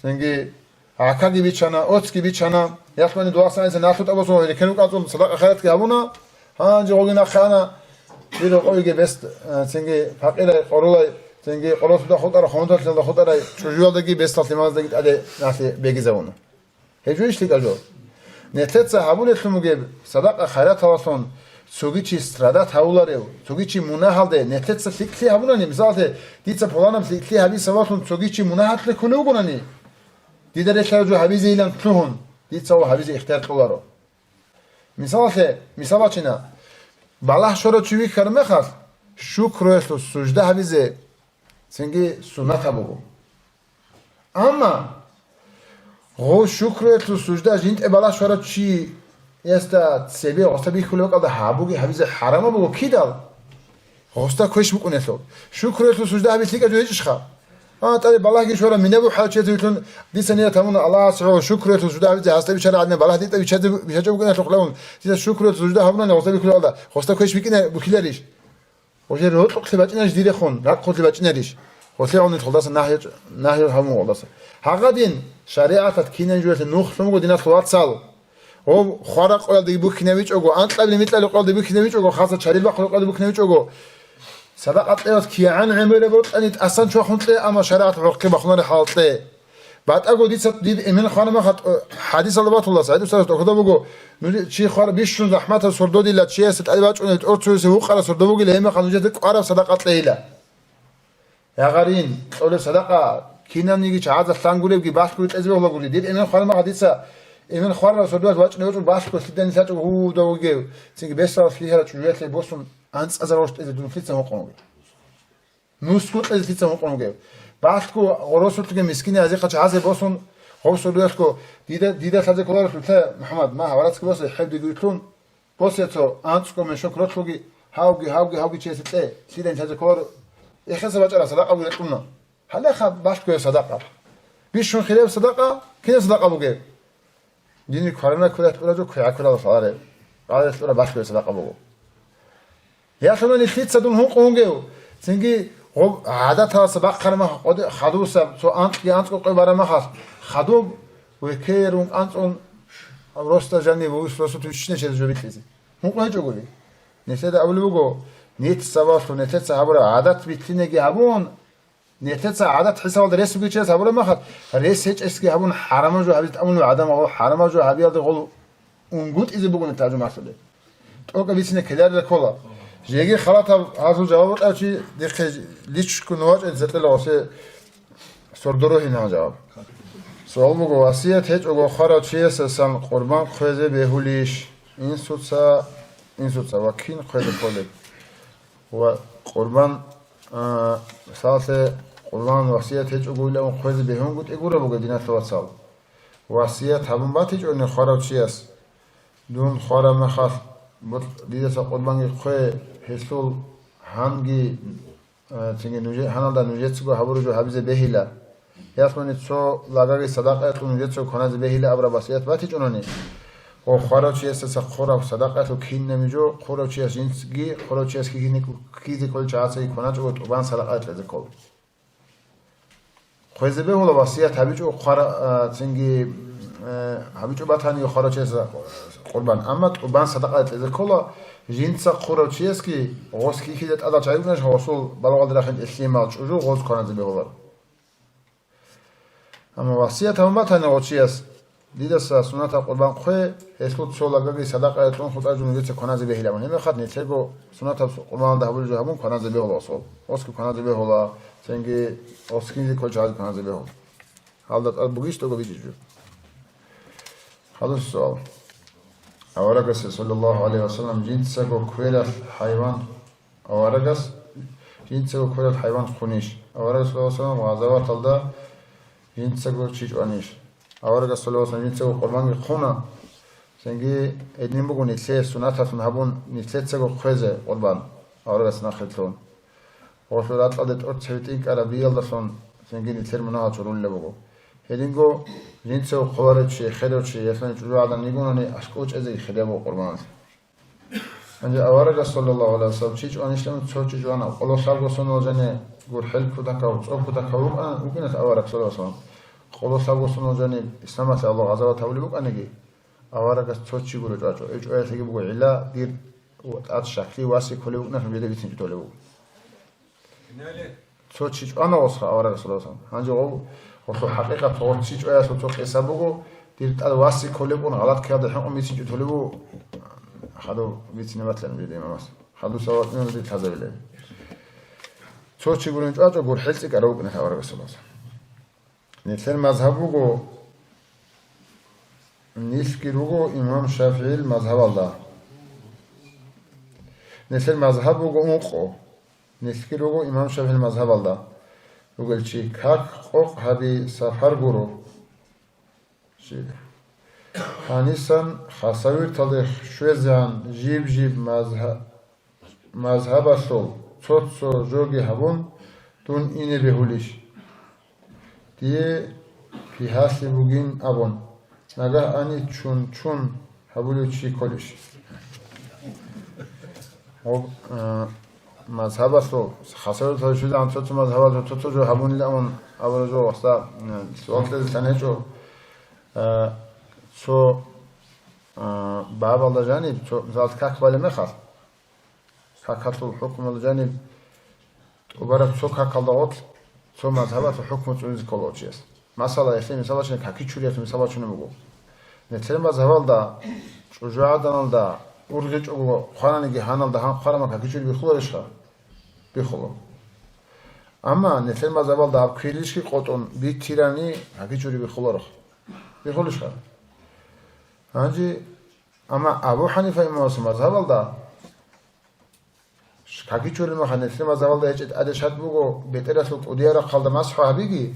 سنجي عكاجي بيتشانا أوتسكي بيتشانا يخمن دواسا إنسان ناخد أبو سوى لكنو كاتون صدق خيرات كهابونا هانجي غوغينا خانا بيرو قوي بست سنجي فقيرة قرولا سنجي قروس دا خود أرا خونتا دا خود أرا شجوع دقي بست تلماز دقي أدي ناسي بيجي زونه هجوش ليك أجو نتلت هابون يخموجي صدق خيرات هواسون سوگی چی استرادات هاولاره سوگی چی مناهل ده نتلت سفیکلی هابونا نی مثال دیت پولانم سفیکلی هابی سواتون سوگی چی مناهل لکنو گونانی دیدار اختیار جو هابی زیلان تلون دید سو هابی اختیار کلارو مثال چینا بالاه شورا چوی کرمه خاص شکر است و سجده هابی ز سنگی سنت بگو اما غو شکر است و سجده جنت بالاه شورا چی Esta sebi osta bi khulok da habugi habize harama bu kidal. Osta koş bu kuneso. Şükretu sucda abi tika joy çıxa. Tabi balah ki şora mine bu halçeti bütün di sene tamam Allah subhanahu şükretu sucda abi hasta bir şara adne balah di tabi bir şey bu kuneso klavun. Size şükretu sucda habna ne osta bi khulok da. Osta koş bi kine bu kileriş. O şey rotluk sebatına jidire khon. Rak khot sebatına riş. O şey onu toldas nahi hamu oldas. Hagadin şariatat kinen jurete nuh sumu dinat khuat sal. O khara qoldi bu kineviç ogo antlabi mitla qoldi bu kineviç ogo khasa çarilba qoldi bu kineviç ogo sadaqat leyot ki an amele bu anit asan çok huntle ama şariat hukuki bakımları halte بعد اگه دید امین خانم حدیث الله سعید استاد خدا بگو چی خار بیشون زحمت سردو دیلا چی است علی بچ اون ارتوس هو قرا سردو بگو لهم خانوجت قرا صدقات لیلا یا غرین اول صدقه کینم نیگی چه عاد سانگوله بگی باش کوت از بگو گولی دید امین خانم حدیث امین خار سردو بچ نور باش کو سیدن ساچ هو دو گو سینگ بسا فلیها چوجت بوسون انس از روشت از دون فیتس هم قونو نوسکوت از فیتس هم قونو باشکو غروسوت که مسکینی از اینکه چه باسون خوب سردوش کو دیده سازی کلارش بته محمد ما حوالات که باشه حب دیگرتون باشه تو آنچ کو منشون کرد شوگی هاوگی چیزی ته سیدن سازی کلار اخیس بچه صدقه بوده کنه حالا خب باشکو صدقه بیشون خیلی صدقه کی صدقه بوده دینی کارنا کلات کلاجو کیا کلا سواره بعد سواره باشکو صدقه بوده یا شما نیست صدون هم قونگیو سنگی عادت هست بقر ما خدو سب تو انت کو قبر ما هست خدو و کیرون انت اون راست جنی و راست تو چنه چیز جو بیتیزی هم کو جو گولی نسید اول بگو نیت سواس و نیت صحابه عادت بیتینگی همون نیت عادت حساب درس بگی چه صحابه ما هست رئیس هیچ اسکی همون حرام جو حبیت امون و عدم او حرام جو حبیت قول اون گوت ایزی بگونه ترجمه شده تو که بیسینه کلر کلا جیگی خلاط هازو جواب اچی دیگه لیچ کنواج ازتل واسه سردرو هینا جواب سوال بگو وصیت هیچ اوگو خارا چیه سن قربان خوزه بهولیش این سوتسا و کین خوزه کلی و قربان سالس قربان وصیت هیچ اوگو ایلام خوزه بهون گود اگوره بگو دینه سوال سال وصیت همون بات هیچ اونی خارا چیه دون خارا مخاف دیده سا قربانگی خوی حسول هنگی چنگی نوجه هنالدا نوجه چگو هبرو جو حبیز بهیلا یاسمانی چو لگاگی صداقت و نوجه چو کناز بهیلا ابرا باسیت باتی چونانی و خورا چی است سا خورا و صداقت و کین نمیجو خورا چی است جنسگی خورا چی است که کیزی کل چهاسی کناج و توبان صداقت لذه کل خویزه به هلا باسیت هبیجو خورا چنگی هبیجو باتانی خورا چی است قربان اما قربان صدقات لذه کلا جنسا خورا چی است که غوز کی کیدت ادا چایی کنش حاصل بلاغال درخند اسلیمال چوجو غوز کننده به هلا اما وصیت هم باتانی غوز چی است دیده سا سنت قربان خوی اسلوت سولگاگی صدقات اون خود اجون دیده کننده به هلا منیم خد نیچه گو سنت قربان دهوری جو همون کننده به هلا اصول غوز کی کننده به هلا چنگی غوز کی کل چایی کننده به هلا حالت بگیش تو گویی جو حالا سوال Avaragas sallallahu aleyhi ve sellem cinsego kuelat hayvan avaragas cinsego kuelat hayvan khunish avaragas sallallahu aleyhi ve sellem gazavat alda cinsego çiç anish avaragas sallallahu aleyhi ve sellem cinsego qurbangi khuna sengi ednin bugun etse sunatatun habun nitsetsego kheze qurban avaragas nakhitlon osurat adet ot sevtin karabiyaldason sengi nitser muna çorulle bugu هدینگو جنس و خوارد چی خیلی چی یعنی چجور آدم نیگونی اشکوچ ازی خیلی با قربان است. انجا آواره رسول الله علیه وسلم چیچ آنیشتم چه چیزوانه الله سال گسون وجنه گور حل کودک او چوب کودک او ممکنه آواره رسول الله سلام الله سال گسون وجنه اسلام است الله عز و جل بکنه کی آواره گس چه چی گوره جاچو ایچ آیه که بگو علا دیر و ات شکلی واسی کلی بکنه بیده بیتین جتوله بگو. چه چیز آن واسه آواره رسول الله سلام انجا وصو حقيقة طور تيج أيا سو توق إسابوغو ديرت الواسي كوليبون غلط كياد الحين ميتين جتوليبو خدو ميتين مثلا بيدي ماس خدو سوات من دي تهذا بالله تو چی گورن جو اجو گور حلتی کرو کنه خبر رسول الله نيتر مذهبوغو نيسكيروغو امام شافعي المذهب الله نيتر مذهبوغو موقو نيسكيروغو امام شافعي المذهب الله وقال شيء كاك خوق هذه سفر برو شيء Hanisan xasavir tadix şvezan jib mazhaba sol tsotso jogi habun tun ine behulish diye pihasi bugün abon naga ani çun habulu çi kolish o mazhaba sol xasavir tadix şvezan tsotso mazhaba tsotso jo habun lamon avrojo vasta suakte sanecho so باب الله جانب ذات كاك ولا مخاف كاكاتو حكم الله جانب وبرك سو كاك الله سو مذهبات حكم تونز كولوجيس مثلا يسمي مثلا شنو كاكي چوريات مثلا شنو مگو نتر مذهب دا جوجادان دا ургеч уго خانانги ханал да хан харама كاكي چوري بخلورشا بخلو اما نتر مذهب دا كريلишки قطون بي تيراني كاكي چوري بخلورخ بخلوشا Hangi ama Abu Hanife imamı mazhabalda kaki çölü mahanesi mazhabalda hiç adeşat bugo beteras odiyara kaldı mazhabigi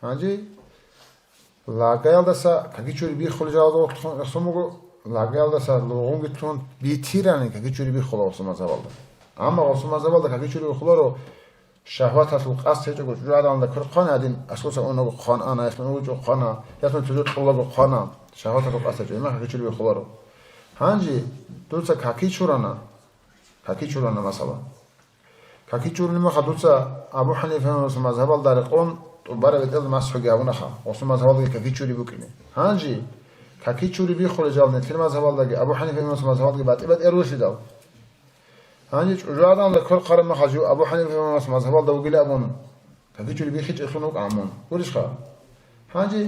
hangi lagayalda sa kaki çölü bir xulcalı somugo lagayalda sa loğun gitton bitirani kaki çölü bir xulası mazhabalda ama o mazhabalda kaki çölü xularo şahvat asıl qas hiç o jadanda kırqan adin asosa onu qan ana ismi o qana yasma tuzut xullago qana شهوات رو قصد جایی من کاکی به خدا رو هنجی دوستا کاکی چورانه مثلا کاکی چورانی ما خدوستا ابو حنیفه مذهب داره قوم تو برای بدل مسح گیاونه خا واسه مذهب دیگه کاکی چوری بکنه هنجی کاکی چوری بی خود جال نتیل مذهب دیگه ابو حنیفه مذهب دیگه بعد اروسی داو هنجی جوادان لکل قرن ما خجو ابو حنیفه مذهب داو گلی ابون کاکی چوری بی خیج اخنوک عمون ورش خا هنجی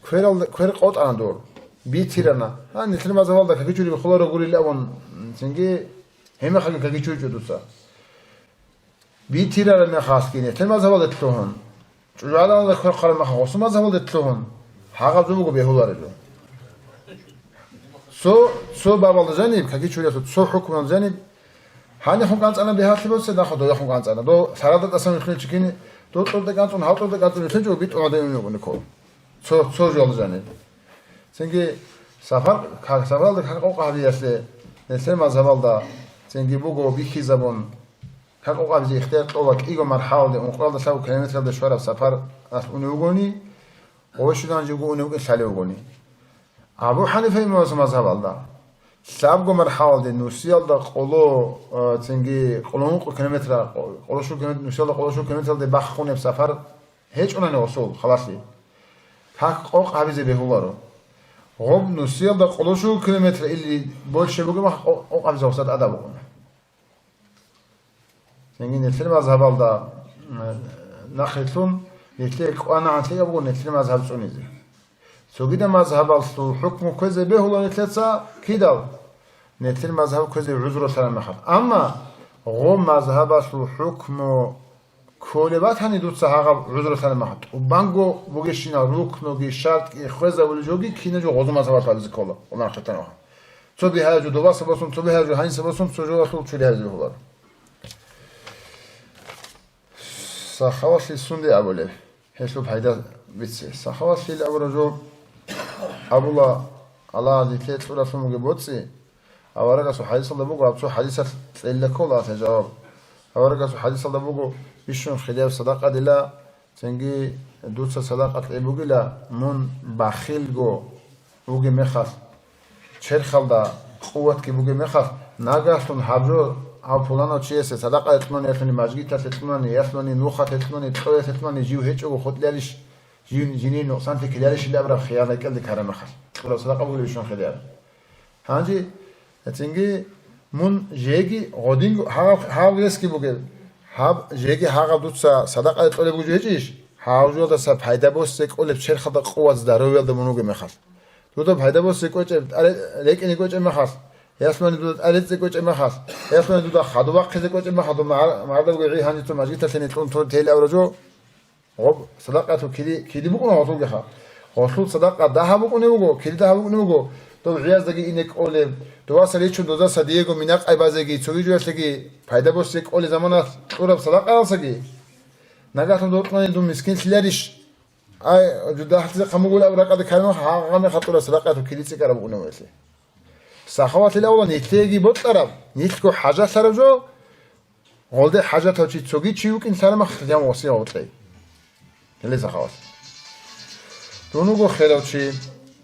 كوير قوت أنا دور بيتيرنا هني مثل ما زمان ده كيجوري بخلار يقولي لا ون سنجي هم خلي كيجوري جدوسا بيتيرنا خاص كيني مثل ما زمان ده تلوهن شو على الله كوير قرن ما خاص ما زمان ده تلوهن حاجة زوجو بيهولار جو سو بابا جانب كيجوري سو حكم جانب هني هم كانت أنا بهذا الوقت سداخل دو هم كانت أنا دو سرادة أصلا يخلي تشكيني دو ده كانت هاو ده كانت يخلي بيت أودين يقولون كول سو جول جانب سنگی سفر da kak o qabiliyəsi nesel mazhabalda سنگی بوگو بیخی زبون kak o qabiliyəsi اختیار olak ایگو مرحله اون قرار سو کیلومتر ده شوار سفر از اونوگونی او شدن جو اونوگون سالوگونی ابو حنیفه مذهبالدا سابگو مرحله ده نوسیال da قلو سنگی قلون کیلومتر قلوشو کیلومتر نوسیال da قلوشو کیلومتر ده بخونه سفر هیچ اونن اصول خلاصی حق اوق عبيزه بهولارو غب نسيل ده قلوشو كيلومتر اللي больше بقى ما اوق عبيزه وسط ادب بقى سنجين الفيلم مذهب ده نخلتون يتلك انا عندي ابو الفيلم مذهب سنيزي سو كده مذهب الحكم كذا بهولار ثلاثه كده الفيلم مذهب كذا عذر سلام خط اما غب مذهب الحكم كولبات هني دوت سهاغ عذر سلام خط وبانغو بوغشينا ركنو گي شرط خوزا ول جوگي كينه جو غوزو مذهب فالز كولا اونر خطنا تو بي هاجو دوبا سباسون تو بي هاجو هاين سباسون تو جو اصل چوري هاجو هولار سخاوسي سوندي ابوله هسلو فايدا بيتسي سخاوسي ابورجو ابولا الله ذكرت رسول مگه بوتسي اورا سو حديث الله بوغو ابسو حديث الا كولا تجاوب اورا سو حديث الله بوغو بيشون خلاف صدقه دلا سنگي دوتسا صدقه ابوغلا من بخيل گو بوغي مخاف چرخالدا قوت كي بوغي مخاف ناگاستون حبرو او پولانو چيسه صدقه اتمن يفني ماجگيت اتمن يفني نوخه اتمن تويت اتمن جيو هيچو خودلاريش جيني نقصان تكلاريش اللي ابرا خيانه كل كرم خاف ولا صدقه بوغي بيشون خلاف هانجي اتنگي من جيگي غودين هاويسكي بوغي هاب جيگي هاغا دوتسا صدقه اتولي بوجو هيچيش هاوجو دا سا پايدا بوسك اولب چرخدا قوت دارويل دمونوگي مخاف دودا پايدا بوسك کوچ ليكني کوچ مخاف ياسمن دودا اليت کوچ مخاف ياسمن دودا خدوا قز کوچ مخاف مرد بوغي هاني تو ماجي تسني تو تيل اورجو غب صدقه تو كيدي بوكو هوتو گخا هوتو صدقه ده بوكو نيوگو كيدي ده بوكو نيوگو تو عياز دغي انك اولب دوا سليچو دودا سديگو ميناق ايبازگي چوي جوسگي پايدا بوسك اول زمانات اورب صدقه راسگي نگاتون دوتمن دو مسكين سلاريش აი ჯუდაჰზე ყამუგულა ვრაკადი ქალმა ღამე ხატურა სრაკათუ ქილიცი კარაბ უნემესე სახავათი ლაულა ნითეგი ბოტარა ნითკო ჰაჯა სარაჯო غولده حاجات چی چوگی چی وکین سلام خدام واسه اوتلی دل زخواس دونو گو خیلوچی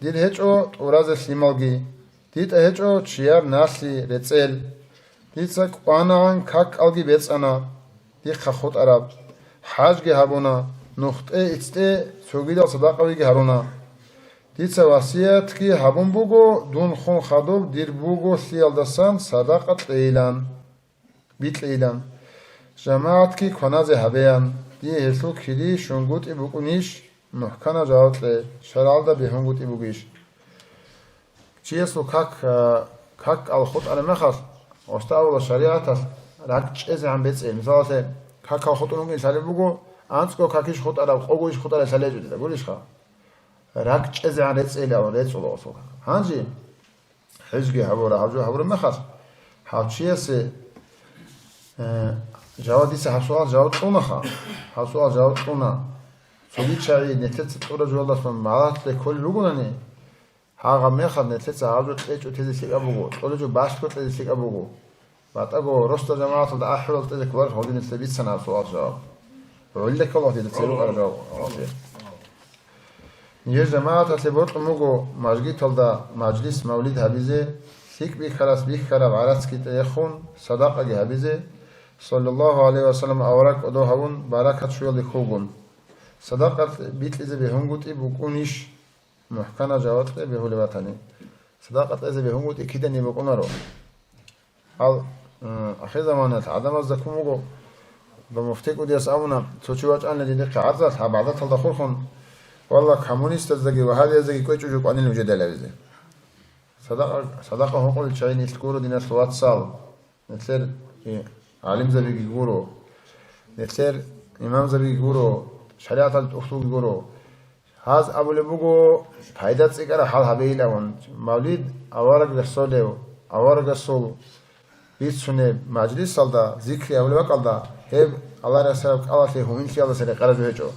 دید هچو اوراز سیمالگی دید هچو چیار ناسی رچل دید سک قانان کاک الگی بیچانا دید خخوت عرب حاجگی هبونا نقطه اچته چوگی دا صداقوی هرونا دید وصیت کی هبون بوگو دون خون خدوب دیر بوگو سیالدسان صداقت ایلان بیت ایلان جماعت کی کناز هبیان دی هسو کلی شونگوت ایبوکونیش محکنا جاوتله شرال دا بهونگوت ایبوگیش چیه سو کاک الخوت على مخص استاول شریعت راک از عم بیت مثلا کاک الخوت اونگی سالی بگو آنسکو کاکیش خود على خوگویش خود على سالی جدیده گولیش خا راک از عم بیت ایل اول بیت سولو سو هنجی حزگی هبور مخص هاچیه سه جوادی سه هسوال جواد اونا خا هسوال جواد اونا سوی چایی نتیت تورا جواد است مالات کل لگونانی ها میخواد نتیت عادت ایچو تیزی سیگا بگو اول جو باش کرد تیزی سیگا بگو بعد اگه راست جماعت الد احول تیزی کلار خودی نتیت سنا سوال جواد ولی کلا تیزی سیرو کار جواد یه جماعت اصلی برد مگو مجگی تلد مجلس مولد حبیزه سیک بیخلاص بیخراب عرض کی تیخون صداقه گی حبیزه صلى الله عليه وسلم أوراق أدوهون بركة شوية لخوبون صداقة بيت إذا بهونغوتي بكونيش محكنا جوات بهولي وطني صداقة إذا بهونغوتي كده نبكونا رو هل أخي زمانات عدم الزكومو بمفتيكو دي أسعونا توشيوات أن لدي قعدت هبعدت الدخول والله كمونيست الزكي وهذا الزكي كويتشو جوك أني الوجود لابزي صداقة هقول شايني تكورو دينا سوات سال مثل عالم زبیگی گورو نتر امام زبیگی گورو شریعت التوخو گورو هاز ابول بگو فایدت سیکر حال هبیل اون مولد اوارق رسوله اوارق رسول بیت سونه مجلس سالدا ذکر اول وقالدا هب الله رسول الله ته همین خیال سر قرض هجو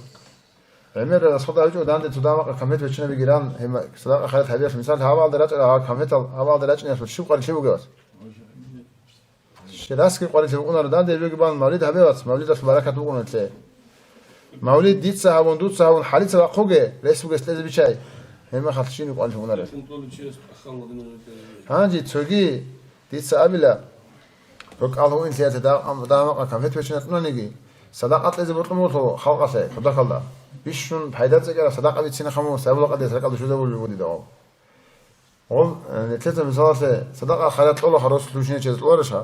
عمر رسول الله هجو دانده تو دامق کمیت بچنه بگیرن هم صداق خیرت هدیه مثال هوا درجه ها کمیت هوا درجه نه شو قال شو بگوس شراس کی قالی اون رو داده بگی بان مولد هبیات مولد است برکت بگونن ته مولد دیت صاحبون دوت صاحبون حالی صاحب خوگه رئیس بگست لازم بیچای هم خاطرین قالی اون رو ها جی توگی دیت صاحبلا فوق الله این سیاست دام کامفت بچنت نونگی صداقت لازم برتمو تو خلقه خدا خدا بیشون پیدات اگر صداقت بیچینه خمو سبب قد صداقت شده بود دو اون نتیجه مثلا صداقت خیرت الله خلاص توشینه چیز لورشه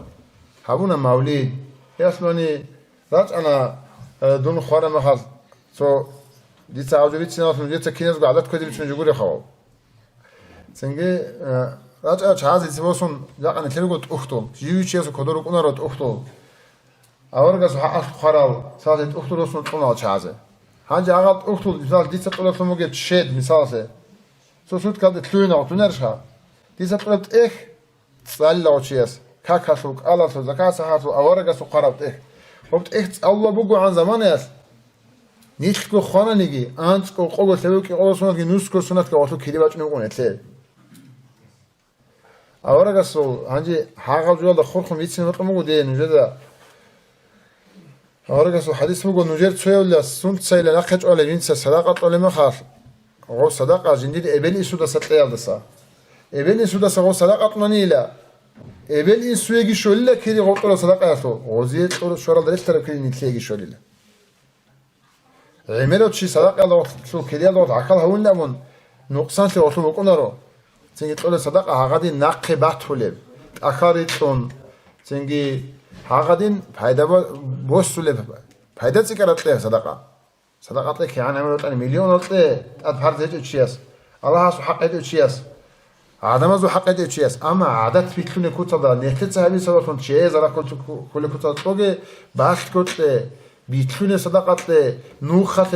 هبونا مولد ياسمني راج أنا دون خوارا مخاز سو دي تعودي سنوات من دي تكينز قعدت كودي بتشون جوري خاو سنجي راج أنا شهاز يسموسون لا أنا تلقوا تأختل جيو شيء كدروا كنا رات أختل أورجا سو حق خوارا ساعات أختل رسون كنا شهازه هنجي عقد أختل مثال دي تطلع ثم جت شد مثال سو سود كده تلوين أو تنرشها دي تطلع إيه تسأل وشيس كاكاسوك الله سو زكاة سهاتو أورجا سو قربت إيه وقت إيه الله بقو عن زمان ياس نيشكو خانة نيجي أنتكو قوة سويكي قوة سنة كي نوسكو سنة كي واتو كيري باش نقول نتلي أورجا سو هنجي حاجة جوال دخول خميت سنة مقو دي نجدا أورجا سو حديث مقو نجير تسوي ولا سنت سيلا نقج أولي جنسة صداقة أولي مخاف غو صداقة جنديد إبلي سودا ستليال دسا إبلي سودا سغو صداقة منيلا اول این سویگی شولیله کلی قطر صدق است غزیه طور شورال درش طرف کلی نیتلیگی شولیله عملت چی صدق الله سو کلی الله عقل هون لمن نقصان تی وصل بکنه رو چنگی طور صدق هاقدی نقبت هولب اکاریتون چنگی هاقدین پیدا بوسولب پیدا چی کرده صدقات که یعنی عملت ان میلیون هسته اد پرده چی است الله هست حق چی است عدم از حق ده چی است اما عادت فکر نکوت داد نهت صحابی سوالتون چیه زرا کل کوت توگه باخت کوت بیتون صداقت نوخت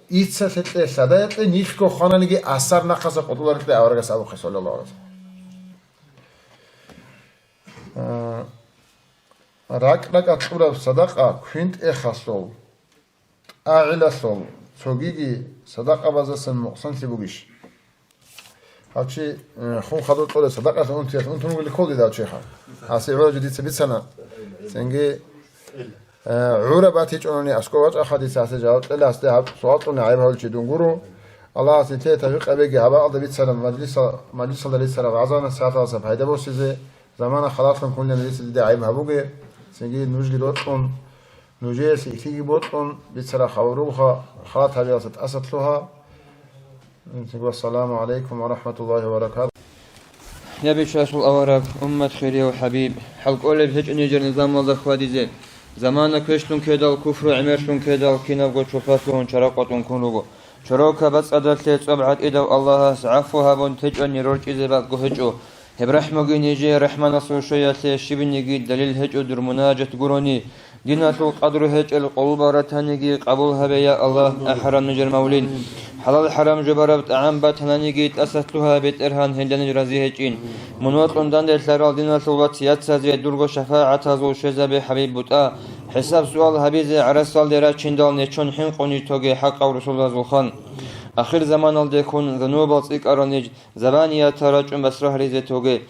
ایتست صدایت نیک کو خانگی اثر نقص قدرت ده اورگا صاحب صلی الله علیه راک اطور صدقه كنت اخصو اعلى صل صوغيجي صدقة بازسن مقصن تبوغيش هاتشي خون خدو طول صدقة أنتيات أنتم اللي كل ده شيخا عسى عورة جديد سبيت سنة سنجي عورة باتيج أنوني أسكوات أحاديث عسى جاوت إلا أستهاب سؤالنا عيبها والشدون قرو الله سنتي تفق أبيجي هبا أرض بيت سنة مجلس الله ليس سنة وعزانا الساعة وصف هيدا بوسيزي زمان خلاصهم كلنا ليس دي عيبها بوجي سنجي نوجي دوتون نوجي سيتيجي بوتون بيت سنة خوروها خلاص هذه وصلت أسطلها والسلام عليكم ورحمة الله وبركاته. يا بشاش الأوراق أمة خيرية وحبيب حلق أولي بهج أن يجر نظام الله خوادي زي زمانك كشتون كيدا الكفر عمرشون كيدا الكينا وقو شفاتون شراقاتون كونوغو شروكا بس أدرت ليت أبعد إدو الله سعفوها بون تج أن يروج إذا بعد قهجو هبرحمة جينيجي رحمة نصر شوية ليشيبن يجي دليل هجو در مناجة قروني ديناتو قدر هج القلوب رتهنجي قبولها بيا الله أحرم نجر مولين حلال حرام جبربت عم بتهنجي تأسستها بيت إرهان هندن جرازي هجين منوط لندن دلتلال ديناتو واتيات سازي درغو شفاعة زو شزاب حبيب بوتا حساب سؤال هبيزي عرسال ديرا چندال نيچون حين قوني توغي حق أو رسول الله زوخان آخر زمان الدكون ذنوب الصيق أرانيج زبانية تراجم بسرح ريزة توغي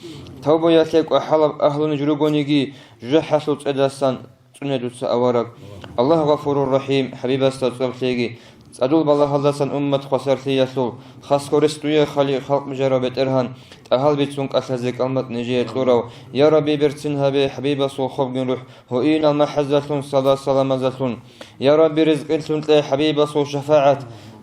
توبو يتلك وحلب أهل نجروغونيجي جحسوت إدسان سندوت أورق الله غفور الرحيم حبيب استغفرتيجي أدول بالله الله سن أمة خسر ثياسول خاص كورستوية خلق مجربة إرهان أهل بيتسونك أسهزك أمت نجية لورو يا ربي برسنها بحبيب صو خوف روح هو إين المحزة صلاة سلامة يا ربي رزق إنسون تلاقي حبيب صو شفاعة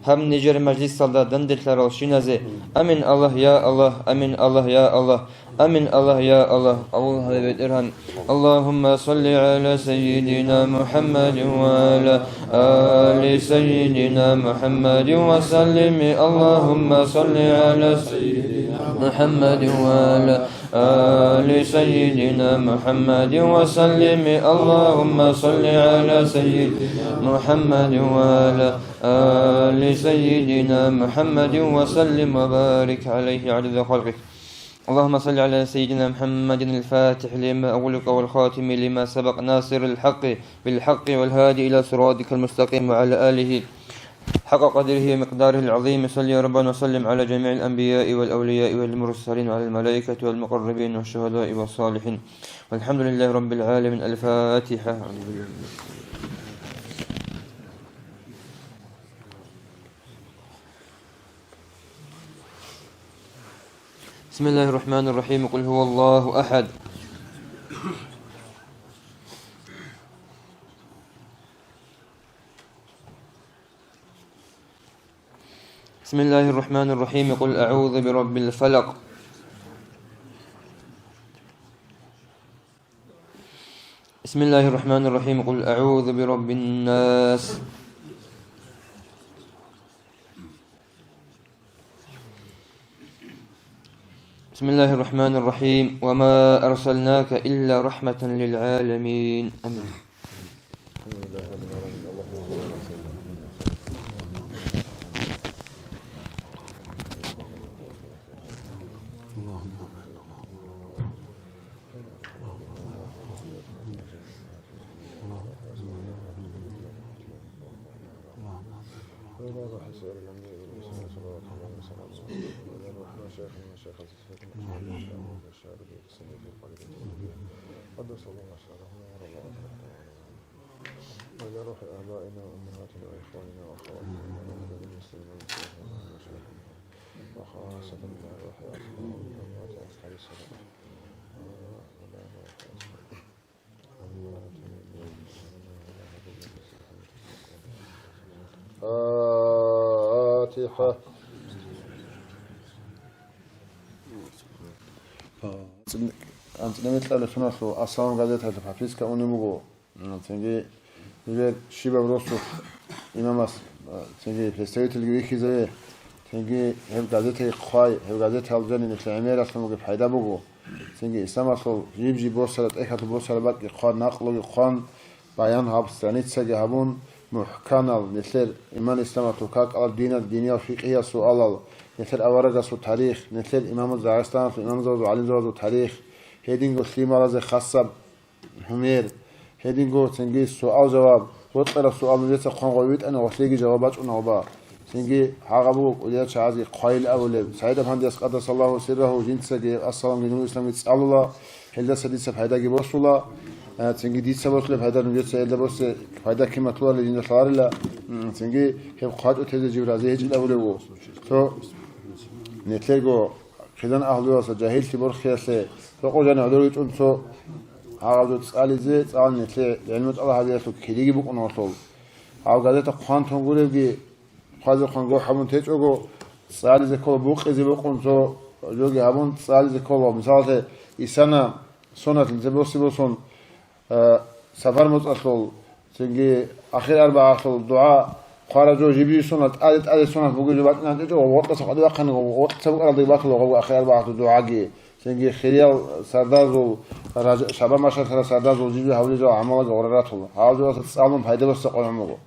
هم نجر مجلس صلاة دندل ترى شنازة أمين الله يا الله أمين الله يا الله أمين الله يا الله الله بيت إرهان اللهم صل على سيدنا محمد وعلى آل سيدنا محمد وسلم اللهم صل على سيدنا محمد وعلى آل سيدنا محمد وسلم اللهم صل على سيدنا محمد وعلى آل سيدنا محمد وسلم وبارك عليه عدد خلقه اللهم صل على سيدنا محمد الفاتح لما أغلق والخاتم لما سبق ناصر الحق بالحق والهادي إلى صراطك المستقيم وعلى آله حق قدره ومقداره العظيم صل يا ربنا وسلم على جميع الأنبياء والأولياء والمرسلين وعلى الملائكة والمقربين والشهداء والصالحين والحمد لله رب العالمين. الفاتحة. بسم الله الرحمن الرحيم. قل هو الله أحد. بسم الله الرحمن الرحيم. قل أعوذ برب الفلق. بسم الله الرحمن الرحيم. قل أعوذ برب الناس. بسم الله الرحمن الرحيم. وما أرسلناك إلا رحمة للعالمين. أمين. وإلى روح آبائنا وأمهاتنا وإخواننا وأخواتنا وأولاد المسلمين وخاصة إلى روح أمهات أصحاب السلام فاتحة. أنت نمت على سنة أصلا قدرت هذا حفيز كأني مجو تنجي يقول شيبة بروسو إمامس تنجي فلسطيت اللي يخي زيه تنجي هم قدرت خاي هم قدرت هالجنين العمير أصلا مجو بحيدا بجو تنجي إسلام أصلا يجي بوصلت إيه هتو بوصل بق يقان نقله يقان بيان هاب سنيت سجى هبون محكمة مثل إيمان الإسلام توكاك على الدين الدينية وفقهية سؤال مثل أورق سو تاريخ مثل إمام الزعستان إمام زوج وعلي زوج تاريخ هيدينغو سليم رز خاصة همير هيدينغو تنجيز سؤال جواب وطلع السؤال جت قان قويت أنا وحليجي جوابات أنا وبا سنجي حقبوك وليات شعازي قايل أولب سعيد مهندس قدس الله سره جنسك السلام عليكم الإسلام يتسأل الله هل سديس بهذا جي برسولا سنجي دي سبب له بهذا نجت سيد بس بهذا كم طلع لجنة صار لا سنجي هم قاد أتهز جبرازي هج الأولب تو نتلقو خلنا أهلوا سجاهل تبر خياسة فقول أنا أدري أنتو عاوزت تسألي زيت سأل نتلي علمت الله هذا يسوق كليجي بق نوصل عاوزت قان تنقول بي خازق قان جو حمون تيجو سأل زي كل بق إذا بق أنتو جوجي حمون سأل زي كل مثال إسانا سنة زبوسي بوسون سفر متصل سنجي آخر 4 أصل دعاء خارجوا جبريل سنة آلت سنة بقول جبات نتيجة ووقت سقط وقنا ووقت سبق أرض باكل وهو آخر 4 دعاء سنجي خيال سردازو شباب ما شاء الله سردازو جبريل حولي جو عمله قرراته هاجوا تسألهم هيدا بس قول عمله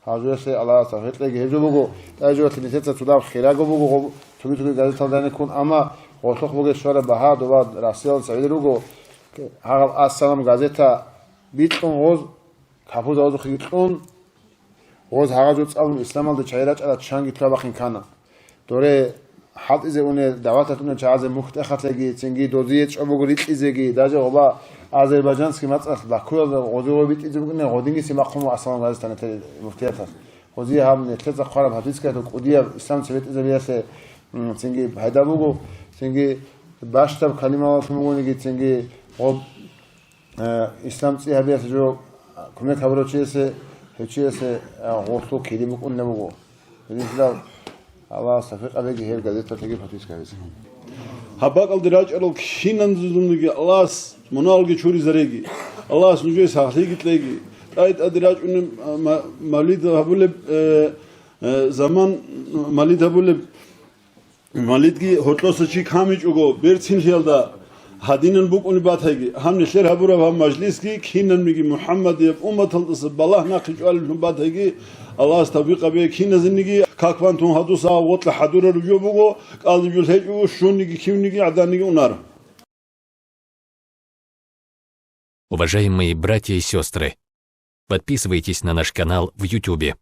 هاجوا سي الله سافرت لقي هجوا بقو هاجوا تنسيت تدار خيلاقو بقو تبي قاعد تلدان يكون أما وثق بقى شوارع بهاد وبعد راسيل سعيد روجو هذا السلام غازيتا بيتكم غوز كابوز غوز خيتكم غوز هاجوا تسألهم الإسلام على شعيرات على تشانجي تلابخين كنا دوره حد إذا أونه دعواتنا جهاز مختلف لقي تنجي دوزيت أبو قريت إزاي داجا وبا آذربایجان سكيمات أصل باكوز غزو بيت إذا بقولنا غديني سماقهم أصلا غازتنا مفتياتها غزي هم نتلت قارب حديث كده قديا إسلام سبت إذا بياسه تنجي هيدا بقول تنجي باشتر كلمة واسمه نجي تنجي غب إسلام سيها بياسه جو كم خبره چیزه غوثو كيدي بقولنا بقول بالنسبة الله سفيق أبيك هير قدرت تجيب حديث كذا Habak aldıraç arıl kişinin zuzumluğu Allah monalgi çuri zaregi Allah sunucu sahli gitlegi ayet aldıraç ünüm malid habule zaman malid habule malid ki hotlosu çi kamiç ugo berçin yılda hadinin buk unibataygi ham neşler habura ham majlis ki kinin migi Muhammed yap ummet aldısı ballah naqiç al unibataygi Allah tabi qabe kinin zinigi kakvantun hadusa wotla hadura rujo bugo qalbi yul heju shunigi kimnigi adanigi unar. Уважаемые братья и сестры, подписывайтесь на наш канал в YouTube.